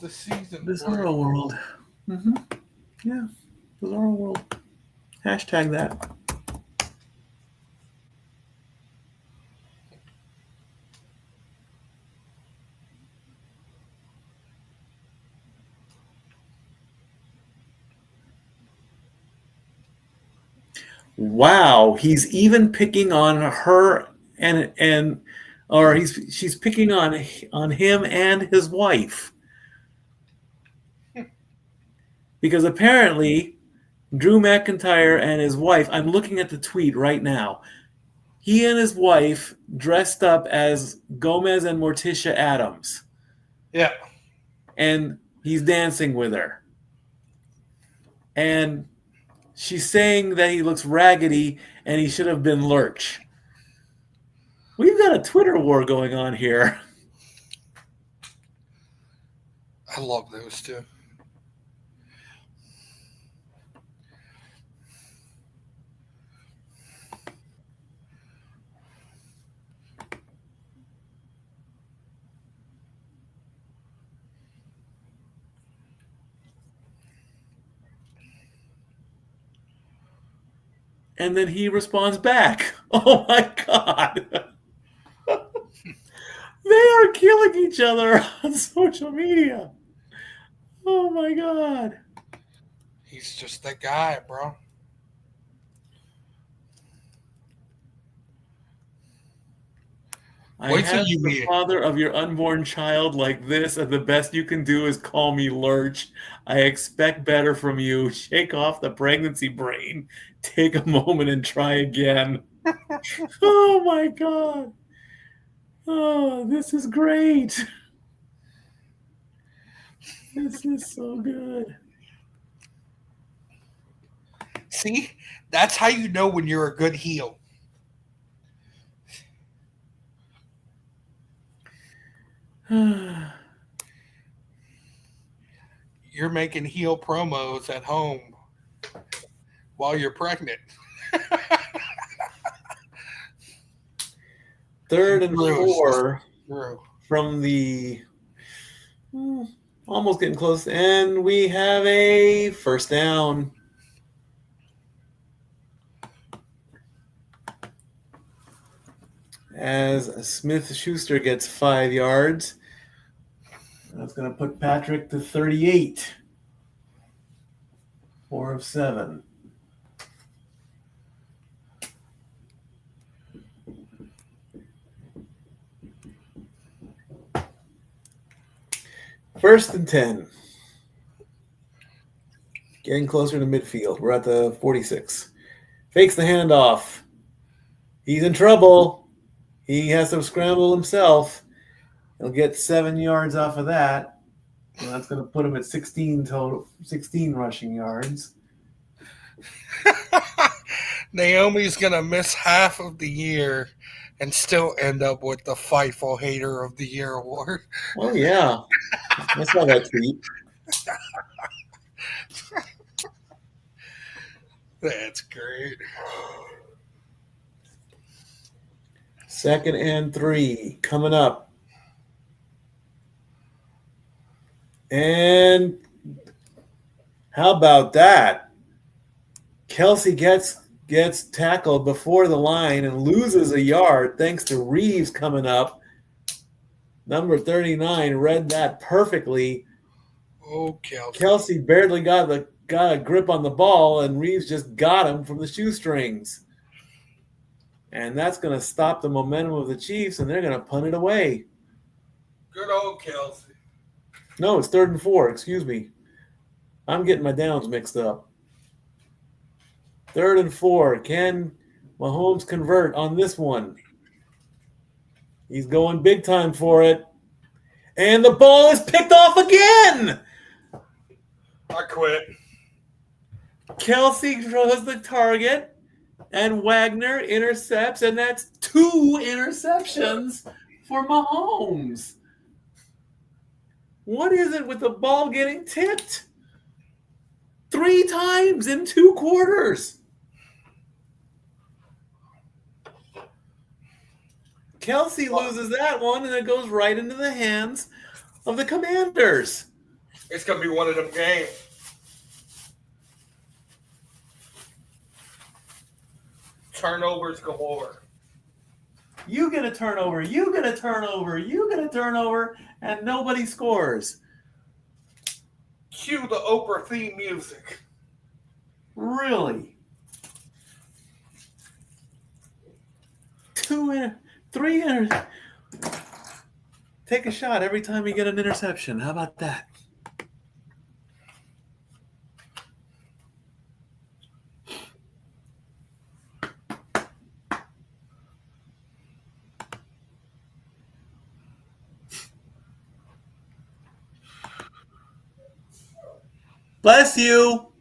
season. Bizarro world. Mm-hmm. Yeah, bizarro world. Hashtag that. Wow, he's even picking on her she's picking on him and his wife. Because apparently Drew McIntyre and his wife, I'm looking at the tweet right now. He and his wife dressed up as Gomez and Morticia Addams. Yeah. And he's dancing with her. And she's saying that he looks raggedy and he should have been Lurch. We've got a Twitter war going on here. I love those two. And then he responds back. Oh my God. They are killing each other on social media. Oh my God. He's just that guy, bro. I have the father of your unborn child like this, and the best you can do is call me Lurch. I expect better from you. Shake off the pregnancy brain. Take a moment and try again. Oh my God. Oh, this is great. This is so good. See, that's how you know when you're a good heel. You're making heel promos at home while you're pregnant. 3rd and 4 from the almost getting close, and we have a first down. As Smith-Schuster gets 5 yards. That's going to put Patrick to 38. 4 of 7. First and 10. Getting closer to midfield. We're at the 46. Fakes the handoff. He's in trouble. He has to scramble himself. He'll get 7 yards off of that. And that's going to put him at 16 total, 16 rushing yards. Naomi's going to miss half of the year and still end up with the Fightful Hater of the Year award. Oh, yeah. I saw that tweet. That's great. 2nd and 3 coming up. And how about that? Kelsey gets tackled before the line and loses a yard thanks to Reeves coming up. Number 39 read that perfectly. Oh, Kelsey. Kelsey barely got a grip on the ball, and Reeves just got him from the shoestrings. And that's going to stop the momentum of the Chiefs, and they're going to punt it away. Good old Kelsey. No, it's 3rd and 4. Excuse me. I'm getting my downs mixed up. 3rd and 4. Can Mahomes convert on this one? He's going big time for it. And the ball is picked off again. I quit. Kelsey throws the target, and Wagner intercepts, and that's 2 interceptions for Mahomes. What is it with the ball getting tipped 3 times in 2 quarters? Kelsey loses that one, and it goes right into the hands of the Commanders. It's going to be one of them games. Turnovers galore. You get a turnover, you get a turnover, you get a turnover, and nobody scores. Cue the Oprah theme music. Really? 3 Take a shot every time you get an interception. How about that? Bless you.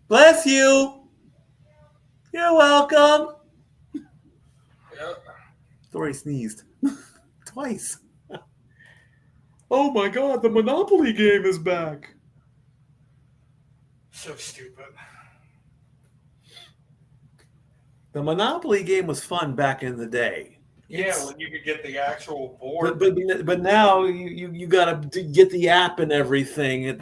Bless you. You're welcome. Yep. Thori sneezed. Twice. Oh my God, the Monopoly game is back. So stupid. The Monopoly game was fun back in the day. Yeah, when you could get the actual board. But now you gotta get the app and everything.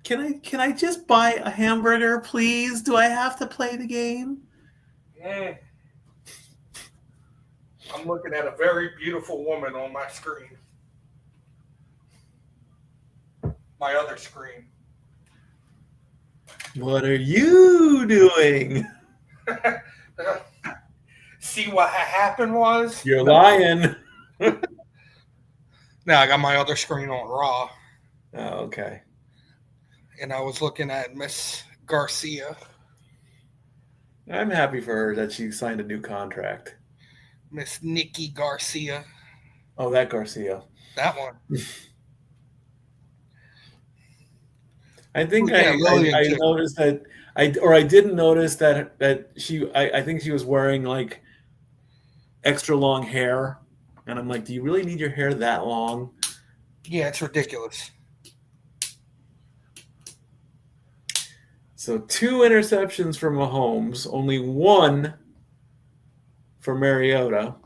Can I just buy a hamburger, please? Do I have to play the game? I'm looking at a very beautiful woman on my screen. My other screen. What are you doing? See what happened was? You're lying. Now I got my other screen on Raw. Oh, okay. And I was looking at Miss Garcia. I'm happy for her that she signed a new contract. Miss Nikki Garcia. Oh, that Garcia. That one. I think I noticed that I didn't notice that she I think she was wearing like extra long hair, and I'm like, do you really need your hair that long? Yeah, it's ridiculous. So 2 interceptions for Mahomes, only 1 for Mariota,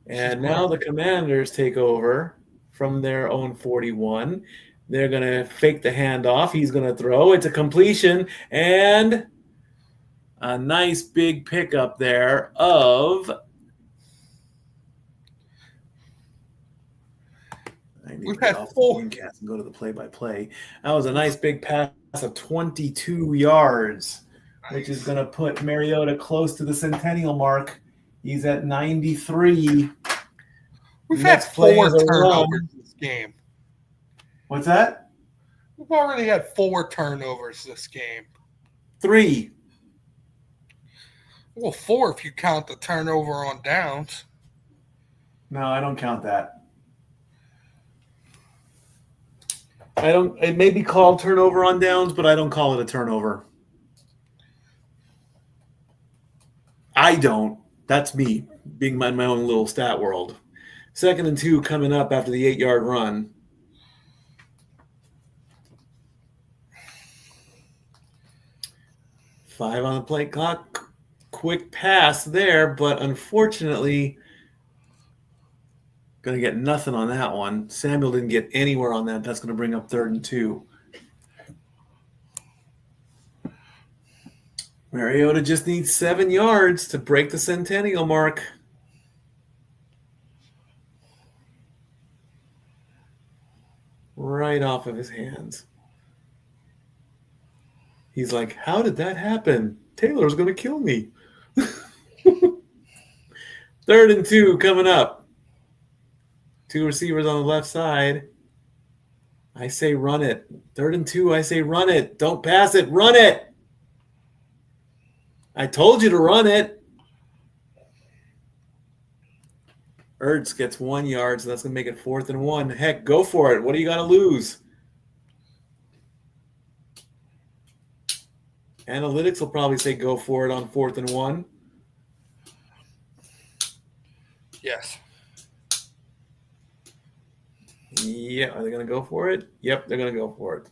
and now the Commanders take over from their own 41. They're going to fake the handoff. He's going to throw. It's a completion and a nice big pickup there of. I need to get off the Dreamcast and go to the play-by-play. That was a nice big pass of 22 yards, which is going to put Mariota close to the centennial mark. He's at 93. We've had Next play 4 is a turnovers run. this game. What's that? We've already had 4 turnovers this game. 3. Well, 4 if you count the turnover on downs. No, I don't count that. I don't. It may be called turnover on downs, but I don't call it a turnover. I don't. That's me being in my own little stat world. 2nd and 2 coming up after the 8-yard run. Five on the play clock. Quick pass there, but unfortunately, going to get nothing on that one. Samuel didn't get anywhere on that. That's going to bring up 3rd and 2. Mariota just needs 7 yards to break the centennial mark. Right off of his hands. He's like, how did that happen? Taylor's going to kill me. 3rd and 2 coming up. 2 receivers on the left side. I say run it. 3rd and 2, I say run it. Don't pass it. Run it. I told you to run it. Ertz gets 1 yard, so that's going to make it 4th and 1. Heck, go for it. What do you got to lose? Analytics will probably say go for it on 4th and 1. Yes. Yeah, are they going to go for it? Yep, they're going to go for it.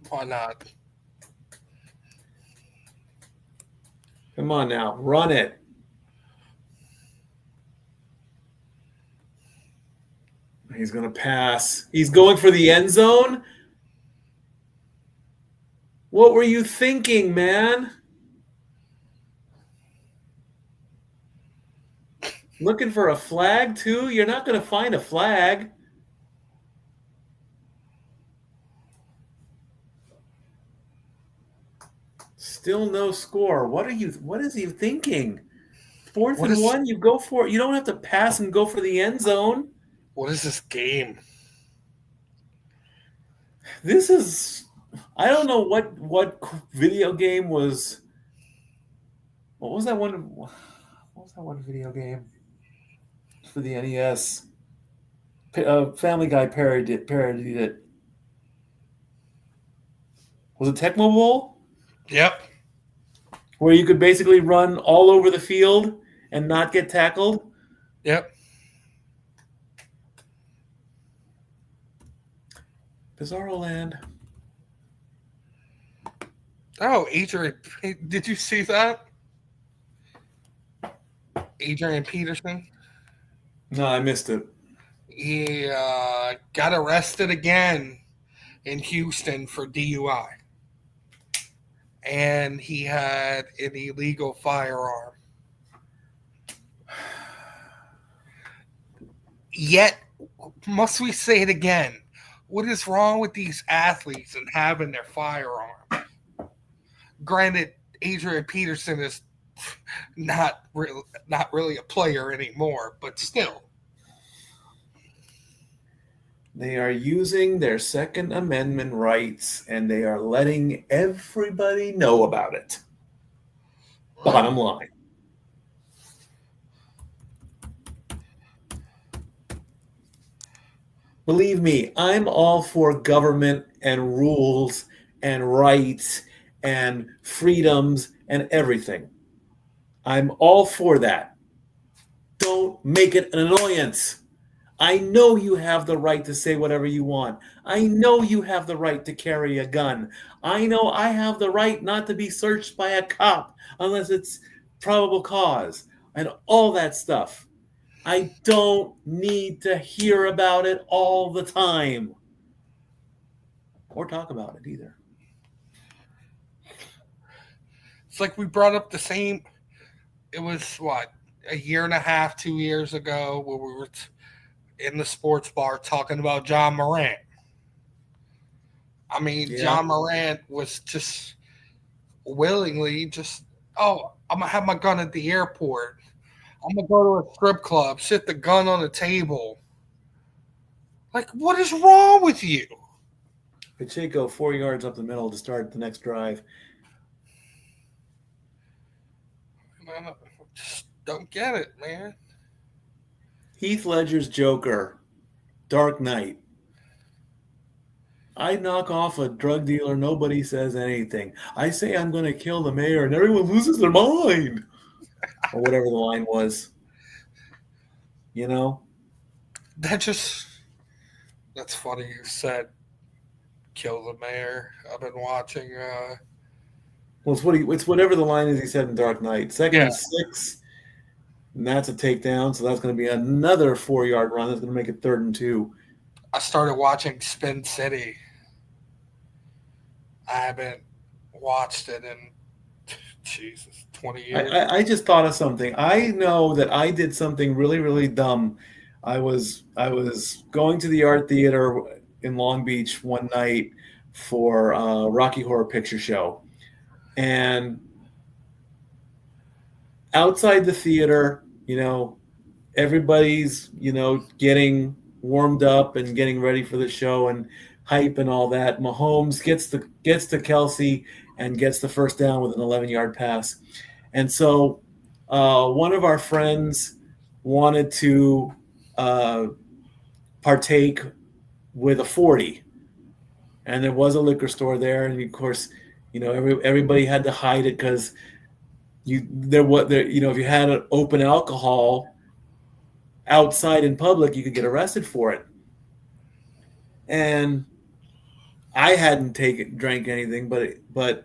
Why not? Come on now, run it. He's going to pass. He's going for the end zone? What were you thinking, man? Looking for a flag, too? You're not going to find a flag. Still no score. What is he thinking? 4th and 1, you go for it. You don't have to pass and go for the end zone. What is this game? This is, I don't know what video game was. What was that one video game for the NES? Family Guy parodied it. Was it Tecmo Bowl? Yep. Where you could basically run all over the field and not get tackled? Yep. Bizarro Land. Oh, Adrian. Did you see that? Adrian Peterson? No, I missed it. He got arrested again in Houston for DUI. And he had an illegal firearm. Yet, must we say it again? What is wrong with these athletes and having their firearm? Granted, Adrian Peterson is not really a player anymore, but still. They are using their Second Amendment rights, and they are letting everybody know about it. Bottom line. Believe me, I'm all for government and rules and rights and freedoms and everything. I'm all for that. Don't make it an annoyance. I know you have the right to say whatever you want. I know you have the right to carry a gun. I know I have the right not to be searched by a cop unless it's probable cause and all that stuff. I don't need to hear about it all the time or talk about it either. It's like we brought up the same. It was what, a year and a half, 2 years ago, where we were in the sports bar talking about John Morant. I mean, yeah. John Morant was just willingly I'm going to have my gun at the airport. I'm gonna go to a strip club, sit the gun on the table. Like, what is wrong with you? Pacheco 4 yards up the middle to start the next drive. I just don't get it, man. Heath Ledger's Joker, Dark Knight. I knock off a drug dealer, nobody says anything. I say I'm going to kill the mayor, and everyone loses their mind. Or whatever the line was. You know? That's funny you said kill the mayor. I've been watching. Well, it's whatever the line is he said in Dark Knight. Second and 6, and that's a takedown, so that's going to be another 4-yard run. That's going to make it 3rd and 2. I started watching Spin City. I haven't watched it in Jesus 20 years. I just thought of something. I know that I did something really, really dumb. I was going to the art theater in Long Beach one night for a Rocky Horror Picture Show, and outside the theater, everybody's getting warmed up and getting ready for the show and hype and all that. Mahomes gets to Kelsey and gets the first down with an 11-yard pass. And so one of our friends wanted to partake with a 40. And there was a liquor store there. And, of course, everybody had to hide it because if you had an open alcohol outside in public, you could get arrested for it. And I hadn't drank anything, but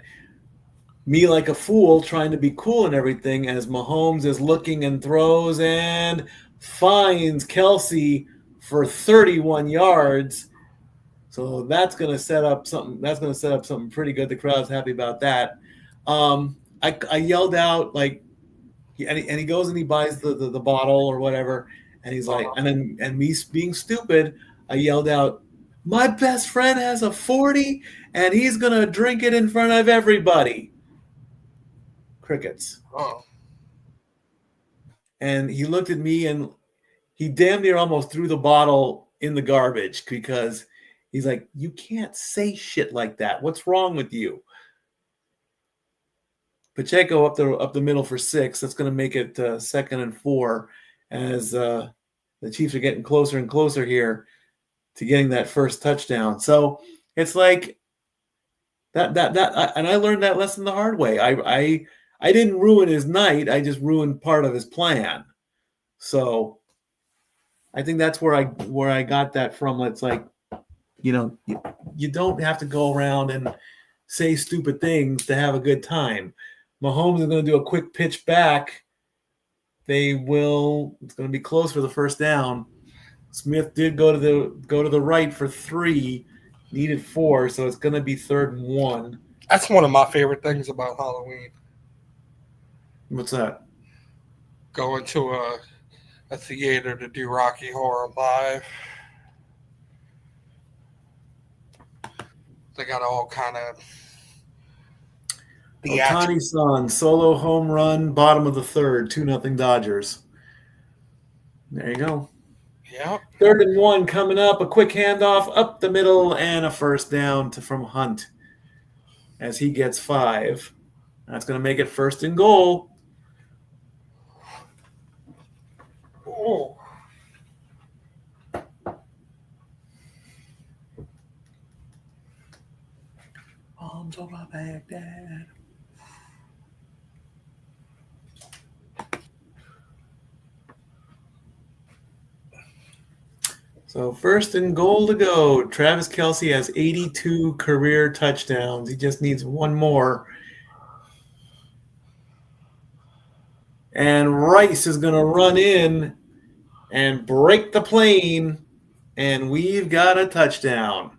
me like a fool trying to be cool and everything as Mahomes is looking and throws and finds Kelsey for 31 yards. So that's going to set up something. That's going to set up something pretty good. The crowd's happy about that. I yelled out and he goes and he buys the bottle or whatever, and he's like, and me being stupid, I yelled out, "My best friend has a 40, and he's gonna drink it in front of everybody." Crickets. Oh. And he looked at me and he damn near almost threw the bottle in the garbage because he's like, "You can't say shit like that. What's wrong with you?" Pacheco up the middle for 6. That's going to make it 2nd and 4 as the Chiefs are getting closer and closer here to getting that first touchdown. So it's like that and I learned that lesson the hard way. I didn't ruin his night. I just ruined part of his plan. So I think that's where I got that from. It's like, you don't have to go around and say stupid things to have a good time. Mahomes is going to do a quick pitch back. It's going to be close for the first down. Smith did go to the right for 3, needed 4, so it's going to be 3rd and 1. That's one of my favorite things about Halloween. What's that? Going to a theater to do Rocky Horror Live. They got all kind of Ohtani-san, solo home run, bottom of the 3rd, 2-0 Dodgers. There you go. Yeah. 3rd and 1 coming up, a quick handoff up the middle, and a first down from Hunt as he gets 5. That's going to make it 1st and goal. Oh. Bombs over Baghdad. So 1st and goal to go. Travis Kelce has 82 career touchdowns. He just needs one more. And Rice is going to run in and break the plane, and we've got a touchdown.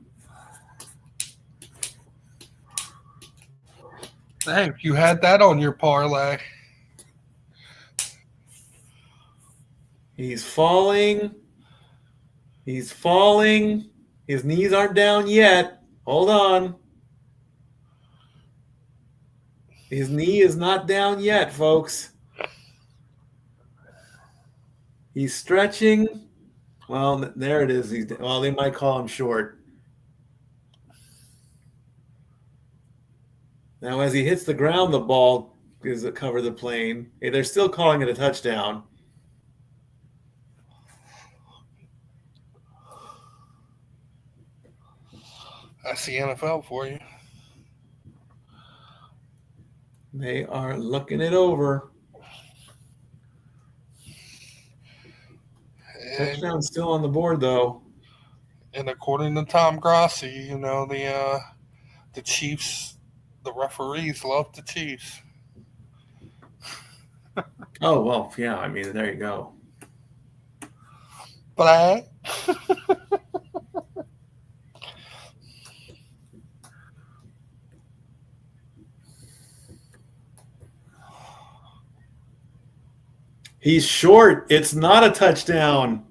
Hey, you had that on your parlay. He's falling. He's falling. His knees aren't down yet. Hold on. His knee is not down yet, folks. He's stretching. Well, there it is. They might call him short. Now, as he hits the ground, the ball is to cover the plane. Hey, they're still calling it a touchdown. That's the NFL for you. They are looking it over. Touchdown still on the board, though. And according to Tom Grossi, the Chiefs, the referees love the Chiefs. Oh, well, yeah. I mean, there you go. But He's short. It's not a touchdown.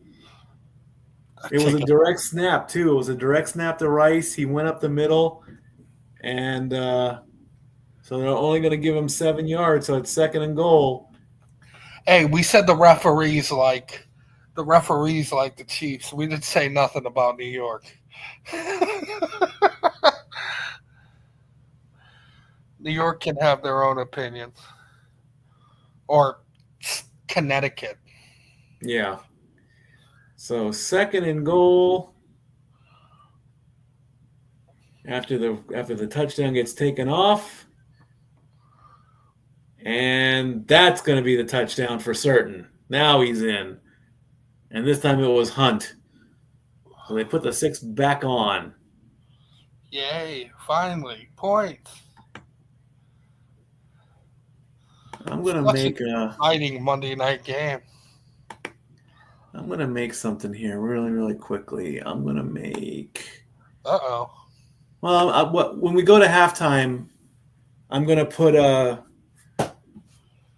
It was a direct snap, too. It was a direct snap to Rice. He went up the middle, and so they're only going to give him 7 yards, so it's 2nd and goal. Hey, we said the referees like the Chiefs. We didn't say nothing about New York. New York can have their own opinions. Or Connecticut. Yeah. So 2nd and goal. After the touchdown gets taken off. And that's going to be the touchdown for certain. Now he's in. And this time it was Hunt. So they put the 6 back on. Yay, finally. Points. I'm going to make a exciting Monday night game. I'm going to make something here really, really quickly. I'm going to make... Uh-oh. Well, when we go to halftime, I'm going to put a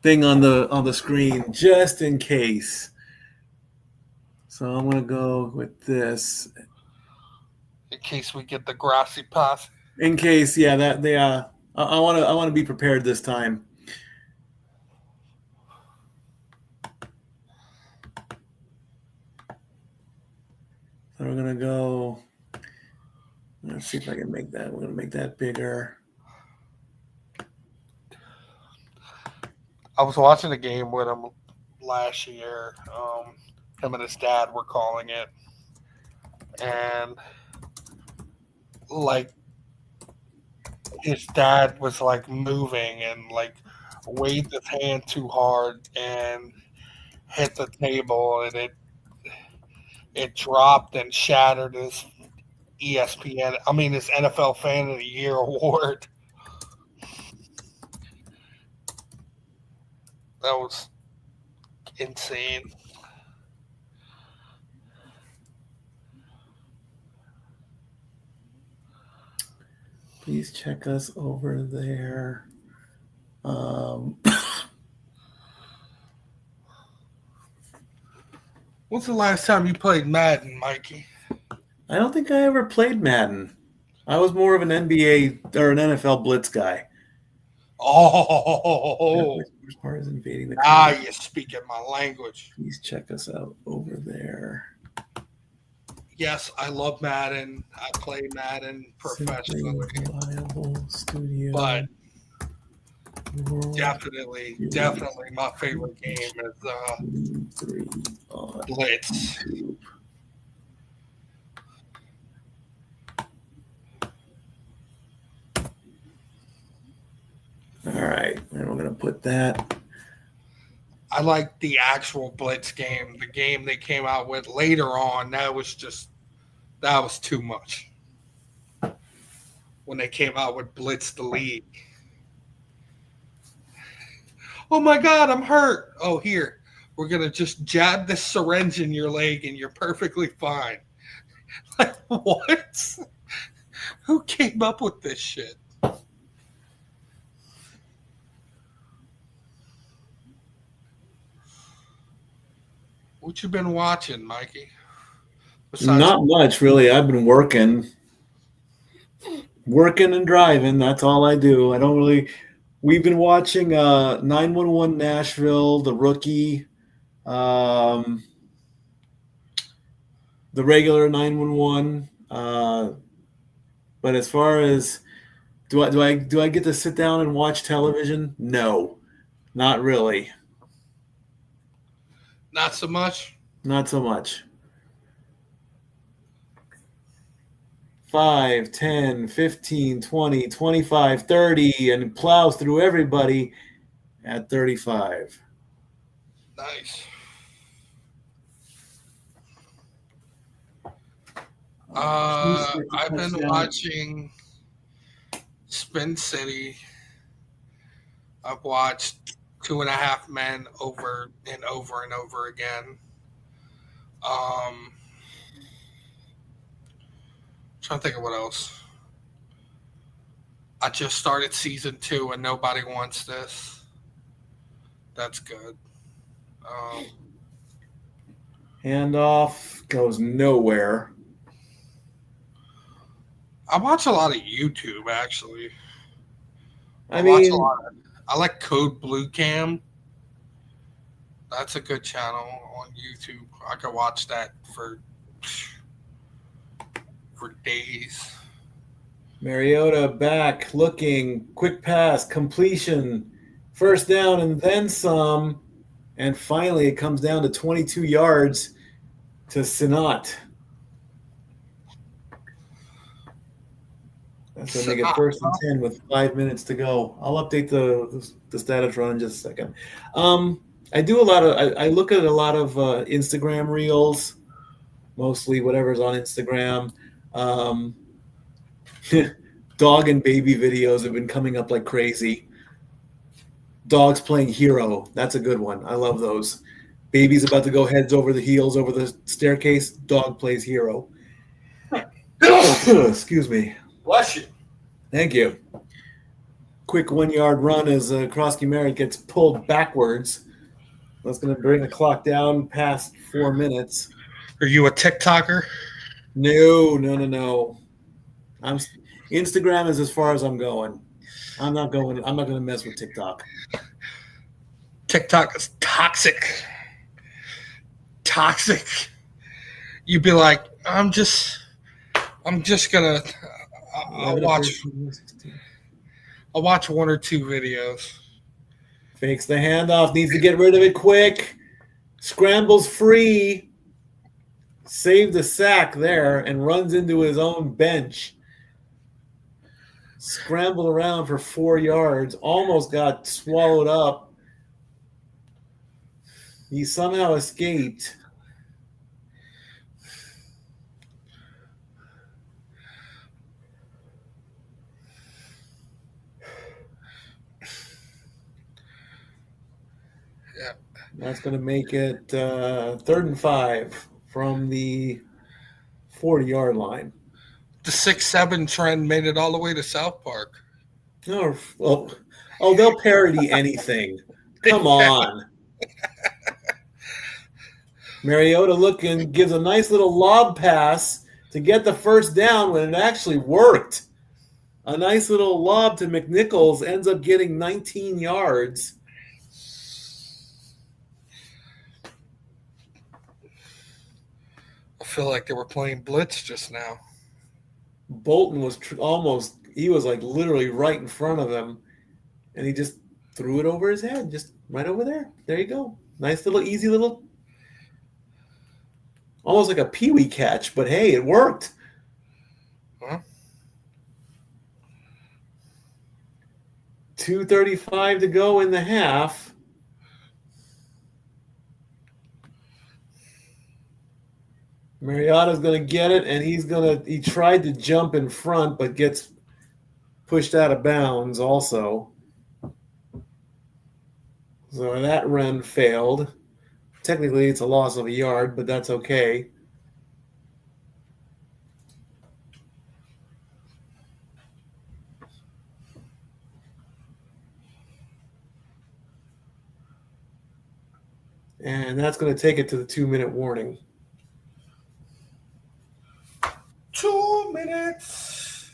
thing on the screen just in case. So I'm going to go with this. In case we get the grassy pass. In case, yeah, that they I want to be prepared this time. So we're gonna go. Let's see if I can make that. We're gonna make that bigger. I was watching a game with him last year. Him and his dad were calling it, and like his dad was like moving and like waved his hand too hard and hit the table, and it dropped and shattered his his NFL Fan of the Year award. That was insane. Please check us over there. When's the last time you played Madden, Mikey? I don't think I ever played Madden. I was more of an NBA or an NFL blitz guy. Oh, as far as invading the country. You're speaking my language. Please check us out over there. Yes, I love Madden. I play Madden professionally. Studio. But definitely my favorite game is Blitz. All right, and we're going to put that. I like the actual Blitz game. The game they came out with later on, that was too much. When they came out with Blitz the League. Oh my God, I'm hurt. Oh, here. We're going to just jab this syringe in your leg and you're perfectly fine. Like, what? Who came up with this shit? What you been watching, Mikey? Not much, really. I've been working and driving. That's all I do. I don't really. We've been watching 911 Nashville, The Rookie. the regular 911. But as far as do I get to sit down and watch television? No, not really. Not so much. Not so much. 5, 10, 15, 20, 25, 30, and plows through everybody at 35. Nice. I've been watching Spin City. I've watched 2.5 Men over and over and over again. Trying to think of what else. I just started season 2 and Nobody Wants This. That's good. Handoff goes nowhere. I watch a lot of YouTube, actually. I like Code Blue Cam. That's a good channel on YouTube. I could watch that for days. Mariota back, looking, quick pass, completion, first down and then some. And finally it comes down to 22 yards to Sinat. That's going to make it 1st and 10 with 5 minutes to go. I'll update the status run in just a second. I look at a lot of Instagram reels, mostly whatever's on Instagram. Dog and baby videos have been coming up like crazy. Dogs playing hero. That's a good one. I love those. Baby's about to go heads over the heels over the staircase. Dog plays hero. Excuse me. Bless you. Thank you. Quick 1-yard run as Krosky Merritt gets pulled backwards. That's going to bring the clock down past 4 minutes. Are you a TikToker? No. Instagram is as far as I'm going. I'm not going to mess with TikTok. TikTok is toxic. Toxic. You'd be like, I'm just gonna I'll watch 1 or 2 videos. Fakes the handoff, needs to get rid of it quick. Scrambles free. Saved the sack there and runs into his own bench. Scrambled around for 4 yards. Almost got swallowed up. He somehow escaped. Yeah. That's going to make it 3rd and 5 from the 40-yard line. The 6-7 trend made it all the way to South Park. Oh, they'll parody anything. Come on. Mariota looking, gives a nice little lob pass to get the first down when it actually worked. A nice little lob to McNichols ends up getting 19 yards. I feel like they were playing blitz just now. Bolton was he was like literally right in front of him, and he just threw it over his head, just right over there. There you go. Nice little, easy little, almost like a peewee catch, but hey, it worked. Huh? 2:35 to go in the half. Mariota's going to get it, and he tried to jump in front, but gets pushed out of bounds also. So that run failed. Technically, it's a loss of a yard, but that's okay. And that's going to take it to the 2-minute warning. 2 minutes.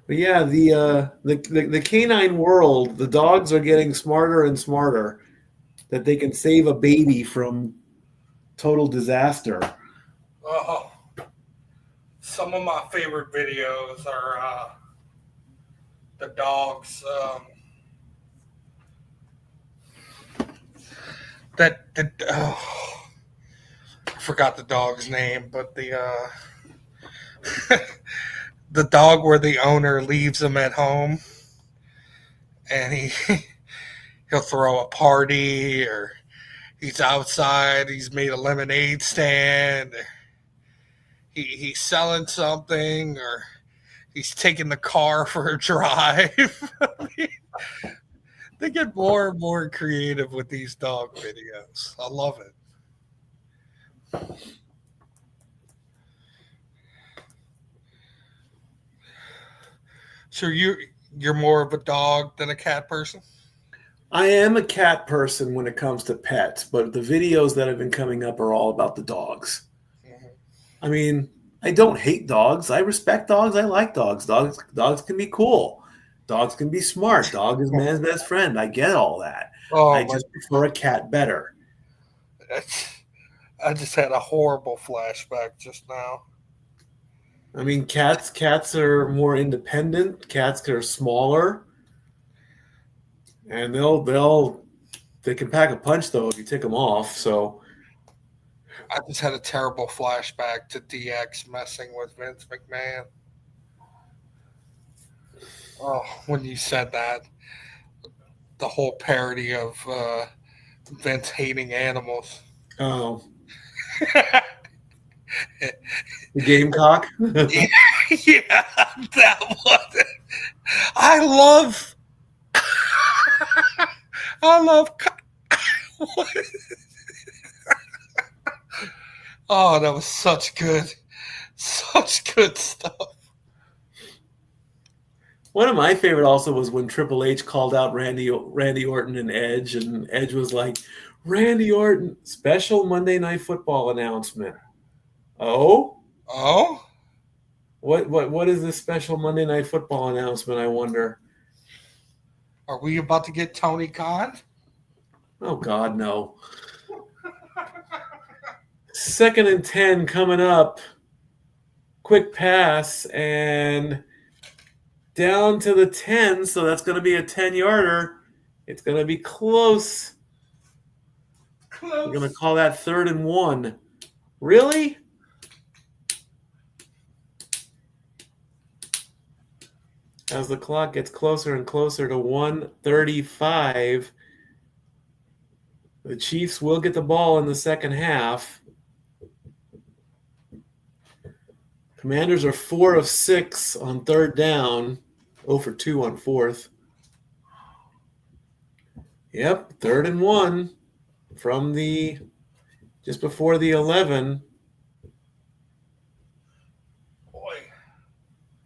But yeah, the canine world, the dogs are getting smarter and smarter that they can save a baby from total disaster. Oh, some of my favorite videos are the dogs. I forgot the dog's name, but the dog where the owner leaves him at home, and he'll throw a party, or he's outside, he's made a lemonade stand, he's selling something, or he's taking the car for a drive. They get more and more creative with these dog videos. I love it. So you're more of a dog than a cat person? I am a cat person when it comes to pets, but the videos that have been coming up are all about the dogs. Mm-hmm. I mean, I don't hate dogs. I respect dogs. I like dogs. Dogs can be cool. Dogs can be smart. Dog is man's best friend. I get all that. I Oh my! just prefer a cat better. I just had a horrible flashback just now. I mean, cats are more independent. Cats are smaller, and they can pack a punch though if you take them off. So I just had a terrible flashback to DX messing with Vince McMahon. Oh, when you said that, the whole parody of Vince hating animals. oh, the gamecock. Yeah, that one. I love. I love. Oh, that was such good stuff. One of my favorite also was when Triple H called out Randy Orton and Edge, and Edge was like, "Randy Orton, special Monday Night Football announcement." Oh, Oh, what is this special Monday Night Football announcement? I wonder. are we about to get Tony Khan? Oh God, no. 2nd and 10 coming up. Quick pass and down to the 10, so that's going to be a 10-yarder. It's going to be close. We're going to call that 3rd and 1. Really? As the clock gets closer and closer to 1:35, the Chiefs will get the ball in the second half. Commanders are 4 of 6 on 3rd down, 0 for 2 on 4th. Yep, 3rd and 1 from just before the 11. Boy.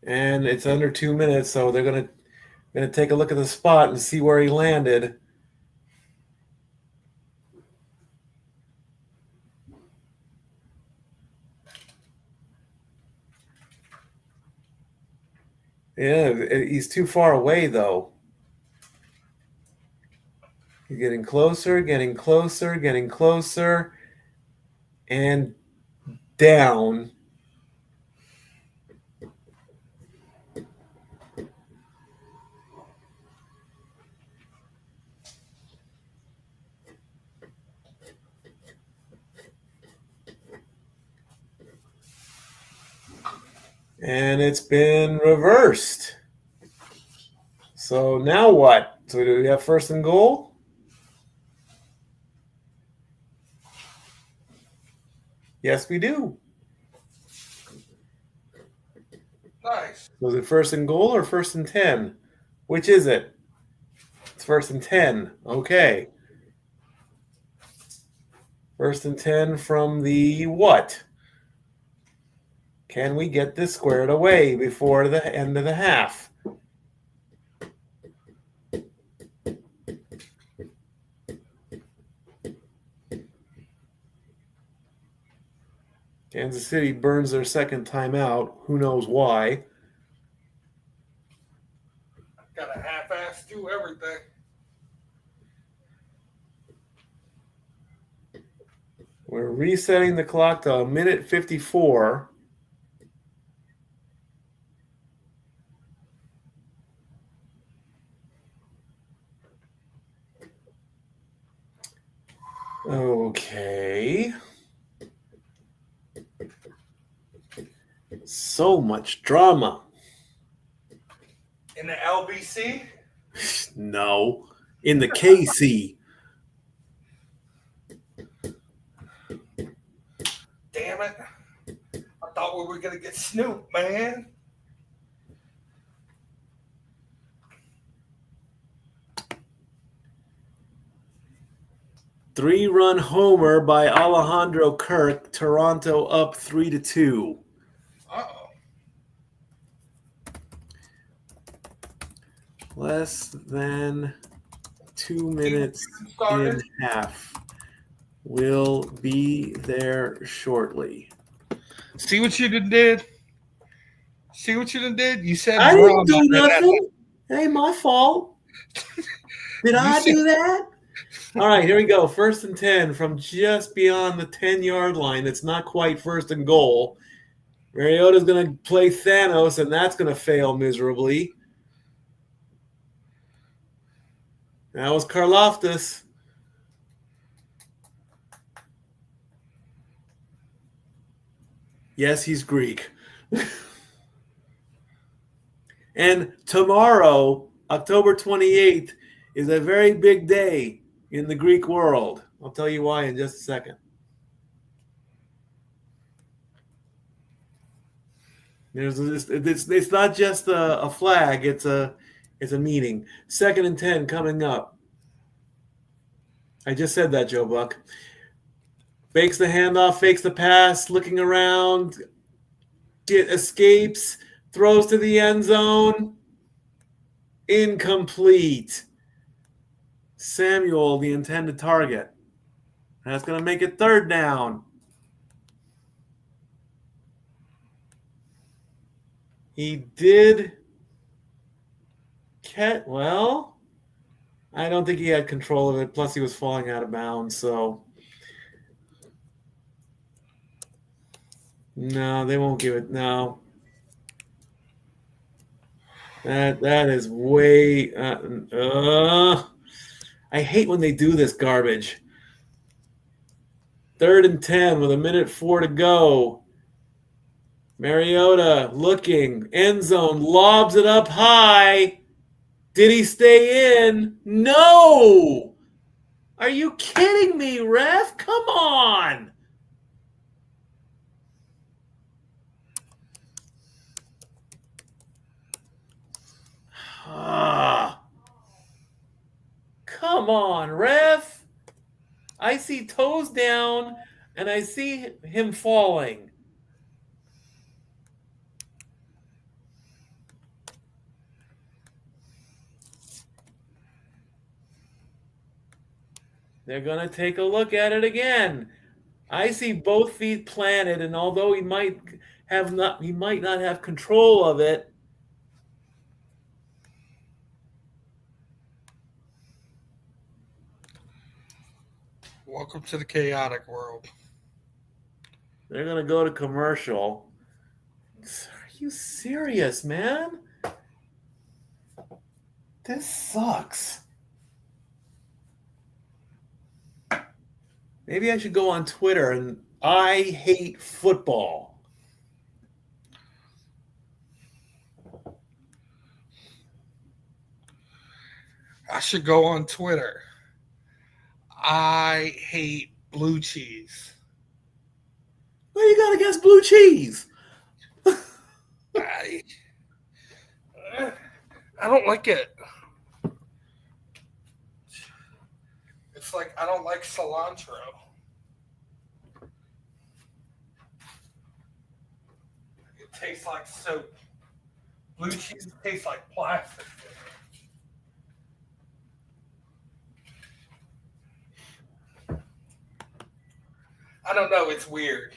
And it's under 2 minutes, so they're gonna take a look at the spot and see where he landed. Yeah, he's too far away though. He's getting closer, getting closer, getting closer, and down. And it's been reversed. So now what? So do we have 1st and goal? Yes, we do. Nice. Was it 1st and goal or 1st and 10? Which is it? It's 1st and 10. Okay. 1st and 10 from the what? Can we get this squared away before the end of the half? Kansas City burns their second timeout. Who knows why? Got a half-ass do everything. We're resetting the clock to a minute 54. Okay. So much drama. In the LBC? No. In the KC. Damn it. I thought we were going to get Snoop, man. Three-run homer by Alejandro Kirk. Toronto up 3-2. Uh-oh. Less than 2 minutes in half. We'll be there shortly. See what you did? See what you did? You said I drama. didn't do nothing. It ain't my fault. Did I do that? All right, here we go. 1st and 10 from just beyond the 10-yard line. It's not quite 1st and goal. Mariota's going to play Thanos, and that's going to fail miserably. That was Karloftis. Yes, he's Greek. And tomorrow, October 28th, is a very big day in the Greek world. I'll tell you why in just a second. It's not just a flag. It's a meaning. 2nd and 10 coming up. I just said that, Joe Buck. Fakes the handoff, fakes the pass, looking around, escapes, throws to the end zone. Incomplete. Samuel, the intended target. That's going to make it 3rd down. He did catch. Well, I don't think he had control of it. Plus, he was falling out of bounds. So, no, they won't give it. No. That is way. I hate when they do this garbage. 3rd and 10 with 1:04 to go. Mariota looking, end zone, lobs it up high. Did he stay in? No! Are you kidding me, ref? Come on! Come on, ref. I see toes down, and I see him falling. They're going to take a look at it again. I see both feet planted, and although he might not have control of it. Welcome to the chaotic world. They're going to go to commercial. Are you serious, man? This sucks. Maybe I should go on Twitter and I hate football. I should go on Twitter. I hate blue cheese. What do you got against blue cheese? I don't like it. It's like I don't like cilantro. It tastes like soap. Blue cheese tastes like plastic. I don't know. It's weird.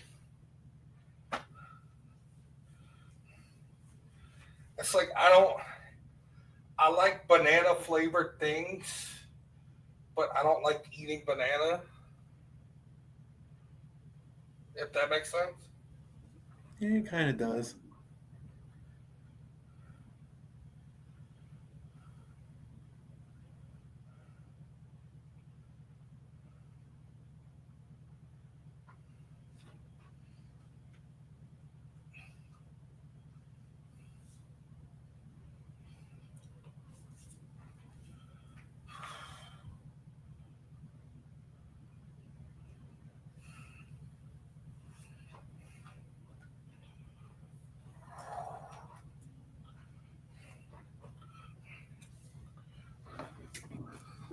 It's like I like banana flavored things, but I don't like eating banana. if that makes sense. Yeah, it kind of does.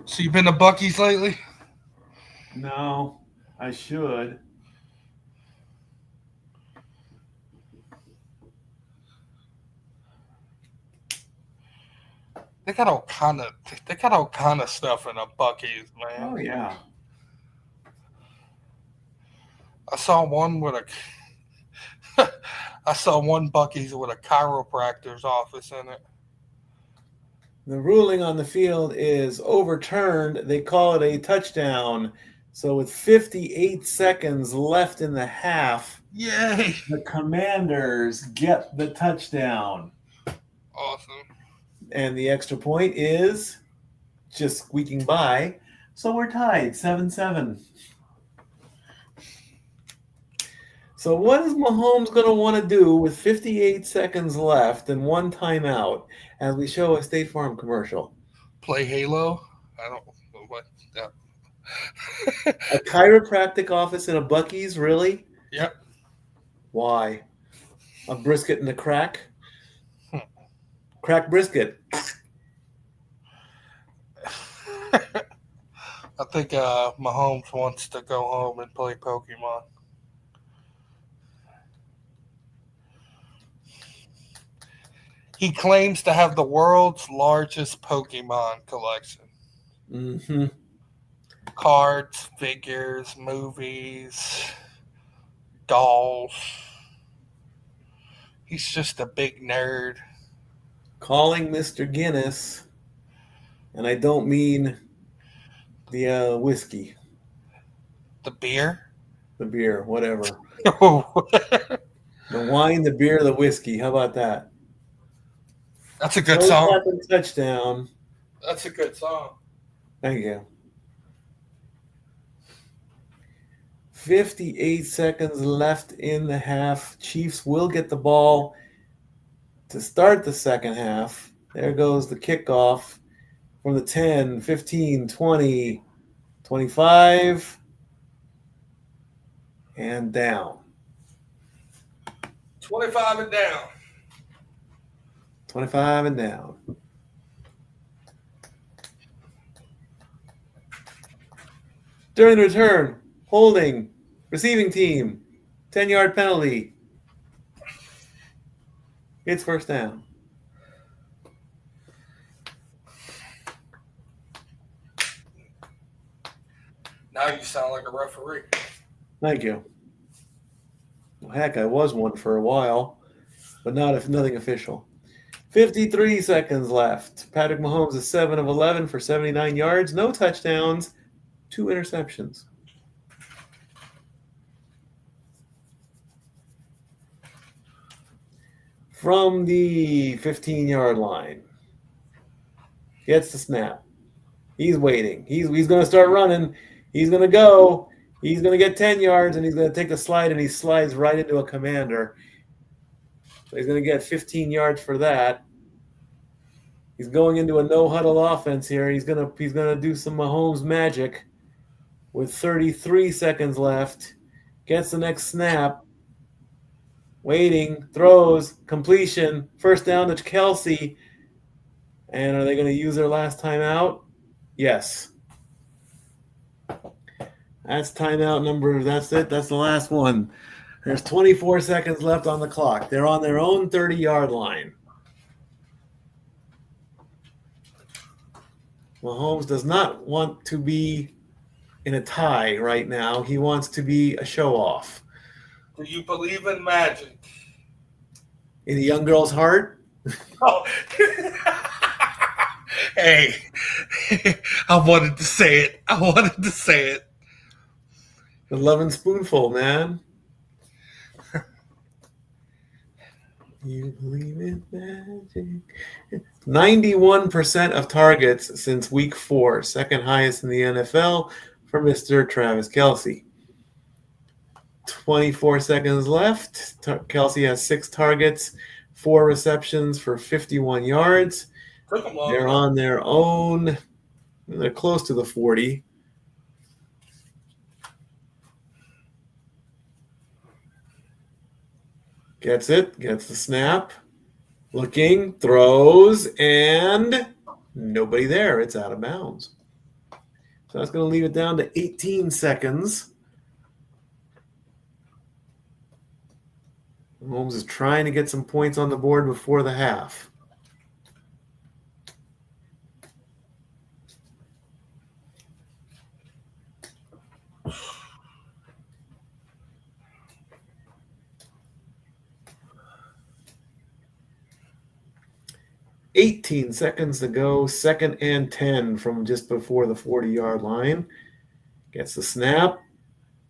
So you been to Buc-ee's lately? No, I should. They got all kind of stuff in a Buc-ee's, man. Oh yeah. I saw one with I saw one Buc-ee's with a chiropractor's office in it. The ruling on the field is overturned. They call it a touchdown. So with 58 seconds left in the half, Yay! the Commanders get the touchdown. Awesome. And the extra point is just squeaking by. So we're tied 7-7. So what is Mahomes going to want to do with 58 seconds left and one timeout as we show a State Farm commercial? Play Halo? I don't know what. A chiropractic office in a Buc-ee's, really? Yep. Why? A brisket and a crack? Crack brisket. I think Mahomes wants to go home and play Pokemon. He claims to have the world's largest Pokemon collection. Mm-hmm. Cards, figures, movies, dolls. He's just a big nerd. Calling Mr. Guinness, and I don't mean the whiskey, The beer? the beer, whatever. That's The wine, the beer, the whiskey. How about that? a good song. Touchdown. That's a good song. Thank you. 58 seconds left in the half. Chiefs will get the ball to start the second half. There goes the kickoff from the 10, 15, 20, 25, and down. 25 and down. 25 and down. During the return, holding, receiving team, 10-yard penalty. It's first down. Now you sound like a referee. Thank you. Well, heck, I was one for a while, but nothing official. 53 seconds left. Patrick Mahomes is 7 of 11 for 79 yards, no touchdowns, 2 interceptions. From the 15-yard line, gets the snap. He's waiting. He's going to start running. He's going to go. He's going to get 10 yards, and he's going to take the slide, and he slides right into a commander. So he's going to get 15 yards for that. He's going into a no-huddle offense here. He's going to do some Mahomes magic with 33 seconds left. Gets the next snap. Waiting, throws, completion, first down to Kelsey. And are they going to use their last timeout? Yes. That's timeout number. That's it. That's the last one. There's 24 seconds left on the clock. They're on their own 30-yard line. Mahomes does not want to be in a tie right now. He wants to be a show-off. Do you believe in magic? In a young girl's heart? Oh. Hey, I wanted to say it. The loving spoonful, man. You believe in magic. 91% of targets since week 4, second highest in the NFL for Mr. Travis Kelce. 24 seconds left. Kelce has 6 targets, 4 receptions for 51 yards. Took them long They're enough. on their own. They're close to the 40. Gets it, gets the snap. Looking, throws, and nobody there. It's out of bounds. So that's going to leave it down to 18 seconds. Holmes is trying to get some points on the board before the half. "18 seconds to go, 2nd and 10 from just before the 40-yard line. Gets the snap.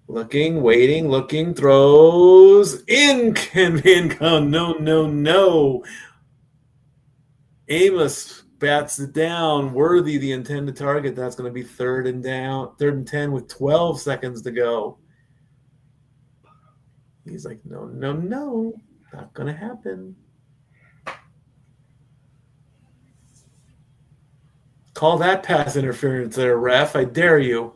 Looking, waiting, looking, throws. In come. No. Amos bats it down. Worthy the intended target. That's going to be 3rd and 10 with 12 seconds to go. He's like, no. Not going to happen. Call that pass interference there, ref. I dare you.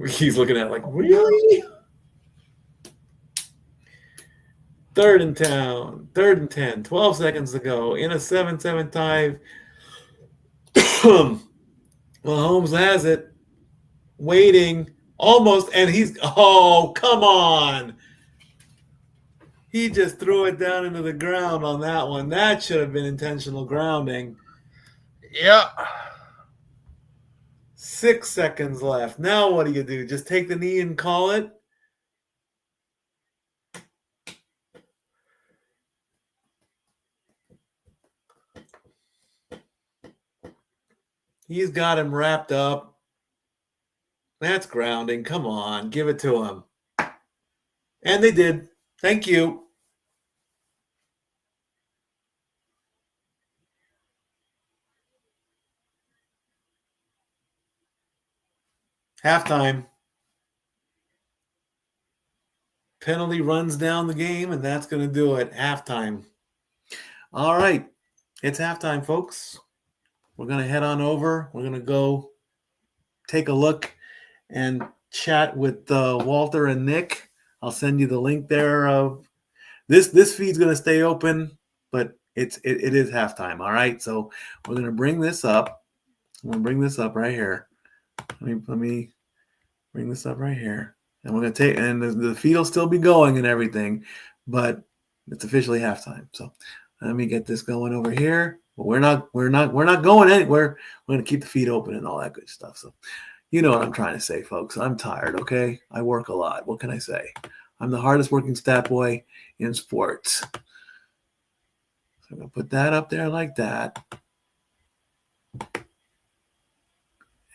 He's looking at it like, really? 3rd and 10, 12 seconds to go. In a 7-7 tie. Mahomes has it. Waiting. Almost. And oh, come on. He just threw it down into the ground on that one. That should have been intentional grounding. Yeah. 6 seconds left. Now what do you do? Just take the knee and call it? He's got him wrapped up. That's grounding. Come on. Give it to him. And they did. Thank you. Halftime. Penalty runs down the game, and that's going to do it. Halftime. All right. It's halftime, folks. We're going to head on over. We're going to go take a look and chat with Walter and Nick. I'll send you the link there. This feed's going to stay open, but it is halftime. All right. So we're going to bring this up. I'm going to bring this up right here. Let me bring this up right here. And we're going to take, and the feed will still be going and everything, but it's officially halftime. So let me get this going over here. But we're not going anywhere. We're going to keep the feed open and all that good stuff. So you know what I'm trying to say, folks. I'm tired, okay? I work a lot. What can I say? I'm the hardest working stat boy in sports. So I'm going to put that up there like that.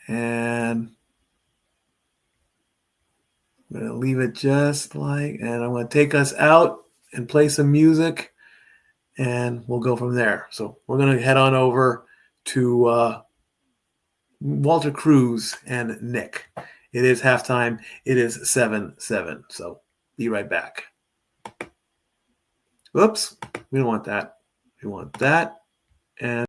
And I'm going to leave it just like, and I'm going to take us out and play some music, and we'll go from there. So we're going to head on over to Walter Cruz and Nick. It is halftime. It is 7-7. So be right back. Whoops. We don't want that. We want that. And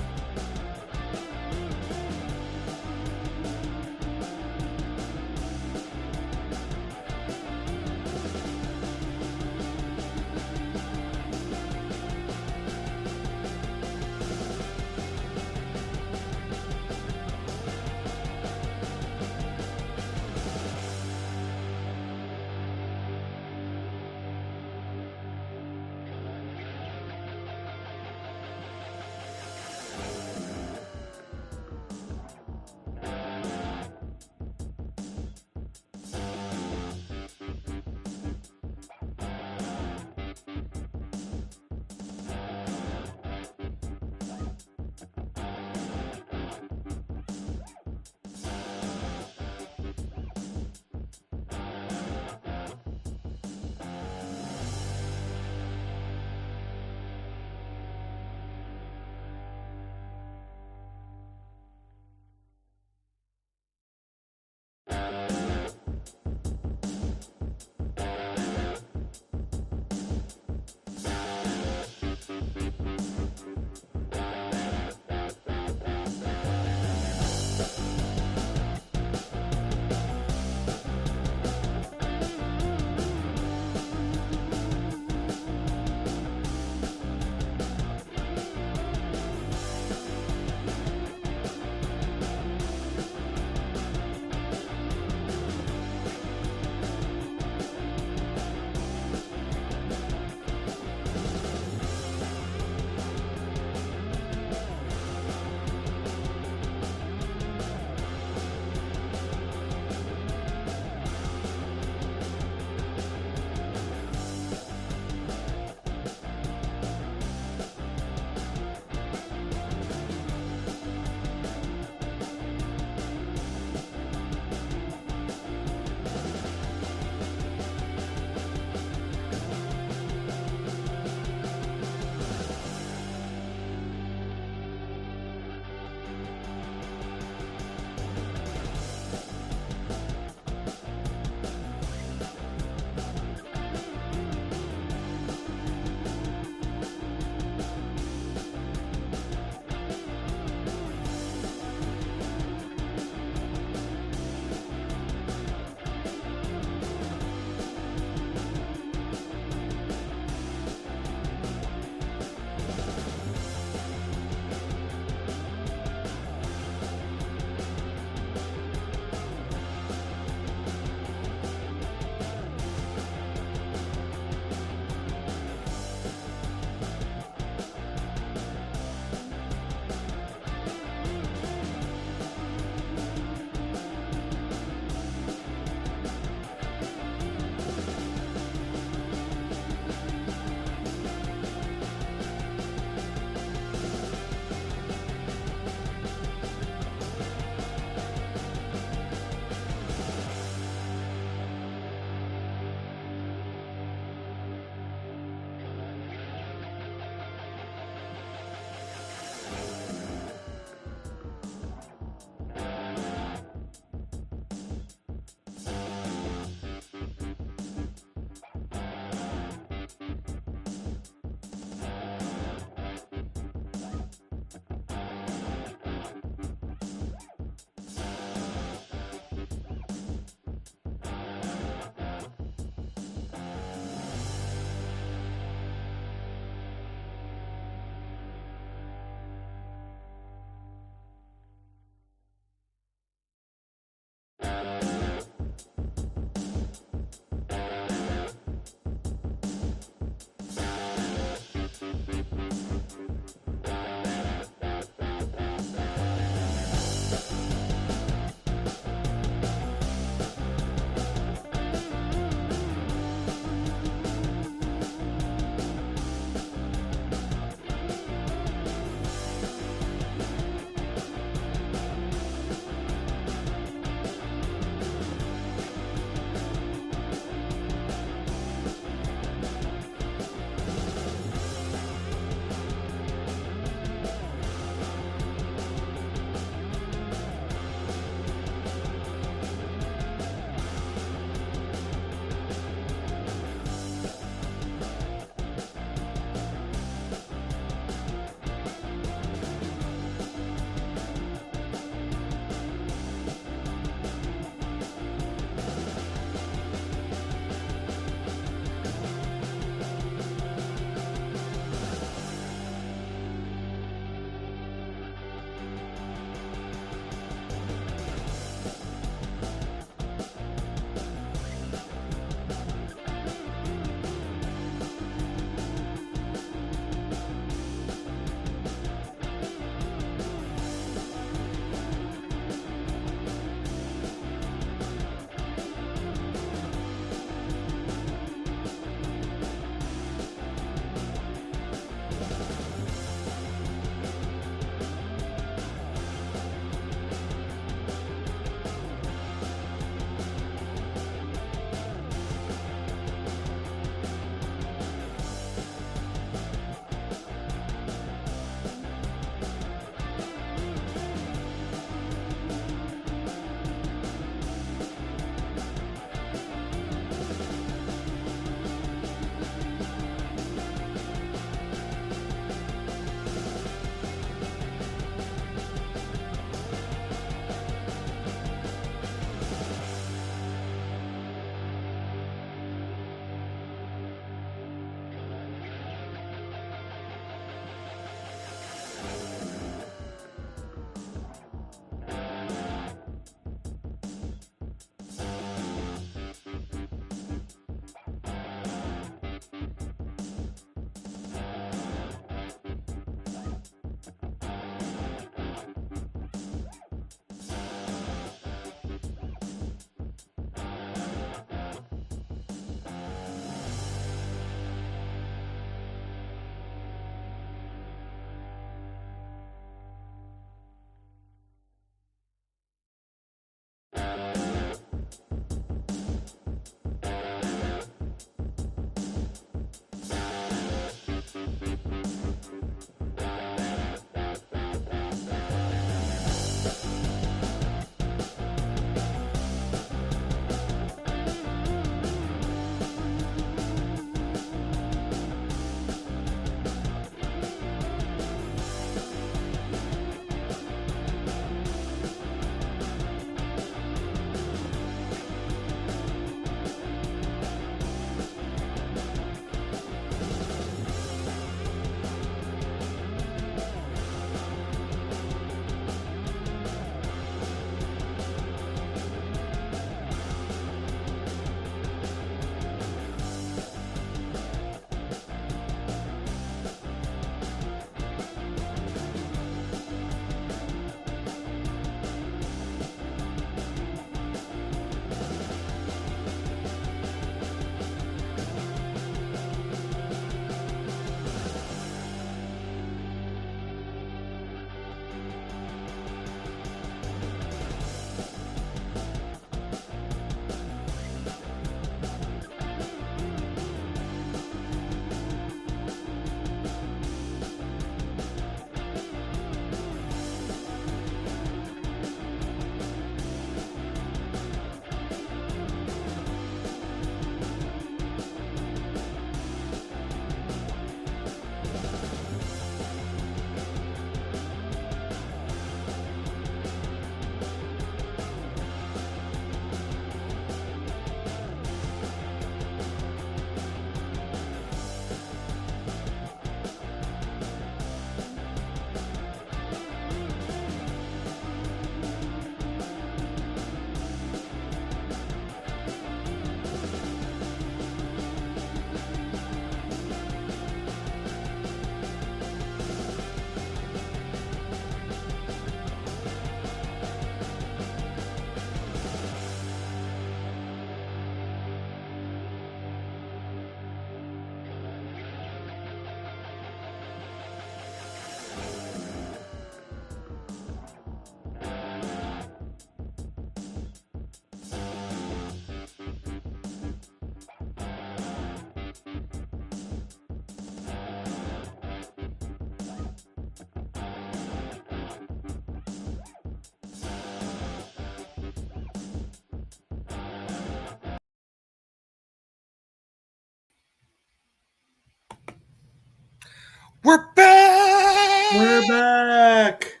We're back. We're back.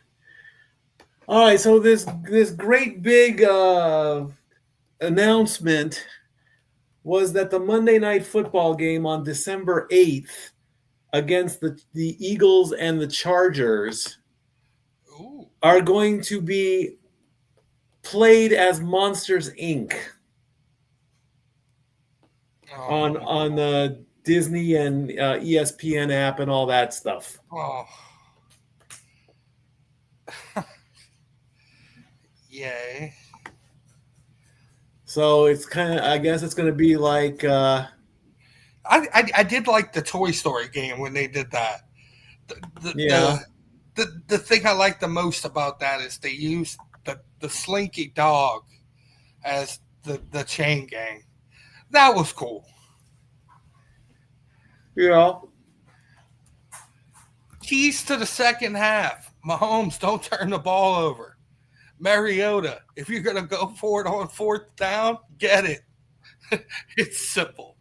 All right, so this great big announcement was that the Monday Night Football game on December 8th against the Eagles and the Chargers Ooh. are going to be played as Monsters Inc. on the Disney and ESPN app and all that stuff. Oh. Yay. So it's kind of, I guess it's going to be like. I did like the Toy Story game when they did that. The thing I like the most about that is they used the Slinky dog as the chain gang. That was cool. Yeah. Keys to the second half. Mahomes, don't turn the ball over. Mariota, if you're going to go for it on fourth down, get it. It's simple.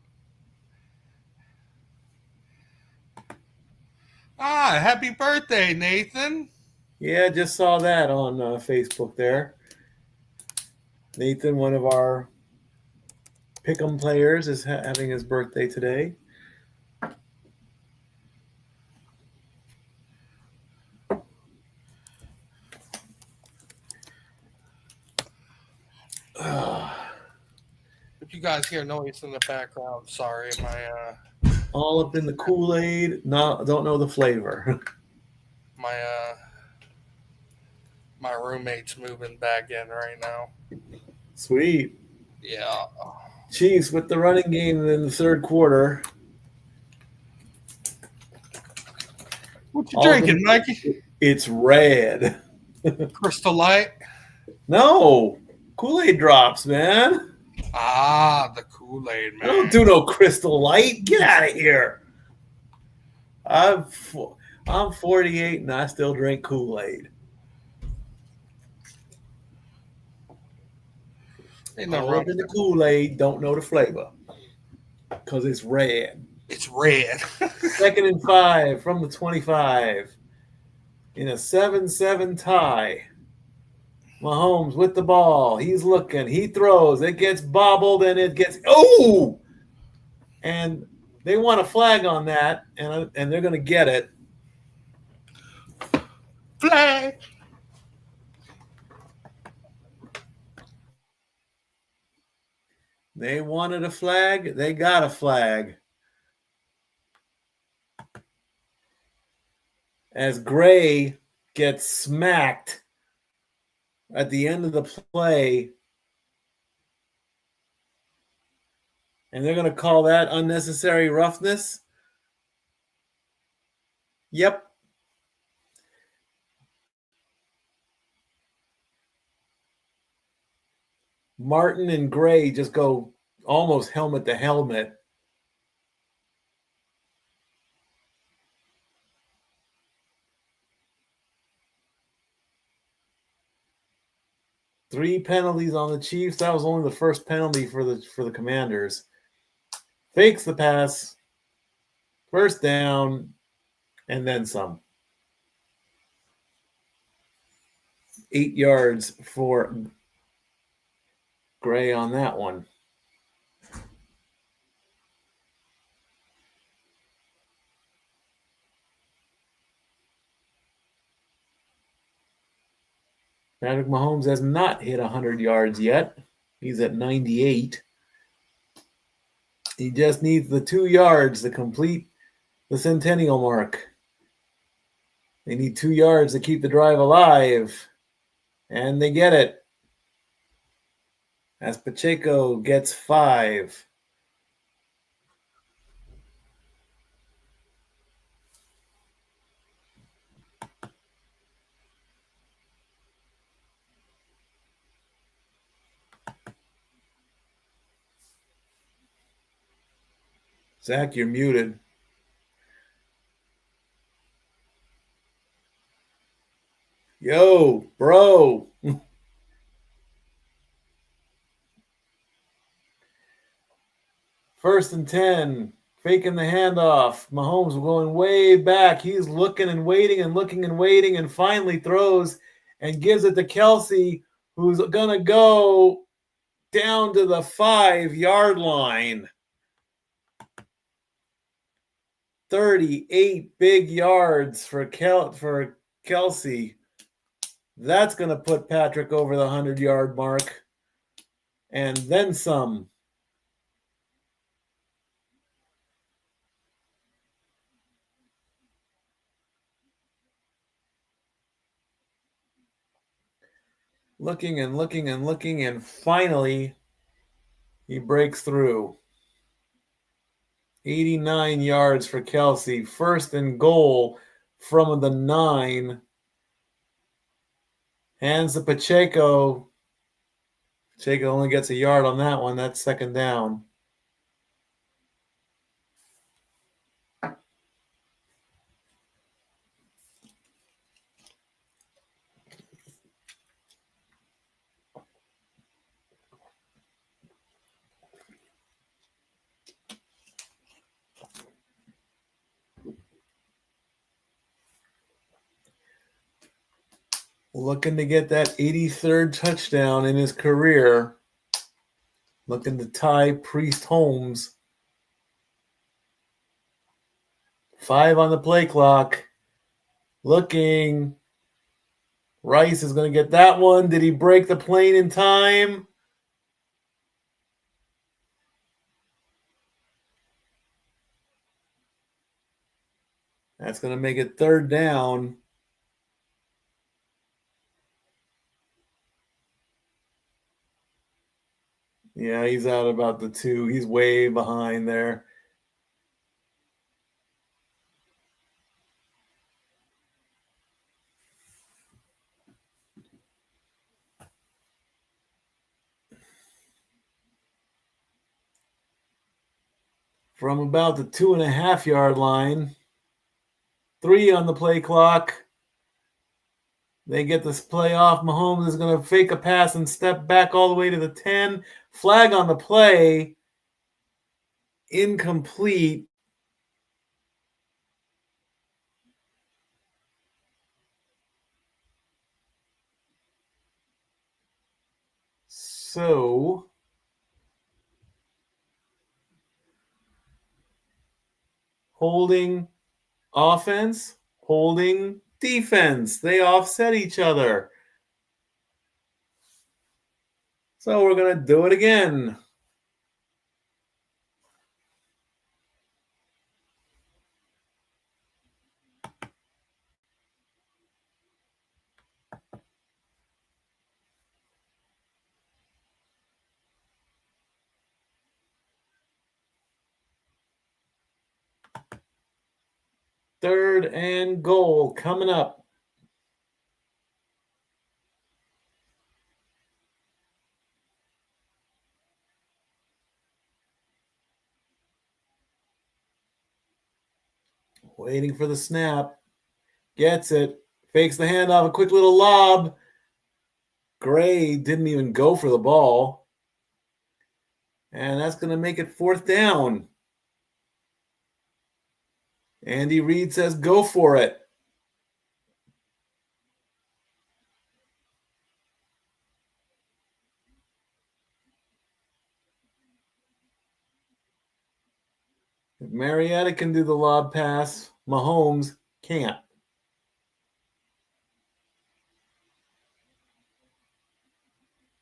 Happy birthday, Nathan. Yeah, just saw that on Facebook there. Nathan, one of our Pick'em players, is having his birthday today. If you guys hear noise in the background, sorry, all up in the Kool-Aid. No, don't know the flavor. my roommate's moving back in right now. Sweet. Yeah. Chiefs with the running game in the third quarter. What you drinking, Mikey? It's red. Crystal Light? No. Kool-Aid drops, man. The Kool-Aid, man. I don't do no Crystal Light. Get out of here. I'm 48 and I still drink Kool-Aid. All up in the Kool-Aid, don't know the flavor because it's red. It's red. 2nd and 5 from the 25 in a 7-7 tie. Mahomes with the ball. He's looking. He throws. It gets bobbled and it gets and they want a flag on that, and they're going to get it. Flag. They wanted a flag. They got a flag. As Gray gets smacked at the end of the play, and they're going to call that unnecessary roughness. Yep. Martin and Gray just go almost helmet to helmet. Three penalties on the Chiefs. That was only the first penalty for the Commanders. Fakes the pass. First down, and then some. 8 yards for Gray on that one. Patrick Mahomes has not hit 100 yards yet. He's at 98. He just needs the 2 yards to complete the centennial mark. They need 2 yards to keep the drive alive. And they get it. As Pacheco gets 5. Zach, you're muted. Yo, bro. First and 10 faking the handoff. Mahomes going way back. He's looking and waiting and looking and waiting and finally throws and gives it to Kelsey, who's going to go down to the 5-yard line. 38 big yards for Kelsey. That's going to put Patrick over the 100-yard mark. And then some. Looking and looking and looking, and finally he breaks through. 89 yards for Kelsey. First and goal from the 9. Hands to Pacheco. Pacheco only gets a yard on that one. That's second down. Looking to get that 83rd touchdown in his career. Looking to tie Priest Holmes. 5 on the play clock. Looking. Rice is going to get that one. Did he break the plane in time? That's going to make it third down. Yeah, he's out about the 2. He's way behind there. From about the 2.5-yard line. 3 on the play clock. They get this play off. Mahomes is going to fake a pass and step back all the way to the 10. Flag on the play. Incomplete. So, holding offense, holding defense. They offset each other. So we're going to do it again. Third and goal coming up. Waiting for the snap. Gets it. Fakes the handoff. A quick little lob. Gray didn't even go for the ball. And that's going to make it fourth down. Andy Reid says go for it. If Marietta can do the lob pass, Mahomes can't.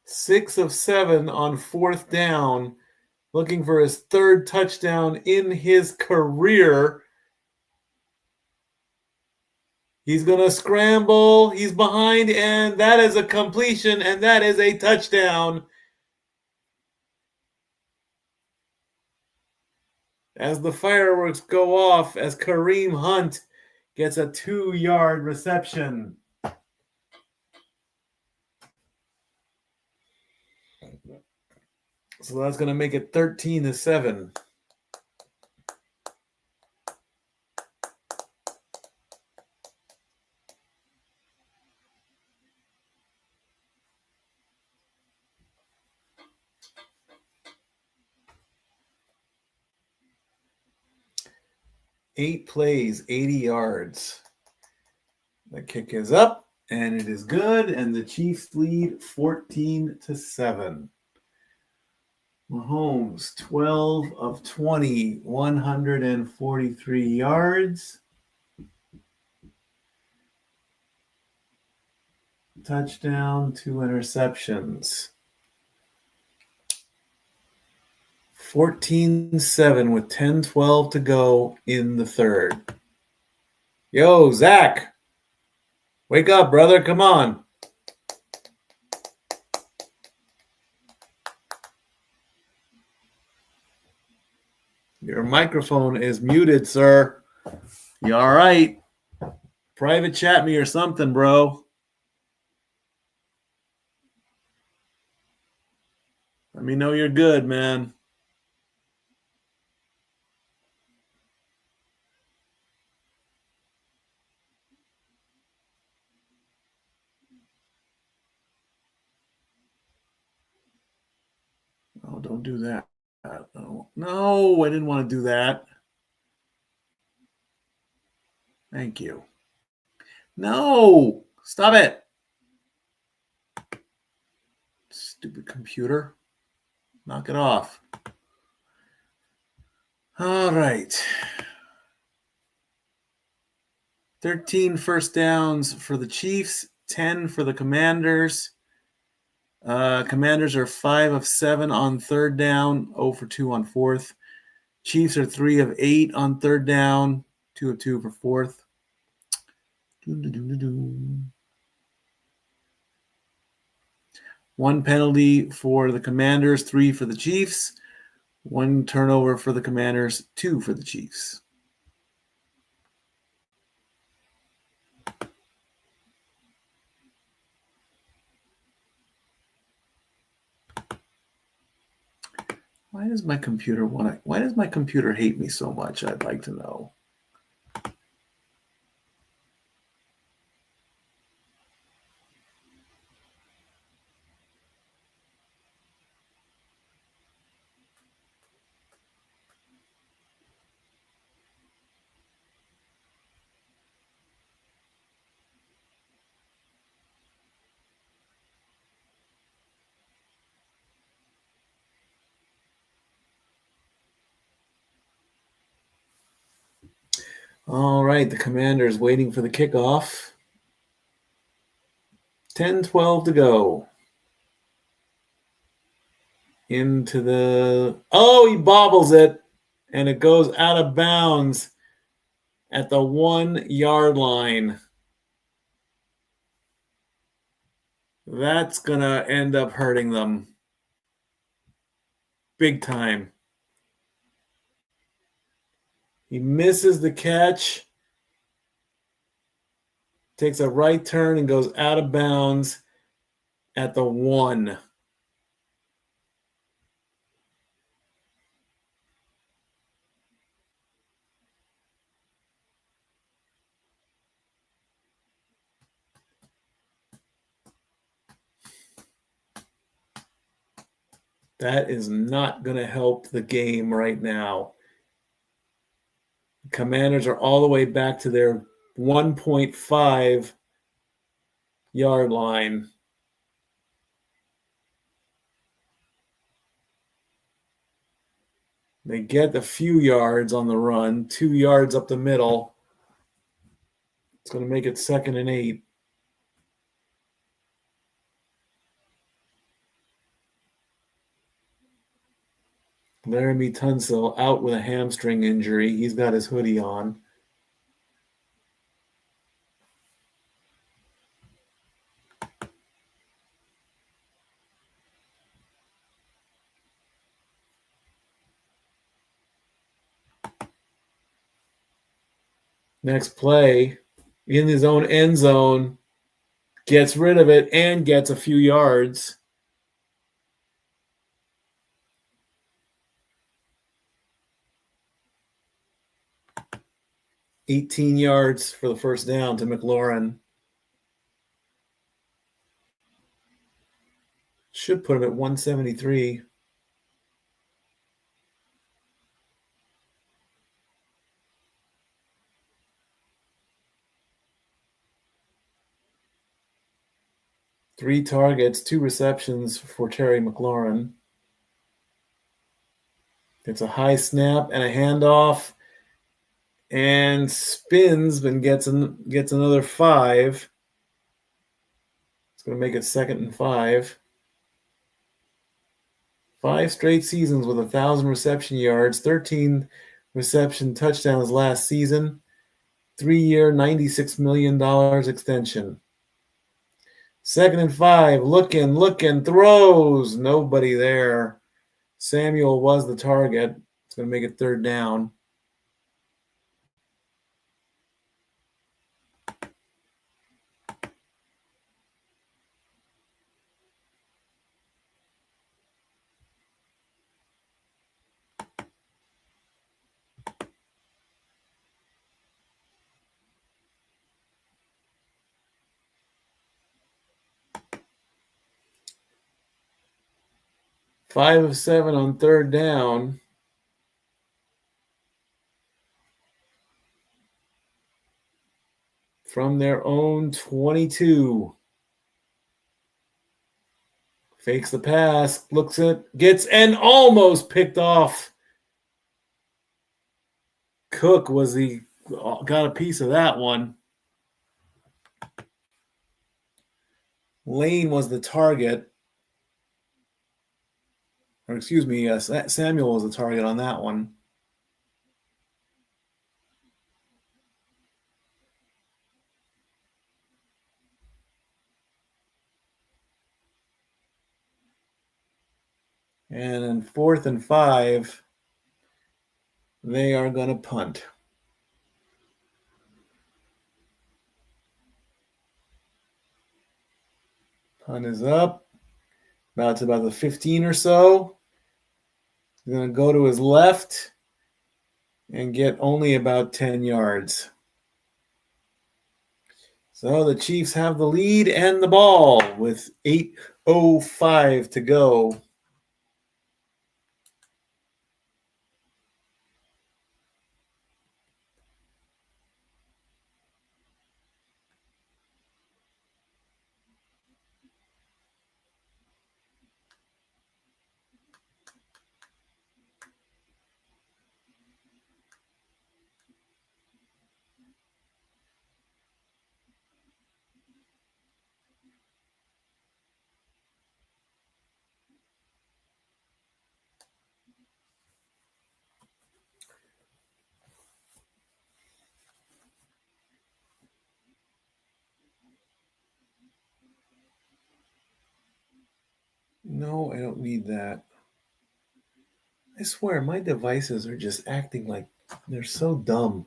Six of 7 on fourth down, looking for his third touchdown in his career. He's going to scramble. He's behind, and that is a completion, and that is a touchdown. As the fireworks go off, as Kareem Hunt gets a 2-yard reception. So that's going to make it 13-7. 8 plays, 80 yards. The kick is up, and it is good, and the Chiefs lead 14-7. Mahomes, 12 of 20, 143 yards. Touchdown, 2 interceptions. 14-7 with 10-12 to go in the third. Yo, Zach, wake up, brother. Come on. Your microphone is muted, sir. You all right? Private chat me or something, bro. Let me know you're good, man. Oh, don't do that. No, I didn't want to do that. Thank you. No, stop it. Stupid computer. Knock it off. All right. 13 first downs for the Chiefs, 10 for the Commanders. Commanders are 5 of 7 on third down, 0 for 2 on fourth. Chiefs are 3 of 8 on third down, 2 of 2 for fourth. One penalty for the Commanders, 3 for the Chiefs. One turnover for the Commanders, 2 for the Chiefs. Why does my computer hate me so much? I'd like to know. All right, the Commanders waiting for the kickoff. 10-12 to go. Into the... Oh, he bobbles it, and it goes out of bounds at the 1 yard line. That's going to end up hurting them big time. He misses the catch, takes a right turn, and goes out of bounds at the 1. That is not going to help the game right now. Commanders are all the way back to their 1.5 yard line. They get a few yards on the run, 2 yards up the middle. It's going to make it 2nd and 8. Laramie Tunsil out with a hamstring injury. He's got his hoodie on. Next play, in his own end zone, gets rid of it and gets a few yards. $18 yards for the first down to McLaurin. Should put him at 173. 3 targets, 2 receptions for Terry McLaurin. It's a high snap and a handoff, and spins and gets another 5. It's going to make it 2nd and 5. 5 straight seasons with 1,000 reception yards, 13 reception touchdowns last season. 3-year, $96 million extension. 2nd and 5, looking, throws. Nobody there. Samuel was the target. It's going to make it 3rd down. Five of 7 on 3rd down. From their own 22. Fakes the pass, looks it, gets, and almost picked off. Cook got a piece of that one. Lane was the target. Or excuse me, Samuel was the target on that one. And in 4th and 5, they are going to punt. Punt is up. About the 15 or so. He's going to go to his left and get only about 10 yards. So the Chiefs have the lead and the ball with 8:05 to go. No, I don't need that. I swear, my devices are just acting like they're so dumb.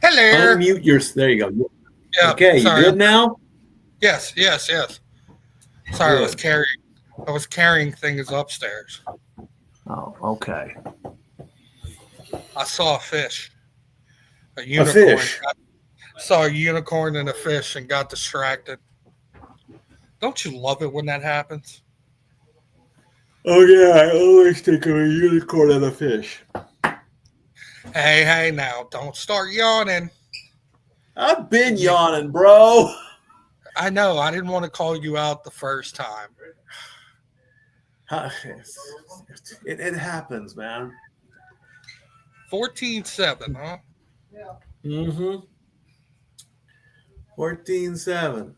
Hello. Unmute your. There you go. Yeah. Okay, Sorry. you good now? Yes. Sorry, Good. I was carrying things upstairs. Oh, okay. I saw a fish. A A unicorn. fish. Saw a unicorn and a fish and got distracted. Don't you love it when that happens? Oh yeah, I always think of a unicorn and a fish. Hey, now, don't start yawning. I've been yawning, bro. I know, I didn't want to call you out the first time. It happens, man. 14-7, huh? Mm-hmm. 14-7.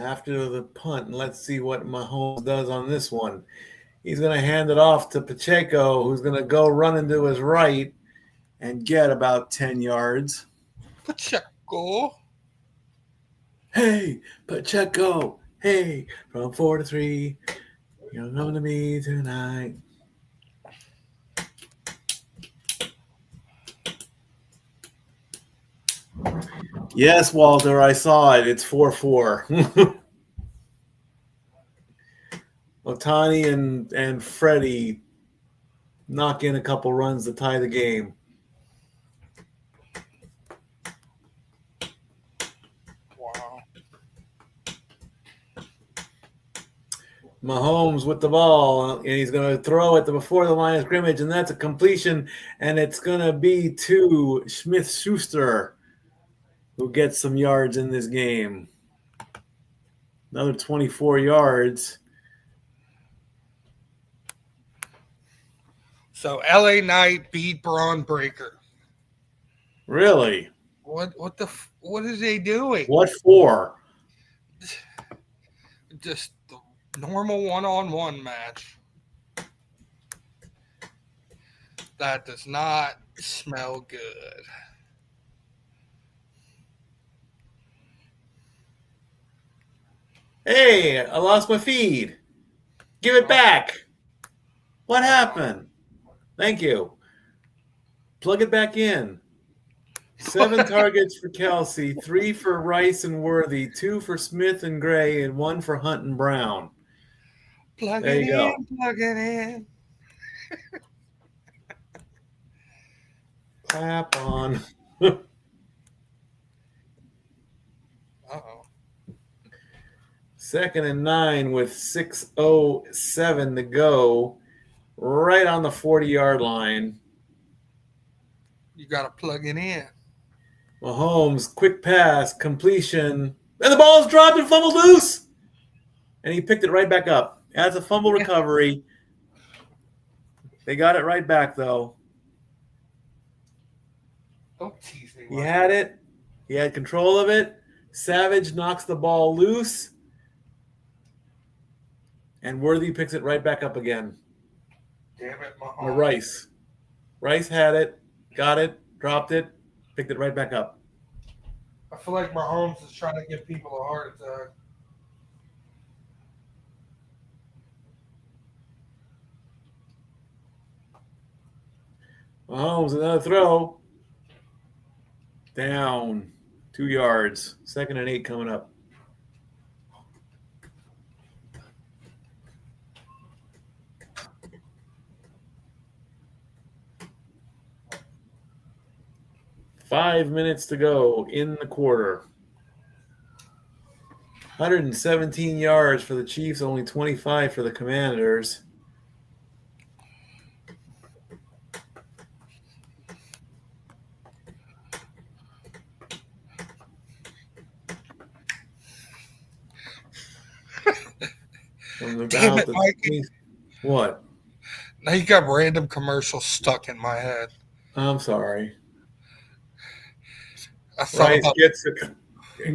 after the punt, and let's see what Mahomes does on this one. He's going to hand it off to Pacheco, who's going to go running to his right and get about 10 yards. Pacheco. Hey, Pacheco. Hey, from 4 to 3. You're coming to me tonight. Yes, Walter, I saw it. It's 4-4. Otani and Freddie knock in a couple runs to tie the game. Wow. Mahomes with the ball, and he's going to throw it before the line of scrimmage, and that's a completion, and it's going to be to Smith-Schuster, who gets some yards in this game. Another 24 yards. So LA Knight beat Braun Breaker. Really? What is they doing? What for? Just the normal one-on-one match. That does not smell good. Hey, I lost my feed. Give it back. What happened? Thank you. Plug it back in. 7 targets for Kelsey, 3 for Rice and Worthy, 2 for Smith and Gray, and 1 for Hunt and Brown. Plug There it you go. in, plug it in. Clap on. Uh-oh. 2nd and 9 with 6:07 to go. Right on the 40-yard line. You got to plug it in. Mahomes, quick pass, completion. And the ball's dropped and fumbled loose. And he picked it right back up. That's a fumble recovery. They got it right back, though. Don't tease me. He had it. He had control of it. Savage knocks the ball loose. And Worthy picks it right back up again. Damn it, Mahomes. Or Rice. Rice had it, got it, dropped it, picked it right back up. I feel like Mahomes is trying to give people a heart attack. Mahomes, another throw. Down 2 yards. 2nd and 8 coming up. Five minutes to go in the quarter. 117 yards for the Chiefs, only 25 for the Commanders. Damn it, Mikey. What? Now you got random commercials stuck in my head. I'm sorry. I thought Rice about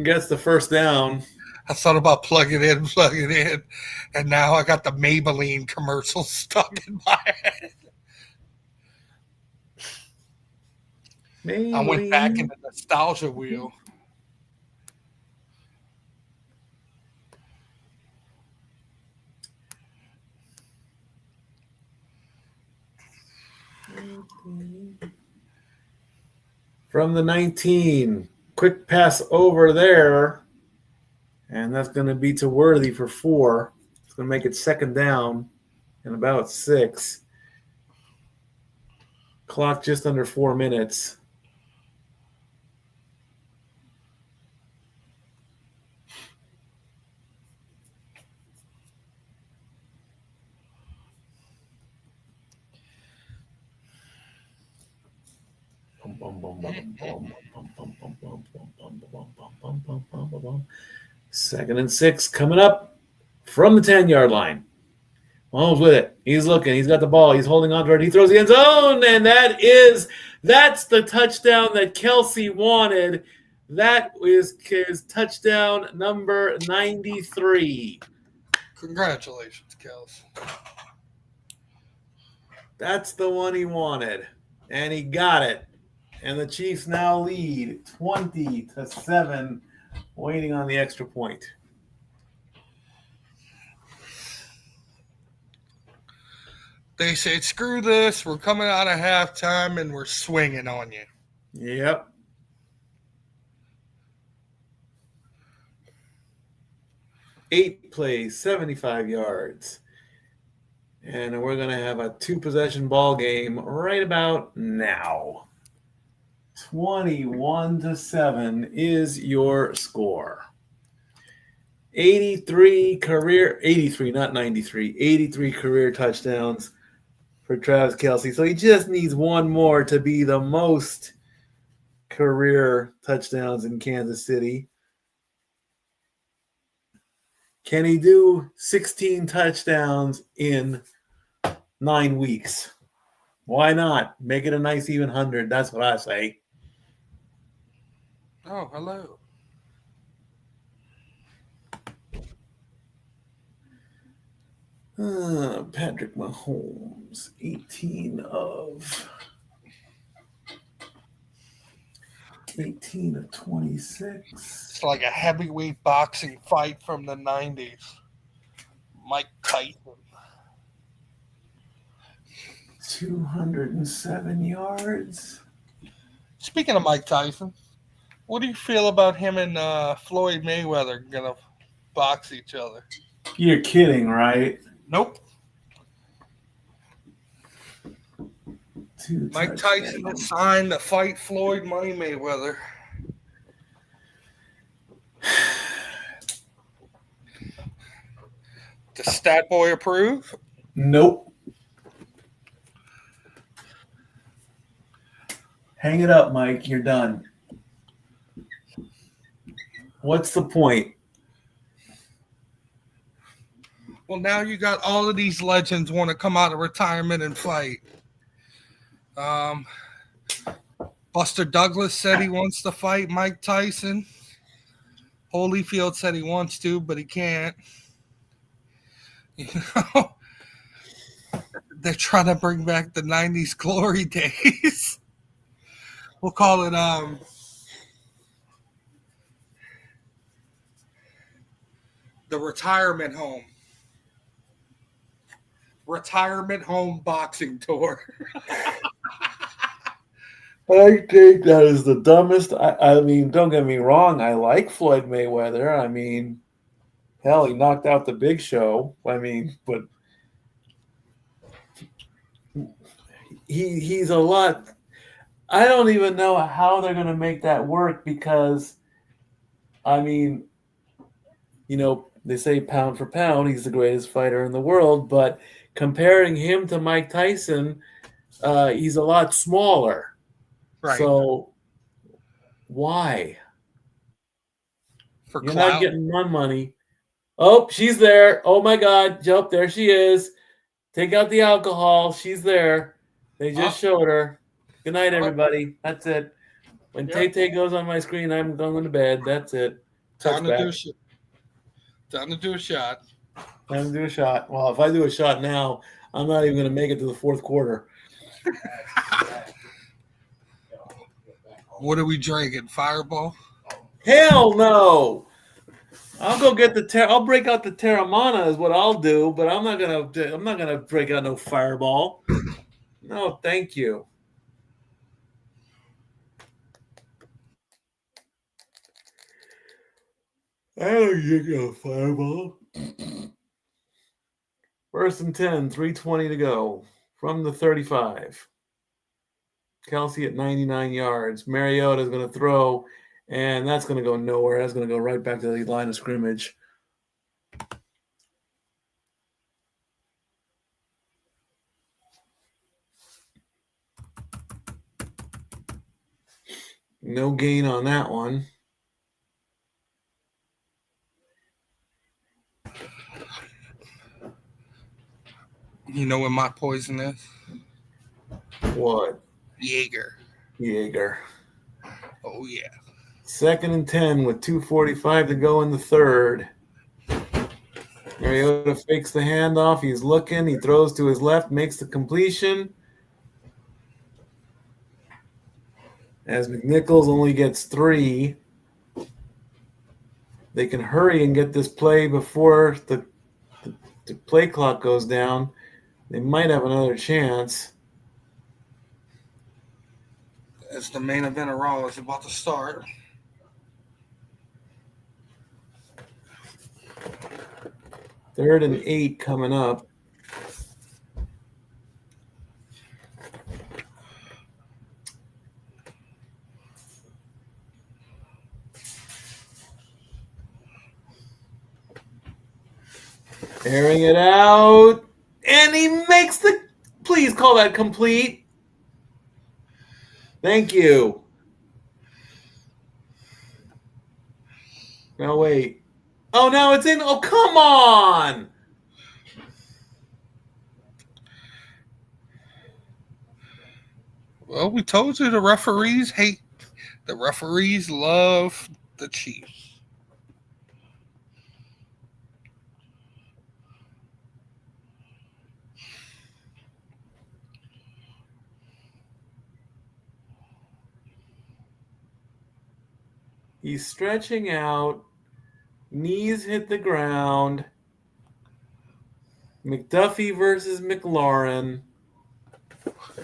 gets the first down. I thought about plug it in, and now I got the Maybelline commercial stuck in my head. I went back in the nostalgia wheel. From the 19, quick pass over there, and that's going to be to Worthy for 4. It's going to make it 2nd down and about 6. Clock just under 4 minutes. Second and 6 coming up from the 10-yard line. Mahomes with it. He's looking. He's got the ball. He's holding on to it. He throws the end zone, and that's the touchdown that Kelsey wanted. That is his touchdown number 93. Congratulations, Kels. That's the one he wanted, and he got it. And the Chiefs now lead 20-7, waiting on the extra point. They said, screw this. We're coming out of halftime, and we're swinging on you. Yep. Eight plays, 75 yards. And we're going to have a two-possession ball game right about now. 21-7 is your score. 83, not 93, 83 career touchdowns for Travis Kelce. So he just needs one more to be the most career touchdowns in Kansas City. Can he do 16 touchdowns in 9 weeks? Why not? Make it a nice even 100. That's what I say. Oh, hello. Patrick Mahomes, 18 of 26. It's like a heavyweight boxing fight from the 90s. Mike Tyson. 207 yards. Speaking of Mike Tyson, what do you feel about him and Floyd Mayweather going to box each other? You're kidding, right? Nope. Two Mike Tyson has signed to fight Floyd Money Mayweather. Does Stat Boy approve? Nope. Hang it up, Mike. You're done. What's the point? Well, now you got all of these legends want to come out of retirement and fight. Buster Douglas said he wants to fight Mike Tyson. Holyfield said he wants to, but he can't. You know, they're trying to bring back the 90s glory days. We'll call it the retirement home. Retirement home boxing tour. I think that is the dumbest. I mean, don't get me wrong. I like Floyd Mayweather. I mean, hell, he knocked out the Big Show. I mean, but he's a lot. I don't even know how they're going to make that work because, I mean, you know, they say pound for pound, he's the greatest fighter in the world. But comparing him to Mike Tyson, he's a lot smaller. Right. So why? For You're clout. not getting my money. Oh, she's there. Oh my God. Jump, there she is. Take out the alcohol. She's there. They just showed her. Good night, everybody. That's it. When Tay-Tay goes on my screen, I'm going to bed. That's it. Time to do a shot. Time to do a shot. Well, if I do a shot now, I'm not even going to make it to the fourth quarter. What are we drinking? Fireball? Hell no! I'll go get I'll break out the Terramana is what I'll do, but I'm not gonna break out no Fireball. No, thank you. I don't drink a Fireball. First and 10, 3:20 to go from the 35. Kelce at 99 yards. Mariota is going to throw, and that's going to go nowhere. That's going to go right back to the line of scrimmage. No gain on that one. You know what my poison is? What? Jaeger. Jaeger. Oh, yeah. 2nd and 10 with 2:45 to go in the third. Mariota fakes the handoff. He's looking. He throws to his left, makes the completion. As McNichols only gets 3. They can hurry and get this play before the play clock goes down. They might have another chance. As the main event of Raw is about to start. Third and 8 coming up. Airing it out. And he makes the... Please call that complete. Thank you. Now wait. Oh, now it's in. Oh, come on. Well, we told you the referees hate. The referees love the Chiefs. He's stretching out. Knees hit the ground. McDuffie versus McLaurin.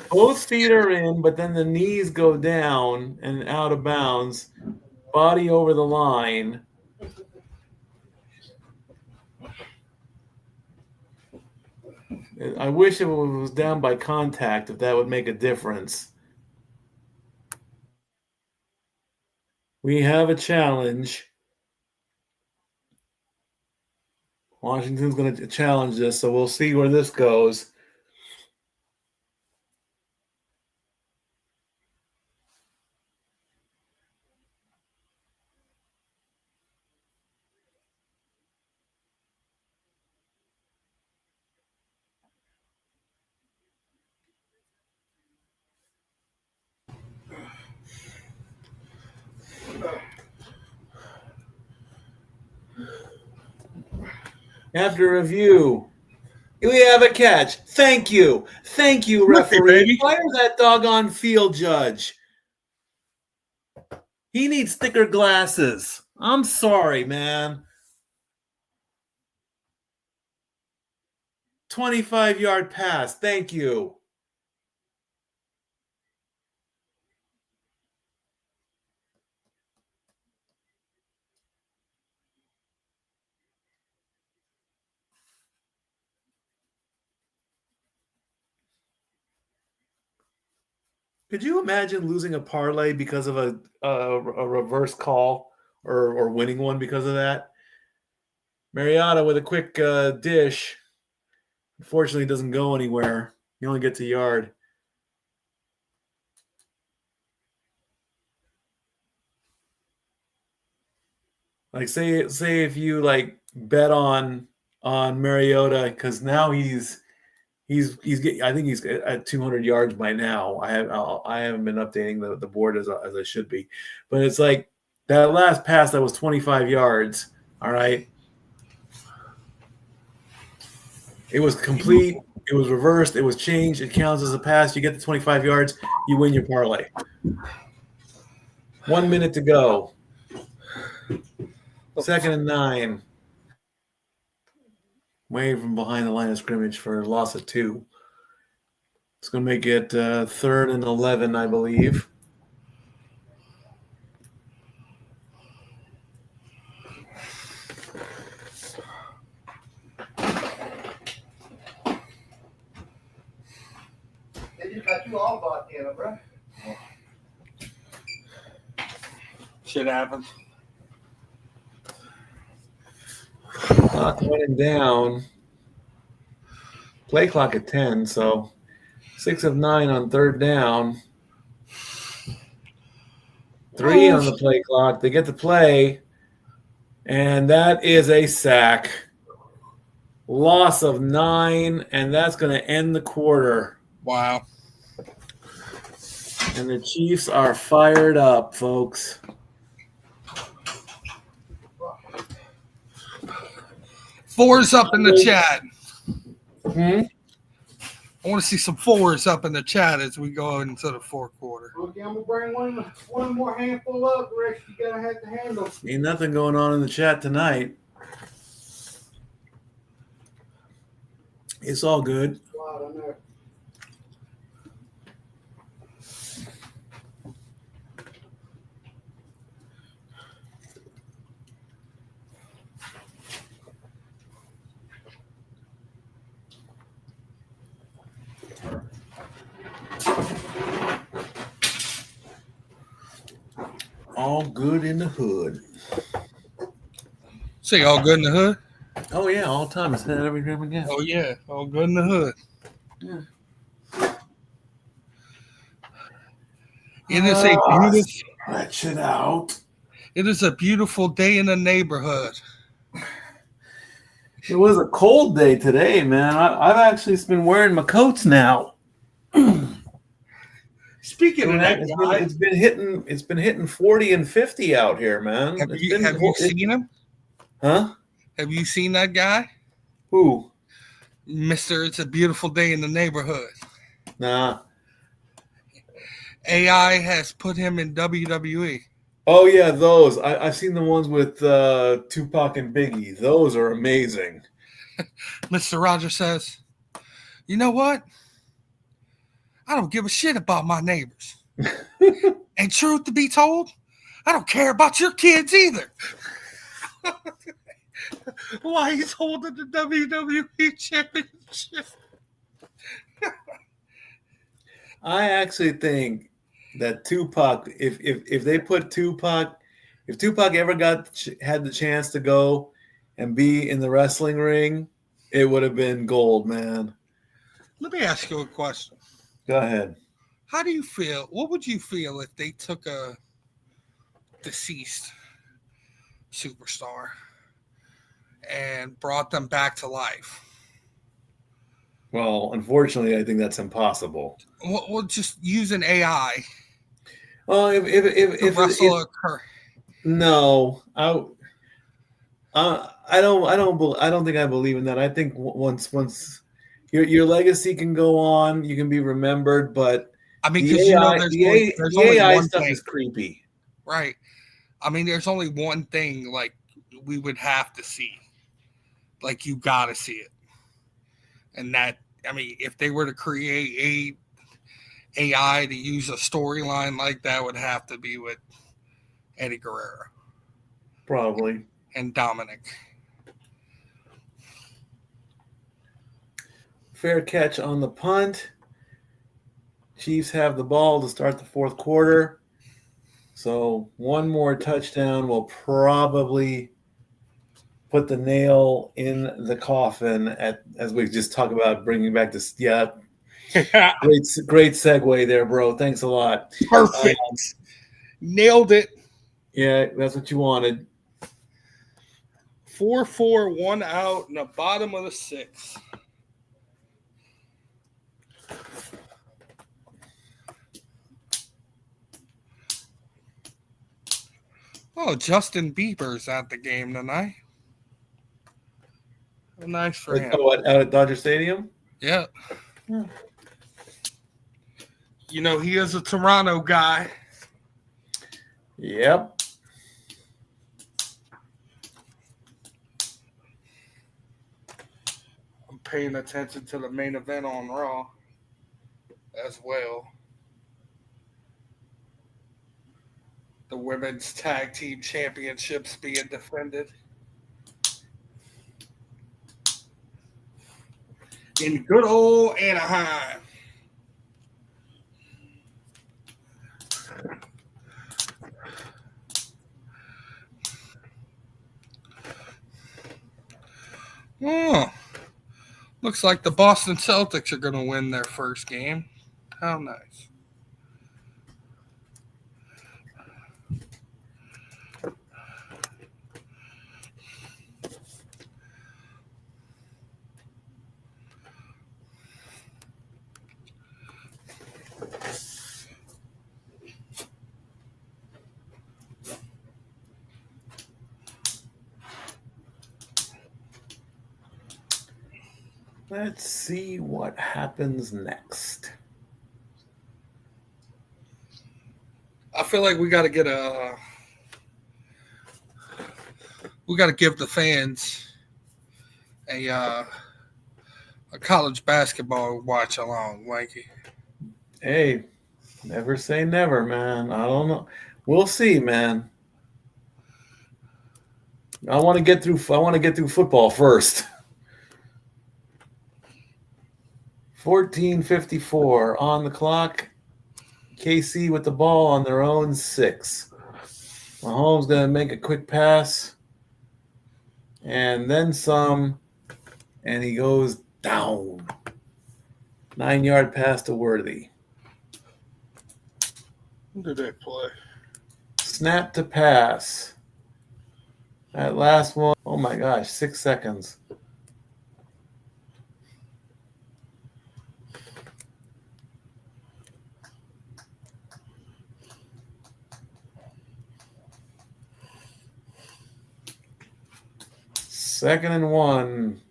Both feet are in, but then the knees go down and out of bounds. Body over the line. I wish it was down by contact, if that would make a difference. We have a challenge. Washington's going to challenge this, so we'll see where this goes. After review, we have a catch. Thank you. Thank you, referee. Fire that doggone field judge. He needs thicker glasses. I'm sorry, man. 25-yard pass. Thank you. Could you imagine losing a parlay because of a reverse call or winning one because of that? Mariota with a quick dish. Unfortunately, doesn't go anywhere. He only gets a yard. Like say if you like bet on Mariota, because now he's I think he's at 200 yards by now. I haven't been updating the board as I should be, but it's like that last pass that was 25 yards. All right, it was complete. It was reversed. It was changed. It counts as a pass. You get the 25 yards. You win your parlay. 1 minute to go. 2nd and 9. Way from behind the line of scrimmage for a loss of 2. It's going to make it 3rd and 11, I believe. They just got you all bought in, bro. Shit happens. Clock running down. Play clock at 10, so 6 of 9 on 3rd down. 3 on the play clock. They get the play, and that is a sack. Loss of 9, and that's going to end the quarter. Wow. And the Chiefs are fired up, folks. Fours up in the chat. Hmm? I want to see some fours up in the chat as we go into the fourth quarter. Okay, I'm gonna bring one more handful up. The rest you gotta have to handle. Ain't nothing going on in the chat tonight. It's all good. Wow, I know. All good in the hood. Say all good in the hood? Oh yeah, all the time. I say that every time again. Oh, yeah. All good in the hood. Yeah. It is a beautiful, Stretch it out. it is a beautiful day in the neighborhood. It was a cold day today, man. I've actually been wearing my coats now. Speaking of that guy, It's been hitting 40 and 50 out here, man. have you seen him? Huh? Have you seen that guy? Who? Mr. It's a Beautiful Day in the Neighborhood. Nah. AI has put him in WWE. Oh yeah, those. I've seen the ones with Tupac and Biggie. Those are amazing. Mr. Rogers says, you know what? I don't give a shit about my neighbors. And truth to be told, I don't care about your kids either. Why he's holding the WWE championship? I actually think that Tupac, if they put Tupac, if Tupac ever had the chance to go and be in the wrestling ring, it would have been gold, man. Let me ask you a question. Go ahead. How do you feel? What would you feel if they took a deceased superstar and brought them back to life? Well, unfortunately, I think that's impossible. We'll just use an AI Well, to wrestle occur. No, I don't think I believe in that. I think once your legacy can go on, you can be remembered, but I mean, because you know, there's only AI one stuff thing, is creepy. right? I mean, there's only one thing like we would have to see, like you got to see it, and that I mean, if they were to create AI to use a storyline like that, would have to be with Eddie Guerrero Probably. and Dominic. Fair catch on the punt. Chiefs have the ball to start the fourth quarter. So one more touchdown will probably put the nail in the coffin as we just talk about bringing back this. Yeah, great segue there, bro. Thanks a lot. Perfect. Nailed it. Yeah, that's what you wanted. 4-4, 1 out in the bottom of the sixth. Oh, Justin Bieber's at the game tonight. Well, nice for him. What, out at Dodger Stadium? Yeah. You know, he is a Toronto guy. Yep. I'm paying attention to the main event on Raw as well. The women's tag team championships being defended in good old Anaheim. Oh, looks like the Boston Celtics are going to win their first game. How nice. Let's see what happens next. I feel like we got to give the fans a college basketball watch along, Mikey. Hey, never say never, man. I don't know. We'll see, man. I want to get through football first. 14:54 on the clock. KC with the ball on their own 6. Mahomes going to make a quick pass and then some, and he goes down. 9-yard pass to Worthy. Who did they play? Snap to pass. That last one, oh my gosh, 6 seconds. Second and 1.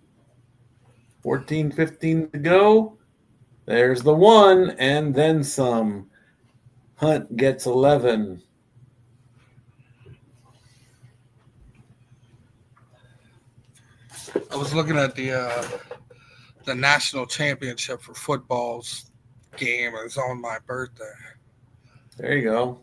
14:15 to go. There's the 1 and then some. Hunt gets 11. I was looking at the national championship for football's game. It was on my birthday. There you go.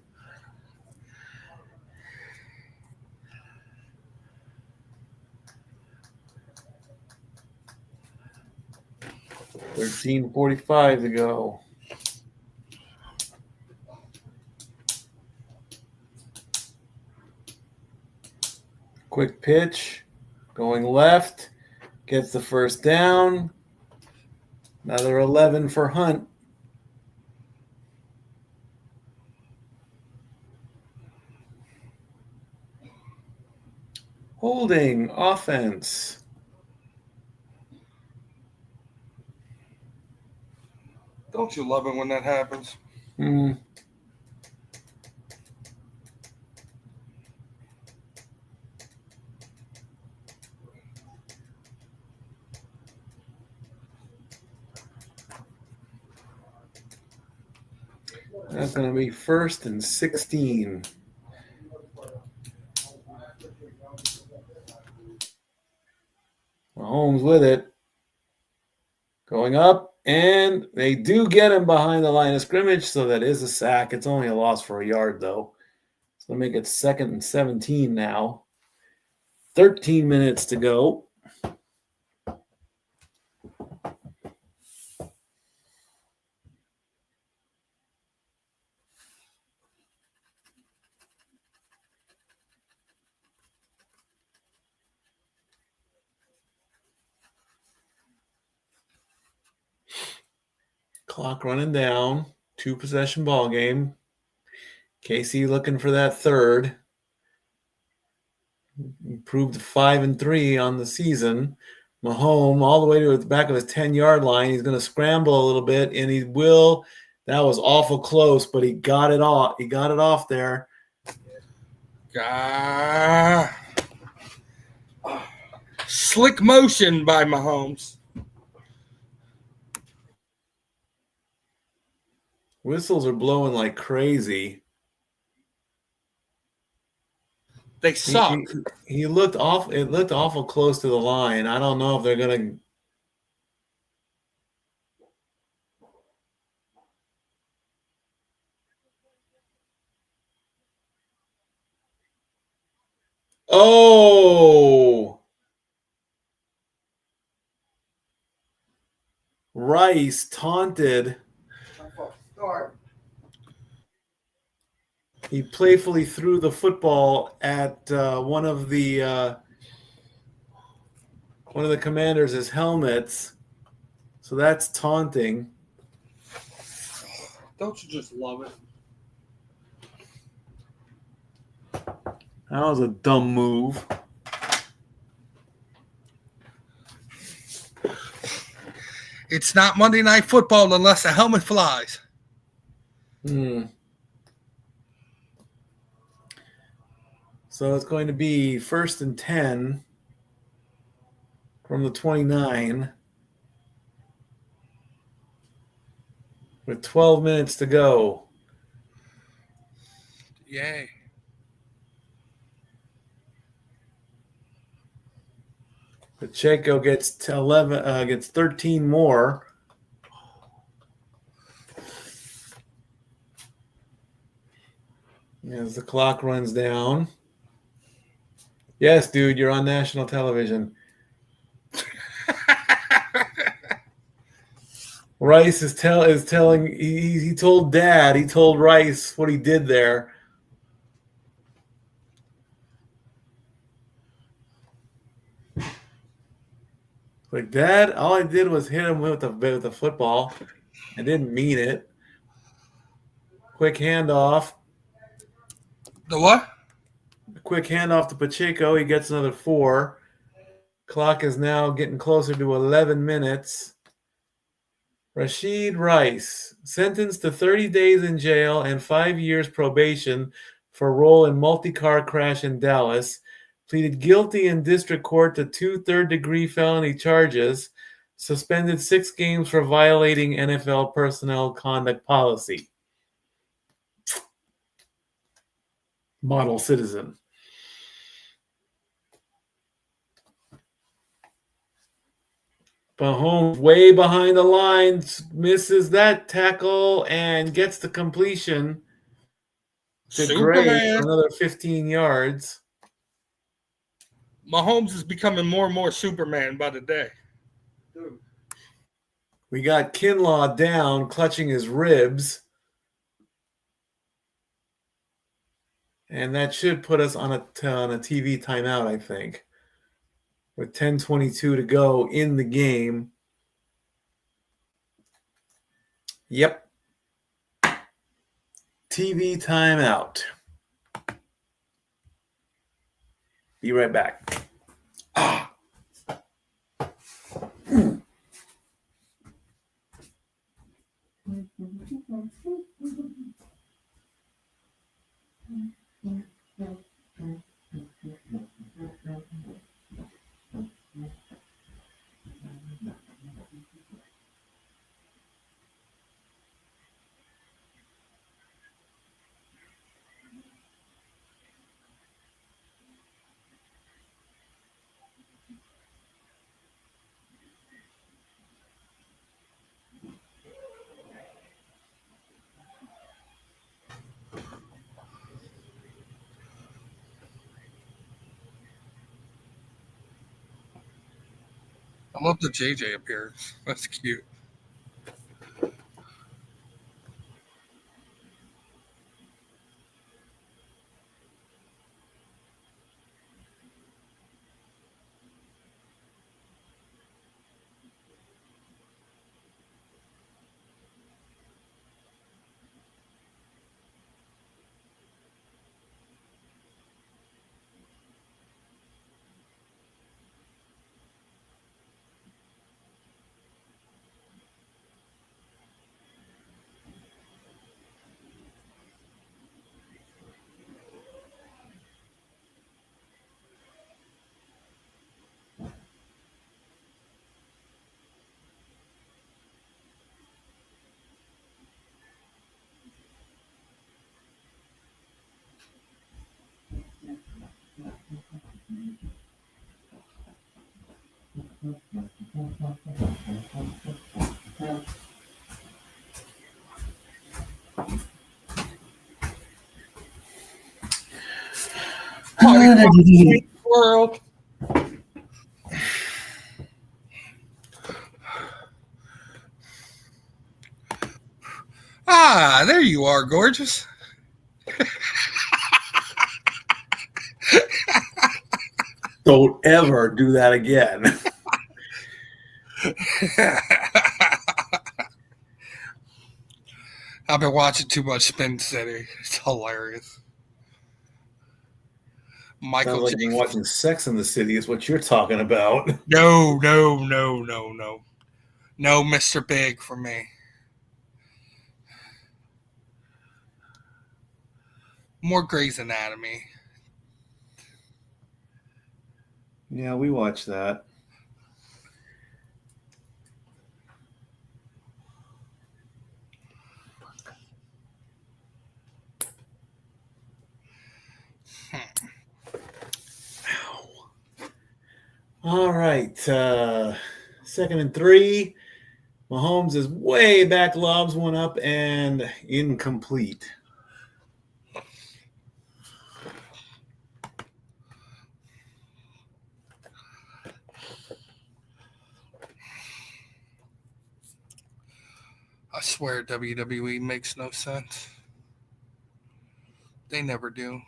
$13:45 to go. Quick pitch, going left, gets the first down. Another 11 for Hunt. Holding offense. Don't you love it when that happens? That's going to be 1st and 16. Mahomes with it. Going up, and they do get him behind the line of scrimmage, so that is a sack. It's only a loss for a yard, though. It's going to make it 2nd and 17 now. 13 minutes to go. Clock running down. 2-possession ball game. KC looking for that third. Improved to 5-3 on the season. Mahomes all the way to the back of his 10-yard line. He's going to scramble a little bit, and he will. That was awful close, but he got it off. He got it off there. Slick motion by Mahomes. Whistles are blowing like crazy. They suck. He looked off. It looked awful close to the line. I don't know if they're gonna. Oh, Rice taunted. He playfully threw the football at one of the commanders' helmets. So that's taunting. Don't you just love it? That was a dumb move. It's not Monday Night Football unless the helmet flies. So it's going to be 1st and 10 from the 29. with 12 minutes to go. Yay. Pacheco gets 13 more. As the clock runs down. Yes, dude, you're on national television. Rice is telling he told Dad, he told Rice what he did there. Like, Dad, all I did was hit him with the football. I didn't mean it. Quick handoff. The what? Quick handoff to Pacheco. He gets another 4. Clock is now getting closer to 11 minutes. Rashid Rice, sentenced to 30 days in jail and 5 years probation for role in multi-car crash in Dallas, pleaded guilty in district court to 2 third-degree felony charges, suspended 6 games for violating NFL personnel conduct policy. Model citizen. Mahomes way behind the lines, misses that tackle and gets the completion to Gray for another 15 yards. Mahomes is becoming more and more Superman by the day. We got Kinlaw down, clutching his ribs. And that should put us on a TV timeout, I think. With 10:22 to go in the game. Yep. TV timeout. Be right back. I love the JJ appearance. That's cute. World. Ah, there you are, gorgeous. Don't ever do that again. I've been watching too much Spin City. It's hilarious. Michael Sounds like J. you're watching Sex in the City is what you're talking about. No, Mr. Big for me. More Grey's Anatomy. Yeah, we watch that. All right. 2nd and 3. Mahomes is way back, lobs one up, and incomplete. I swear WWE makes no sense. They never do.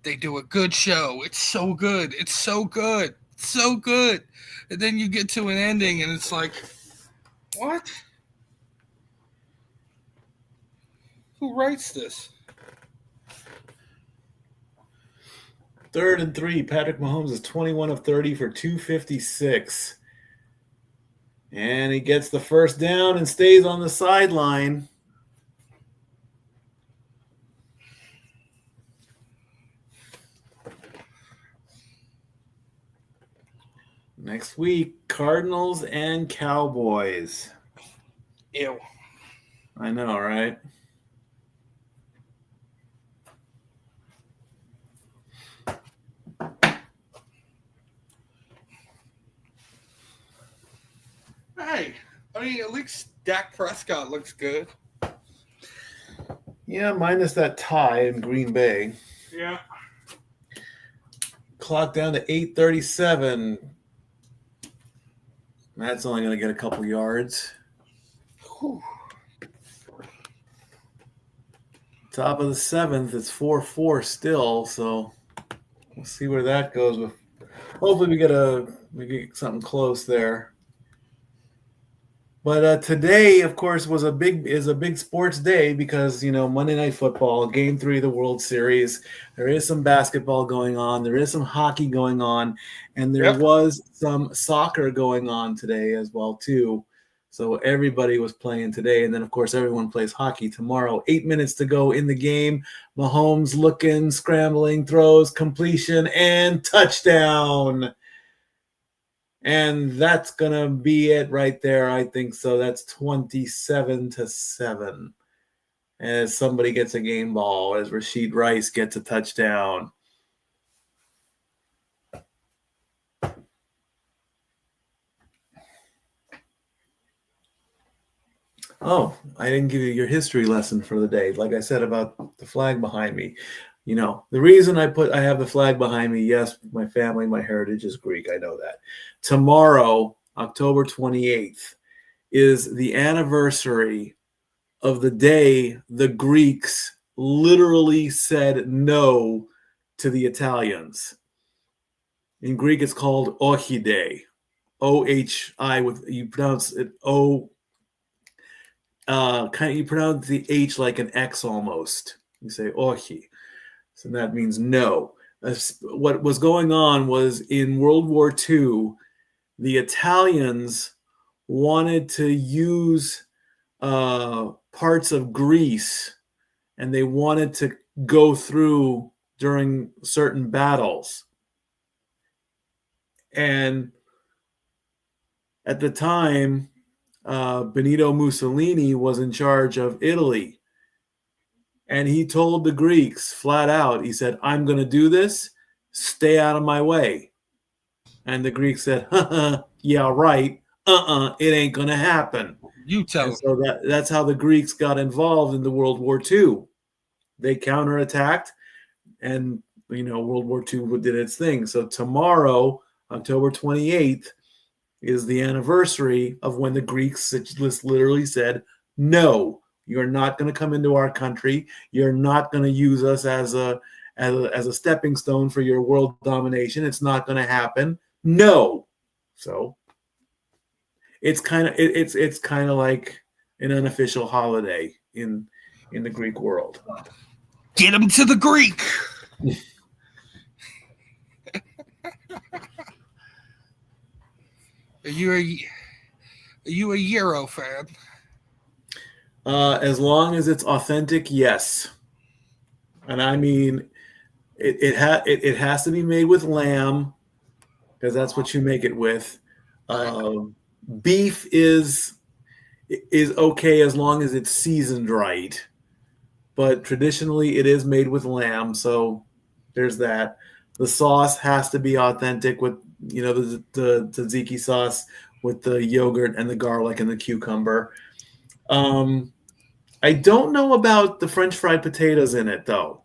They do a good show. It's so good. It's so good. It's so good. And then you get to an ending and it's like, what? Who writes this? 3rd and 3. Patrick Mahomes is 21 of 30 for 256. And he gets the first down and stays on the sideline. Next week, Cardinals and Cowboys. Ew. I know, right? Hey, I mean, at least Dak Prescott looks good. Yeah, minus that tie in Green Bay. Yeah. Clock down to 8:37. That's only going to get a couple yards. Whew. Top of the 7th, it's 4-4 still, so we'll see where that goes. Hopefully we get something close there. But today, of course, is a big sports day because, Monday Night Football, Game 3 of the World Series. There is some basketball going on. There is some hockey going on. And there was some soccer going on today as well, too. So everybody was playing today. And then, of course, everyone plays hockey tomorrow. 8 minutes to go in the game. Mahomes looking, scrambling, throws, completion, and touchdown. And that's going to be it right there, I think so. That's 27-7 as somebody gets a game ball, as Rashid Rice gets a touchdown. Oh, I didn't give you your history lesson for the day. Like I said about the flag behind me. The reason I have the flag behind me, yes, my family, my heritage is Greek. I know that. Tomorrow, October 28th, is the anniversary of the day the Greeks literally said no to the Italians. In Greek, it's called Ohi Day. O-H-I, you pronounce it O. You pronounce the H like an X almost. You say Ohi. So that means no. What was going on was in World War II, the Italians wanted to use parts of Greece, and they wanted to go through during certain battles. And at the time, Benito Mussolini was in charge of Italy. And he told the Greeks flat out, he said, I'm going to do this. Stay out of my way. And the Greeks said, yeah, right. It ain't going to happen. You tell them. So that's how the Greeks got involved in the World War II. They counterattacked, and, World War II did its thing. So tomorrow, October 28th, is the anniversary of when the Greeks just literally said, no, you're not going to come into our country. You're not going to use us as a stepping stone for your world domination. It's not going to happen. No. So it's kind of like an unofficial holiday in the Greek world. Get him to the Greek. Are you a Euro fan? As long as it's authentic, yes. And I mean, it has to be made with lamb, because that's what you make it with. Beef is okay as long as it's seasoned right, but traditionally it is made with lamb. So there's that. The sauce has to be authentic with, the tzatziki sauce with the yogurt and the garlic and the cucumber. I don't know about the French fried potatoes in it, though.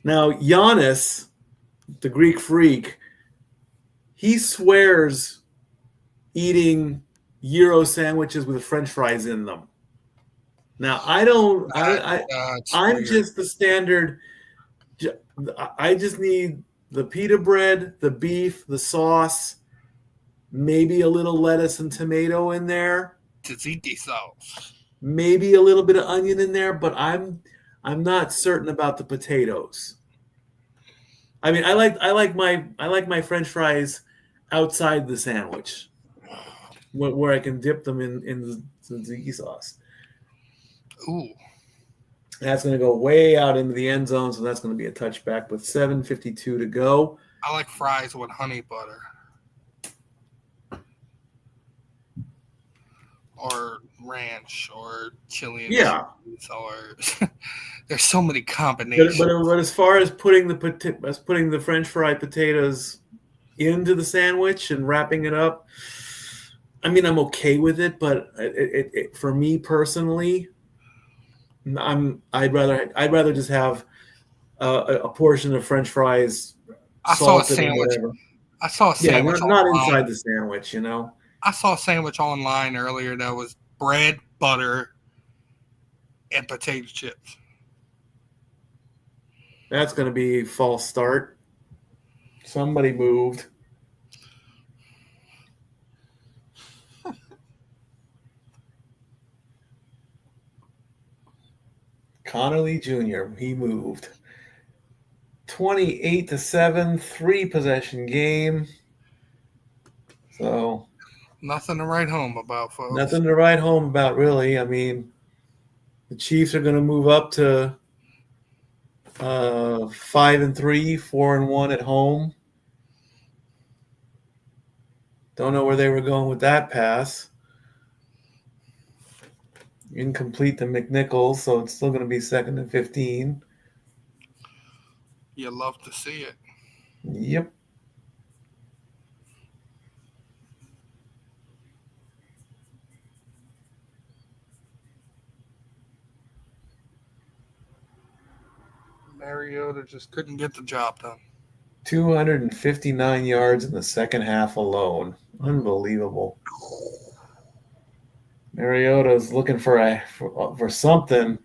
Now, Giannis, the Greek freak, he swears eating gyro sandwiches with French fries in them. Now, I'm weird. just the standard. I just need the pita bread, the beef, the sauce, maybe a little lettuce and tomato in there, Tzatziki sauce. maybe a little bit of onion in there, but I'm not certain about the potatoes. I mean, I like my French fries outside the sandwich, where I can dip them in the tzatziki sauce. Ooh. That's going to go way out into the end zone, so that's going to be a touchback with 7:52 to go. I like fries with honey butter. Or ranch or chili and cheese or there's so many combinations. But as far as putting the French fried potatoes into the sandwich and wrapping it up, I mean, I'm okay with it, but it for me personally, I'd rather just have a portion of French fries. I saw a sandwich. I saw a sandwich. Not inside the sandwich, I saw a sandwich online earlier that was bread, butter, and potato chips. That's going to be a false start. Somebody moved. Connolly Jr., he moved. 28-7, 3-possession game. So nothing to write home about, folks. Nothing to write home about, really. I mean, the Chiefs are going to move up to 5-3, 4-1 at home. Don't know where they were going with that pass. Incomplete to McNichols, so it's still going to be 2nd and 15. You love to see it. Yep. Mariota just couldn't get the job done. 259 yards in the second half alone. Unbelievable. Mariota's looking for something.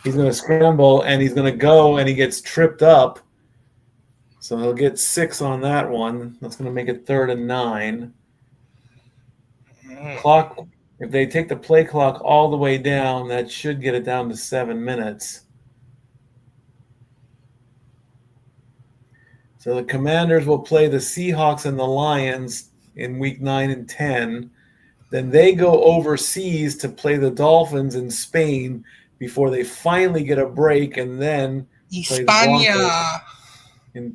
He's going to scramble, and he's going to go, and he gets tripped up. So he'll get 6 on that one. That's going to make it 3rd and 9. Clock. If they take the play clock all the way down, that should get it down to 7 minutes. So the Commanders will play the Seahawks and the Lions in week 9 and 10. Then they go overseas to play the Dolphins in Spain before they finally get a break and then play the Broncos.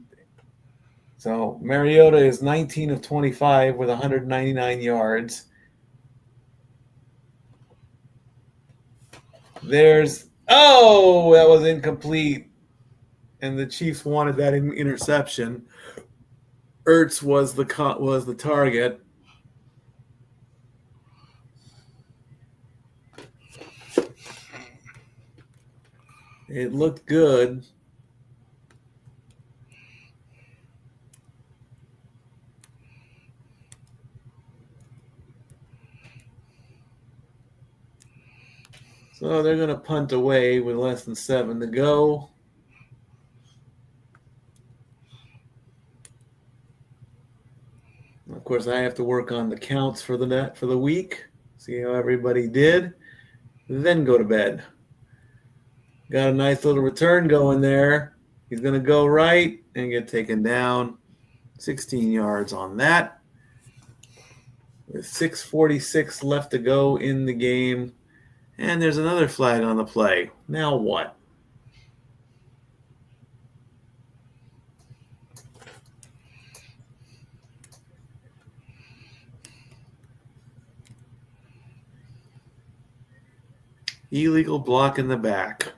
So Mariota is 19 of 25 with 199 yards. That was incomplete. And the Chiefs wanted that interception. Ertz was the target. It looked good. So they're going to punt away with less than 7 to go. Of course, I have to work on the counts for the week, see how everybody did, then go to bed. Got a nice little return going there. He's going to go right and get taken down. 16 yards on that. With 6:46 left to go in the game. And there's another flag on the play. Now what? Illegal block in the back.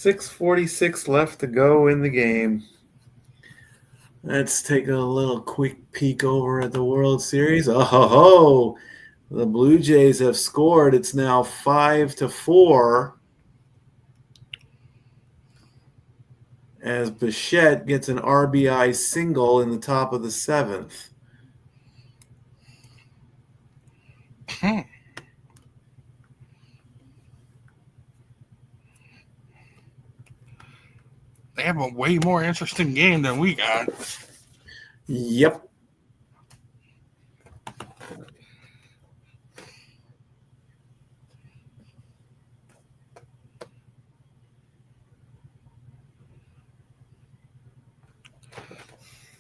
6:46 left to go in the game. Let's take a little quick peek over at the World Series. Oh, the Blue Jays have scored. It's now 5-4 as Bichette gets an RBI single in the top of the 7th. They have a way more interesting game than we got. Yep.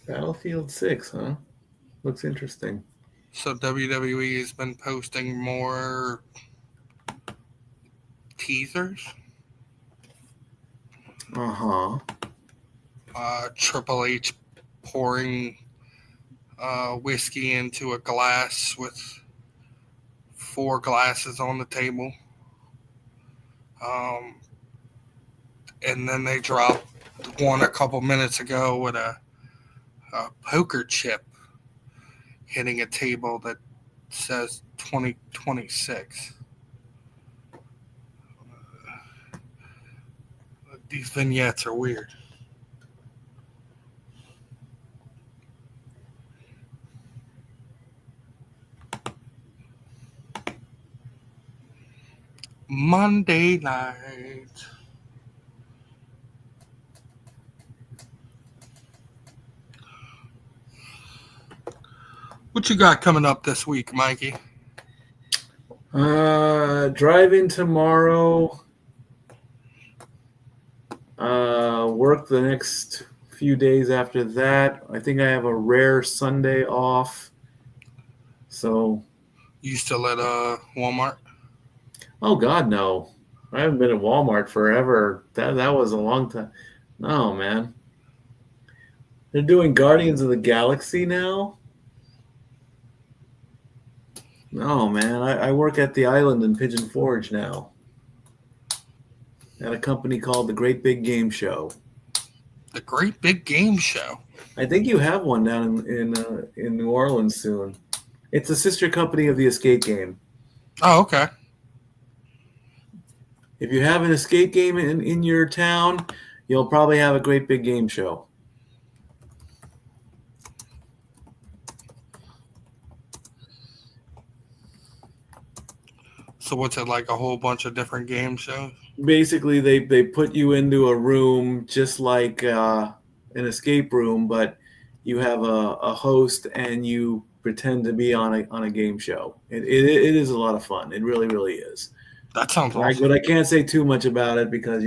Battlefield 6, huh? Looks interesting. So WWE has been posting more teasers. Uh-huh. Triple H pouring whiskey into a glass with 4 glasses on the table. And then they dropped one a couple minutes ago with a poker chip hitting a table that says 2026. These vignettes are weird. Monday night. What you got coming up this week, Mikey? Driving tomorrow. Work the next few days after that. I think I have a rare Sunday off. So, You still at Walmart? oh God, no. I haven't been at Walmart forever. That was a long time. No, man. They're doing Guardians of the Galaxy now? No, man. I work at the island in Pigeon Forge now. At a company called the Great Big Game Show. The Great Big Game Show. I think you have one down in New Orleans soon. It's a sister company of the Escape Game. Oh, okay. If you have an escape game in your town, you'll probably have a Great Big Game Show. So what's it like? A whole bunch of different game shows? Basically, they put you into a room just like an escape room, but you have a host and you pretend to be on a game show. It is a lot of fun. It really, really is. That sounds Right, awesome. but I can't say too much about it because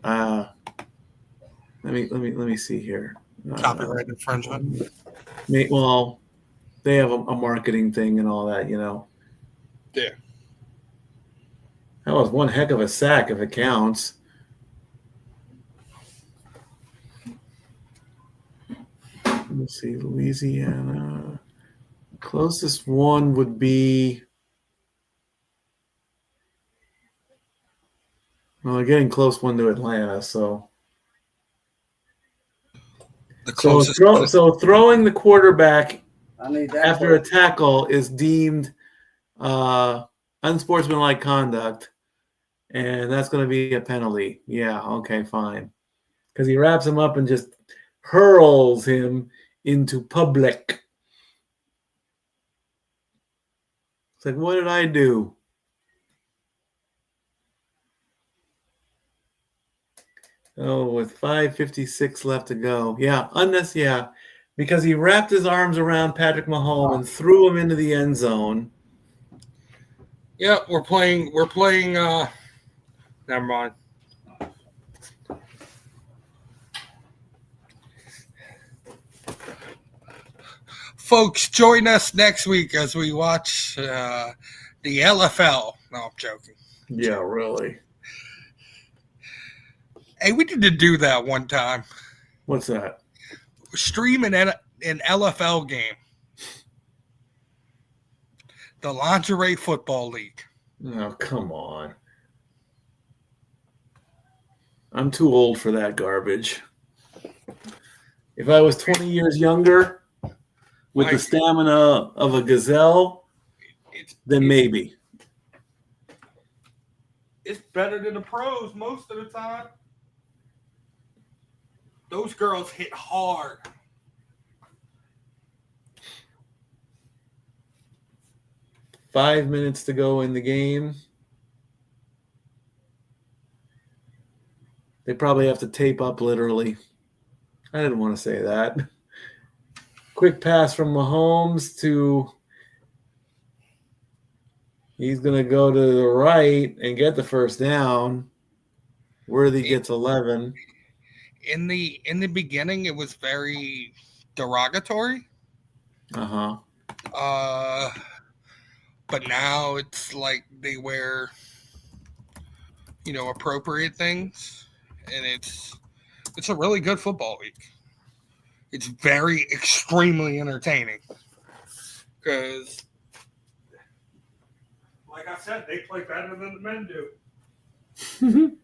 let me see here. Copyright infringement. Well, they have a marketing thing and all that, Yeah. That was one heck of a sack if it counts. Let's see, Louisiana. Closest one would be. Well, they're getting close one to Atlanta, so. The closest. So throwing the quarterback after for a tackle is deemed unsportsmanlike conduct, and that's going to be a penalty. Yeah, okay, fine. Because he wraps him up and just hurls him into public. It's like, what did I do? Oh, with 5:56 left to go. Yeah, because he wrapped his arms around Patrick Mahomes and threw him into the end zone. Yeah, we're playing never mind. Folks, join us next week as we watch the LFL. No, I'm joking. Yeah, really. Hey, we need to do that one time. What's that? Stream an LFL game. The Lingerie Football League. Oh, come on. I'm too old for that garbage. If I was 20 years younger with the stamina of a gazelle, then maybe. It's better than the pros most of the time. Those girls hit hard. Five minutes to go in the game. They probably have to tape up literally. I didn't want to say that. Quick pass from Mahomes to... He's going to go to the right and get the first down. Worthy gets 11. In the beginning, it was very derogatory. Uh-huh. But now it's like they wear, appropriate things, and it's a really good football week. It's very extremely entertaining because, like I said, they play better than the men do.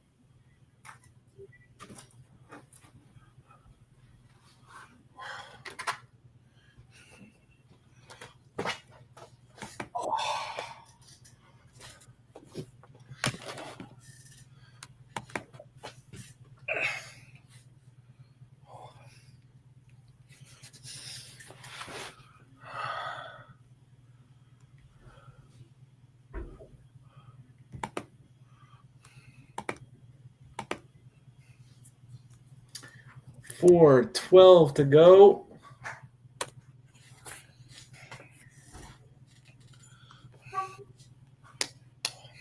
.4:12 to go.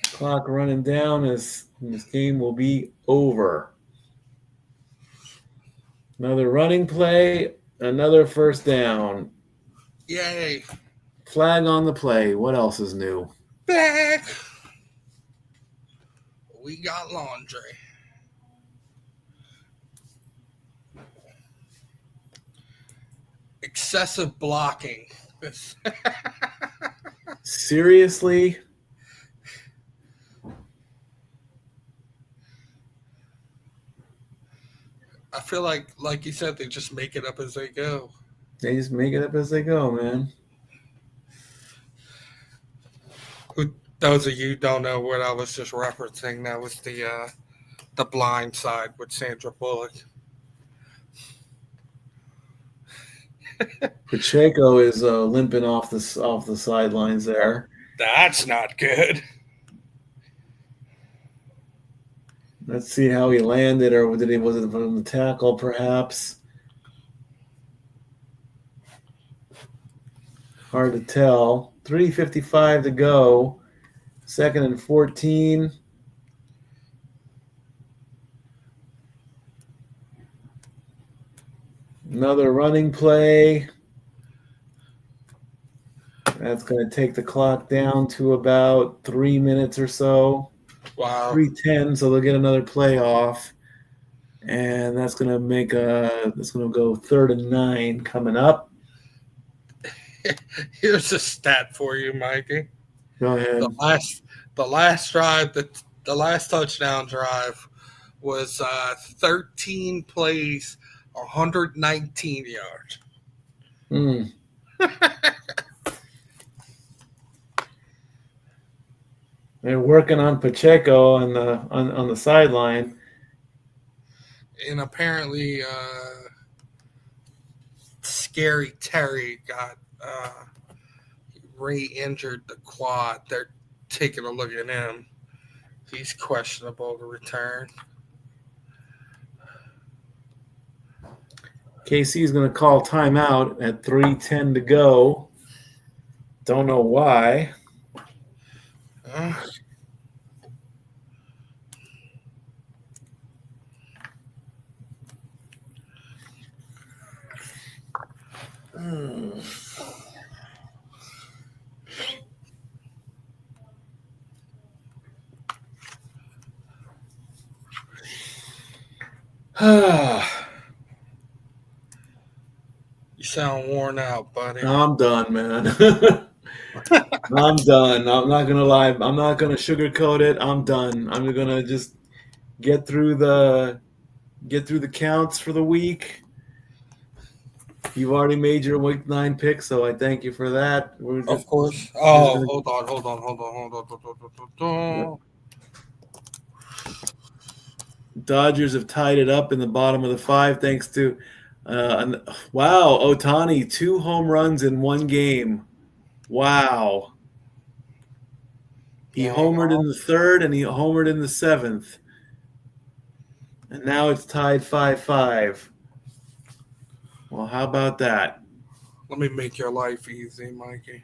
Clock running down as this game will be over. Another running play, another first down. Yay. Flag on the play. What else is new? Back. We got laundry. Excessive blocking. Seriously? I feel like you said, they just make it up as they go. They just make it up as they go, man. Those of you who don't know what I was just referencing, that was the Blind Side with Sandra Bullock. Pacheco is limping off the sidelines there. That's not good. Let's see how he landed, or was it from the tackle, perhaps? Hard to tell. 3:55 to go. 2nd and 14. Another running play. That's going to take the clock down to about 3 minutes or so. Wow. 3:10, so they'll get another play off. And that's going to make that's going to go 3rd and 9 coming up. Here's a stat for you, Mikey. Go ahead. The last drive, the last touchdown drive was 13 plays, 119 yards. They're working on Pacheco on the sideline. And apparently, Scary Terry got re-injured the quad. They're taking a look at him. He's questionable to return. KC is going to call timeout at 3:10 to go. Don't know why. You sound worn out, buddy. I'm done, man. I'm done. I'm not going to lie. I'm not going to sugarcoat it. I'm done. I'm going to just get through the counts for the week. You've already made your week 9 pick, so I thank you for that. Of course. Oh, hold on. Dodgers have tied it up in the bottom of the 5 thanks to wow, Ohtani, 2 home runs in 1 game. Wow. He homered in the 3rd and he homered in the 7th. And now it's tied 5-5. Well, how about that? Let me make your life easy, Mikey.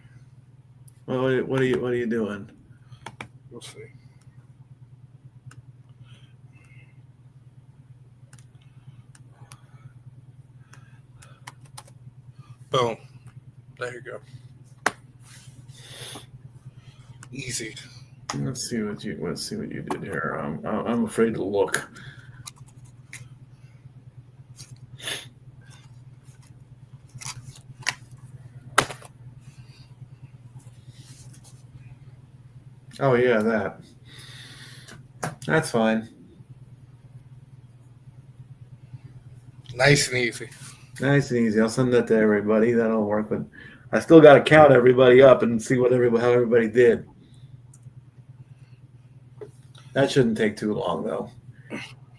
Well, what are you doing? We'll see. Boom. There you go. Easy. Let's see what you did here. I'm afraid to look. Oh yeah, that's fine. Nice and easy. Nice and easy. I'll send that to everybody. That'll work. But I still got to count everybody up and see how everybody did. That shouldn't take too long, though.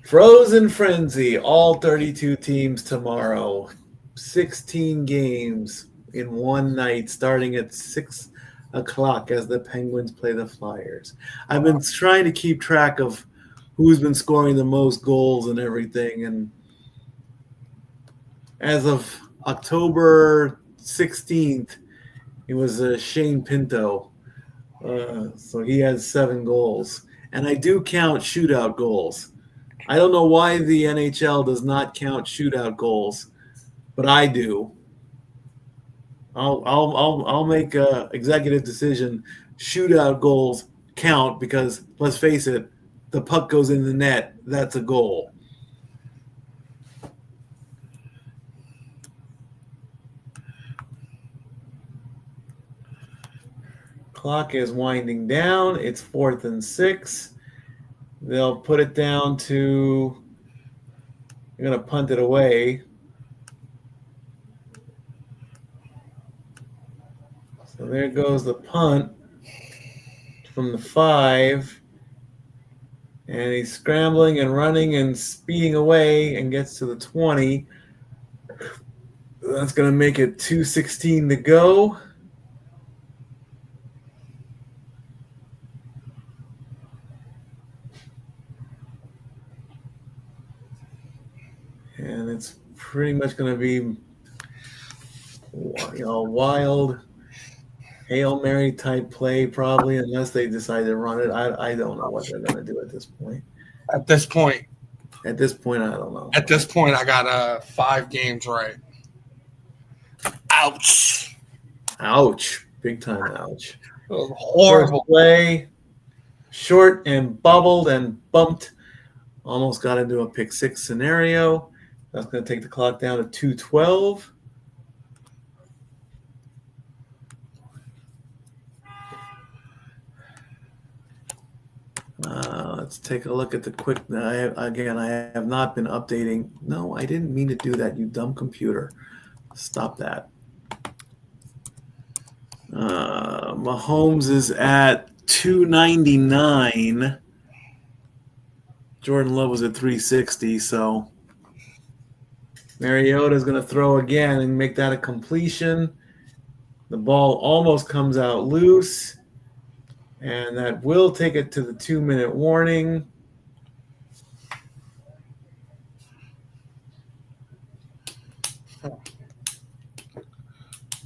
Frozen Frenzy, all 32 teams tomorrow. 16 games in one night, starting at 6 o'clock as the Penguins play the Flyers. I've been trying to keep track of who's been scoring the most goals and everything, and as of October 16th, it was Shane Pinto. So he has 7 goals. And I do count shootout goals. I don't know why the NHL does not count shootout goals, but I do. I'll make an executive decision. Shootout goals count because, let's face it, the puck goes in the net. That's a goal. Clock is winding down. It's 4th and 6. They'll put it down to. They're going to punt it away. So there goes the punt from the 5. And he's scrambling and running and speeding away and gets to the 20. That's going to make it 2:16 to go. And it's pretty much going to be, wild Hail Mary type play probably, unless they decide to run it. I don't know what they're going to do at this point. At this point, I don't know. At this point, I got 5 games right. Ouch. Ouch. Big time ouch. Horrible First play. Short and bubbled and bumped. Almost got into a pick 6 scenario. That's going to take the clock down to 2:12. Let's take a look at the quick. I have not been updating. No, I didn't mean to do that, you dumb computer. Stop that. Mahomes is at 299. Jordan Love was at 360, so Mariota is going to throw again and make that a completion. The ball almost comes out loose, and that will take it to the 2-minute warning.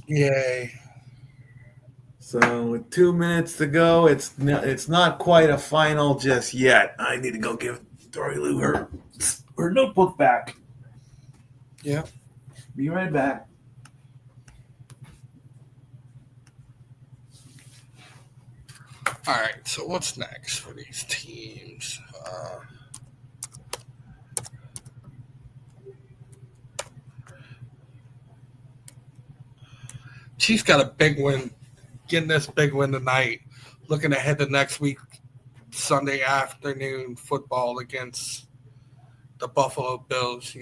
Yay. So with 2 minutes to go, it's not quite a final just yet. I need to go give Dory Lou her notebook back. Yeah. Be right back. All right, so what's next for these teams? Chiefs got a big win, getting this big win tonight. Looking ahead to next week, Sunday afternoon football against the Buffalo Bills.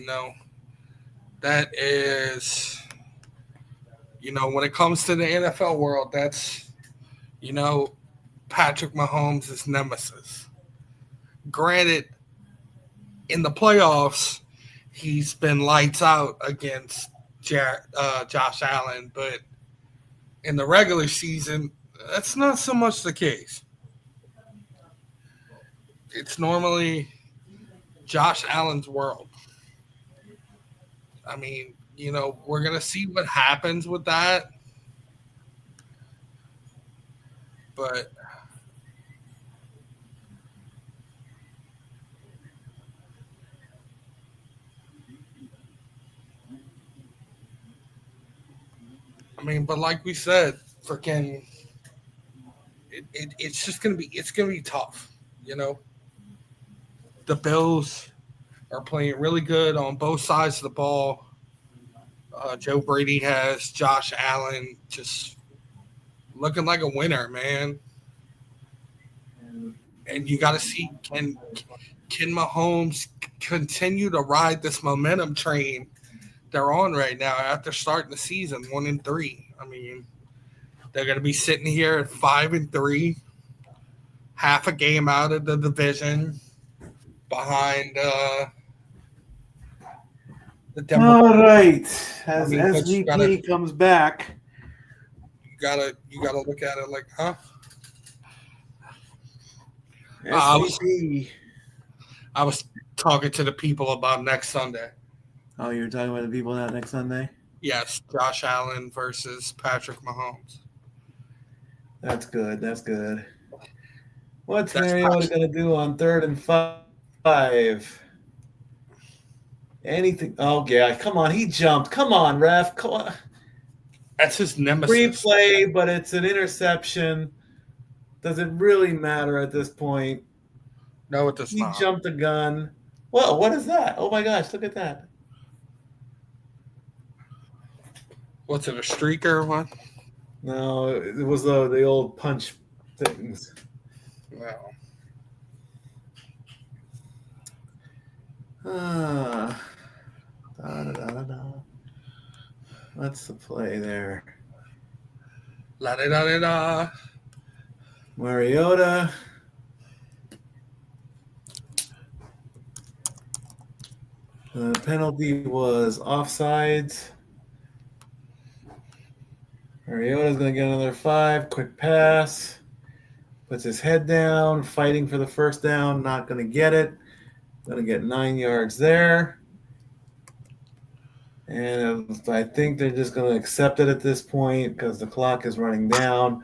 That is, when it comes to the NFL world, that's, Patrick Mahomes' nemesis. Granted, in the playoffs, he's been lights out against Josh Allen, but in the regular season, that's not so much the case. It's normally Josh Allen's world. I mean, we're going to see what happens with that. But like we said, freaking, it's just gonna be tough. The Bills are playing really good on both sides of the ball. Joe Brady has Josh Allen just looking like a winner, man. And you got to see, can Mahomes continue to ride this momentum train they're on right now after starting the season 1-3? I mean, they're going to be sitting here at 5-3, half a game out of the division, behind the Denver. All right, as SVP comes back, you gotta look at it like, huh? SVP. I was talking to the people about next Sunday. Oh, you're talking about the people now next Sunday? Yes, Josh Allen versus Patrick Mahomes. That's good. That's good. What's Mariota going to do on 3rd and 5? Anything? Oh, yeah. Come on. He jumped. Come on, ref. Come on. That's his nemesis. Replay, but it's an interception. Does it really matter at this point? No, it does not. He jumped the gun. Whoa, what is that? Oh, my gosh. Look at that. What's it, a streaker or what? No, it was the old punch things. Well. What's the play there? La da da da da. Mariota. The penalty was offsides. Mariota's going to get another 5. Quick pass. Puts his head down, fighting for the first down. Not going to get it. Going to get 9 yards there. And I think they're just going to accept it at this point because the clock is running down.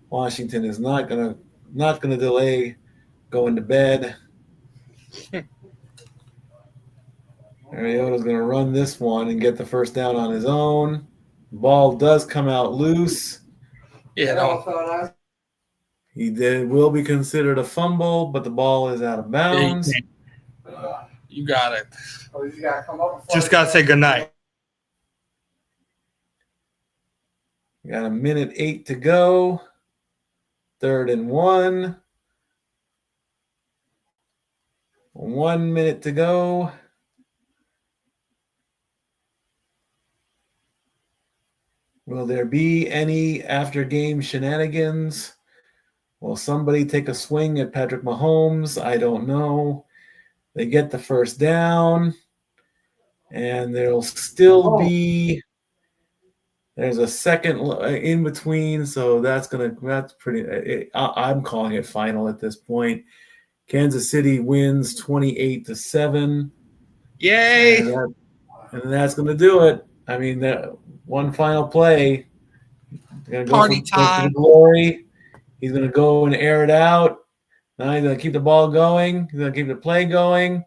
Washington is not going to delay going to bed. Mariota's going to run this one and get the first down on his own. Ball does come out loose. Yeah, He will be considered a fumble, but the ball is out of bounds. You got it. Oh, you gotta come up. Just gotta say goodnight. Got 1:08 to go. 3rd and 1. 1 minute to go. Will there be any after-game shenanigans? Will somebody take a swing at Patrick Mahomes? I don't know. They get the first down, and there'll still be. There's a second in between, so that's pretty. I'm calling it final at this point. Kansas City wins 28-7. Yay! And that's going to do it. I mean, that one final play. Go Party time. Glory. He's going to go and air it out. Now he's going to keep the ball going. He's going to keep the play going.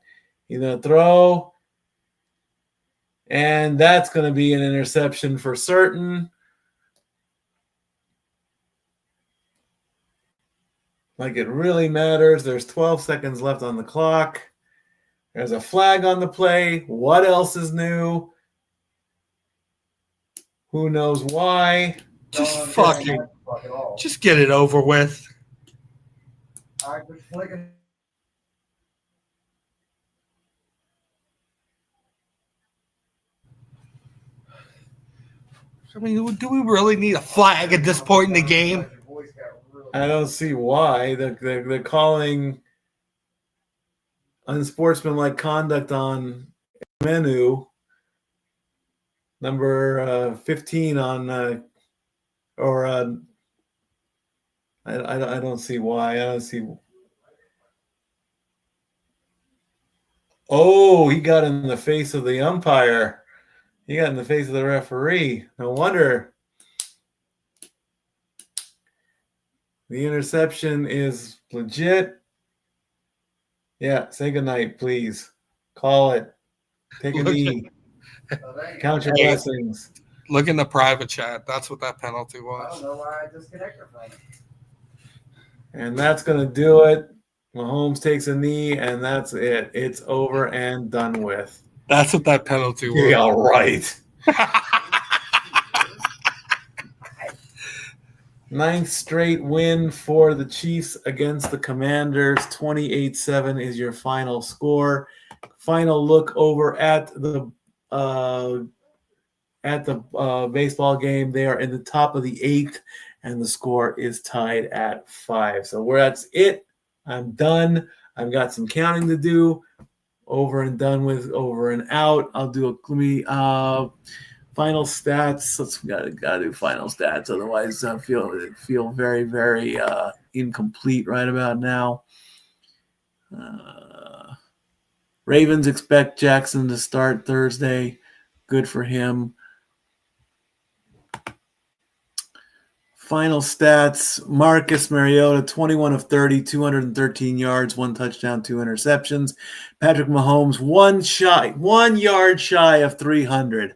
He's going to throw. And that's going to be an interception for certain. Like it really matters. There's 12 seconds left on the clock. There's a flag on the play. What else is new? Who knows why? Just get it over with. I was flicking. I mean, do we really need a flag at this point in the game? I don't see why. They're calling unsportsmanlike conduct on menu number 15 on I don't see why. I don't see. Oh, he got in the face of the umpire. He got in the face of the referee. No wonder. The interception is legit. Yeah, say goodnight, please. Call it. Take a knee. Count your blessings. Look in the private chat. That's what that penalty I was. don't know why I disconnected from it. And that's going to do it. Mahomes takes a knee, and that's it. It's over and done with. That's what that penalty was. Yeah, right. Ninth straight win for the Chiefs against the Commanders. 28-7 is your final score. Final look over at the baseball game. They are in the top of the eighth, and the score is tied at 5. So that's it. I'm done. I've got some counting to do. Over and done with. Over and out. I'll do final stats. Gotta do final stats. Otherwise, I feel very, very incomplete right about now. Ravens expect Jackson to start Thursday. Good for him. Final stats: Marcus Mariota, 21 of 30, 213 yards, 1 touchdown, 2 interceptions. Patrick Mahomes, 1 yard shy of 300.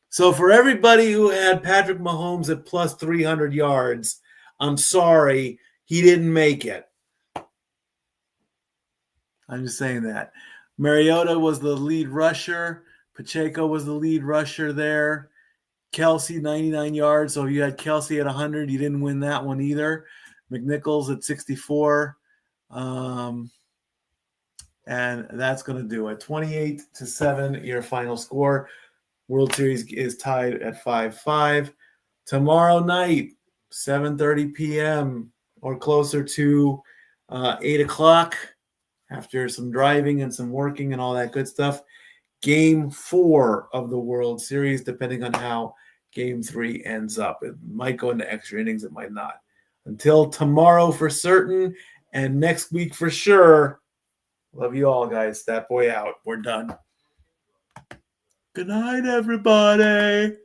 So for everybody who had Patrick Mahomes at plus 300 yards, I'm sorry, he didn't make it. I'm just saying that. Mariota was the lead rusher. Pacheco was the lead rusher there. Kelsey, 99 yards. So you had Kelsey at 100. You didn't win that one either. McNichols at 64. And that's going to do it. 28-7, your final score. World Series is tied at 5-5. Tomorrow night, 7:30 p.m. or closer to 8 o'clock after some driving and some working and all that good stuff. Game 4 of the World Series, depending on how Game 3 ends up. It might go into extra innings. It might not. Until tomorrow for certain and next week for sure. Love you all, guys. That boy out. We're done. Good night, everybody.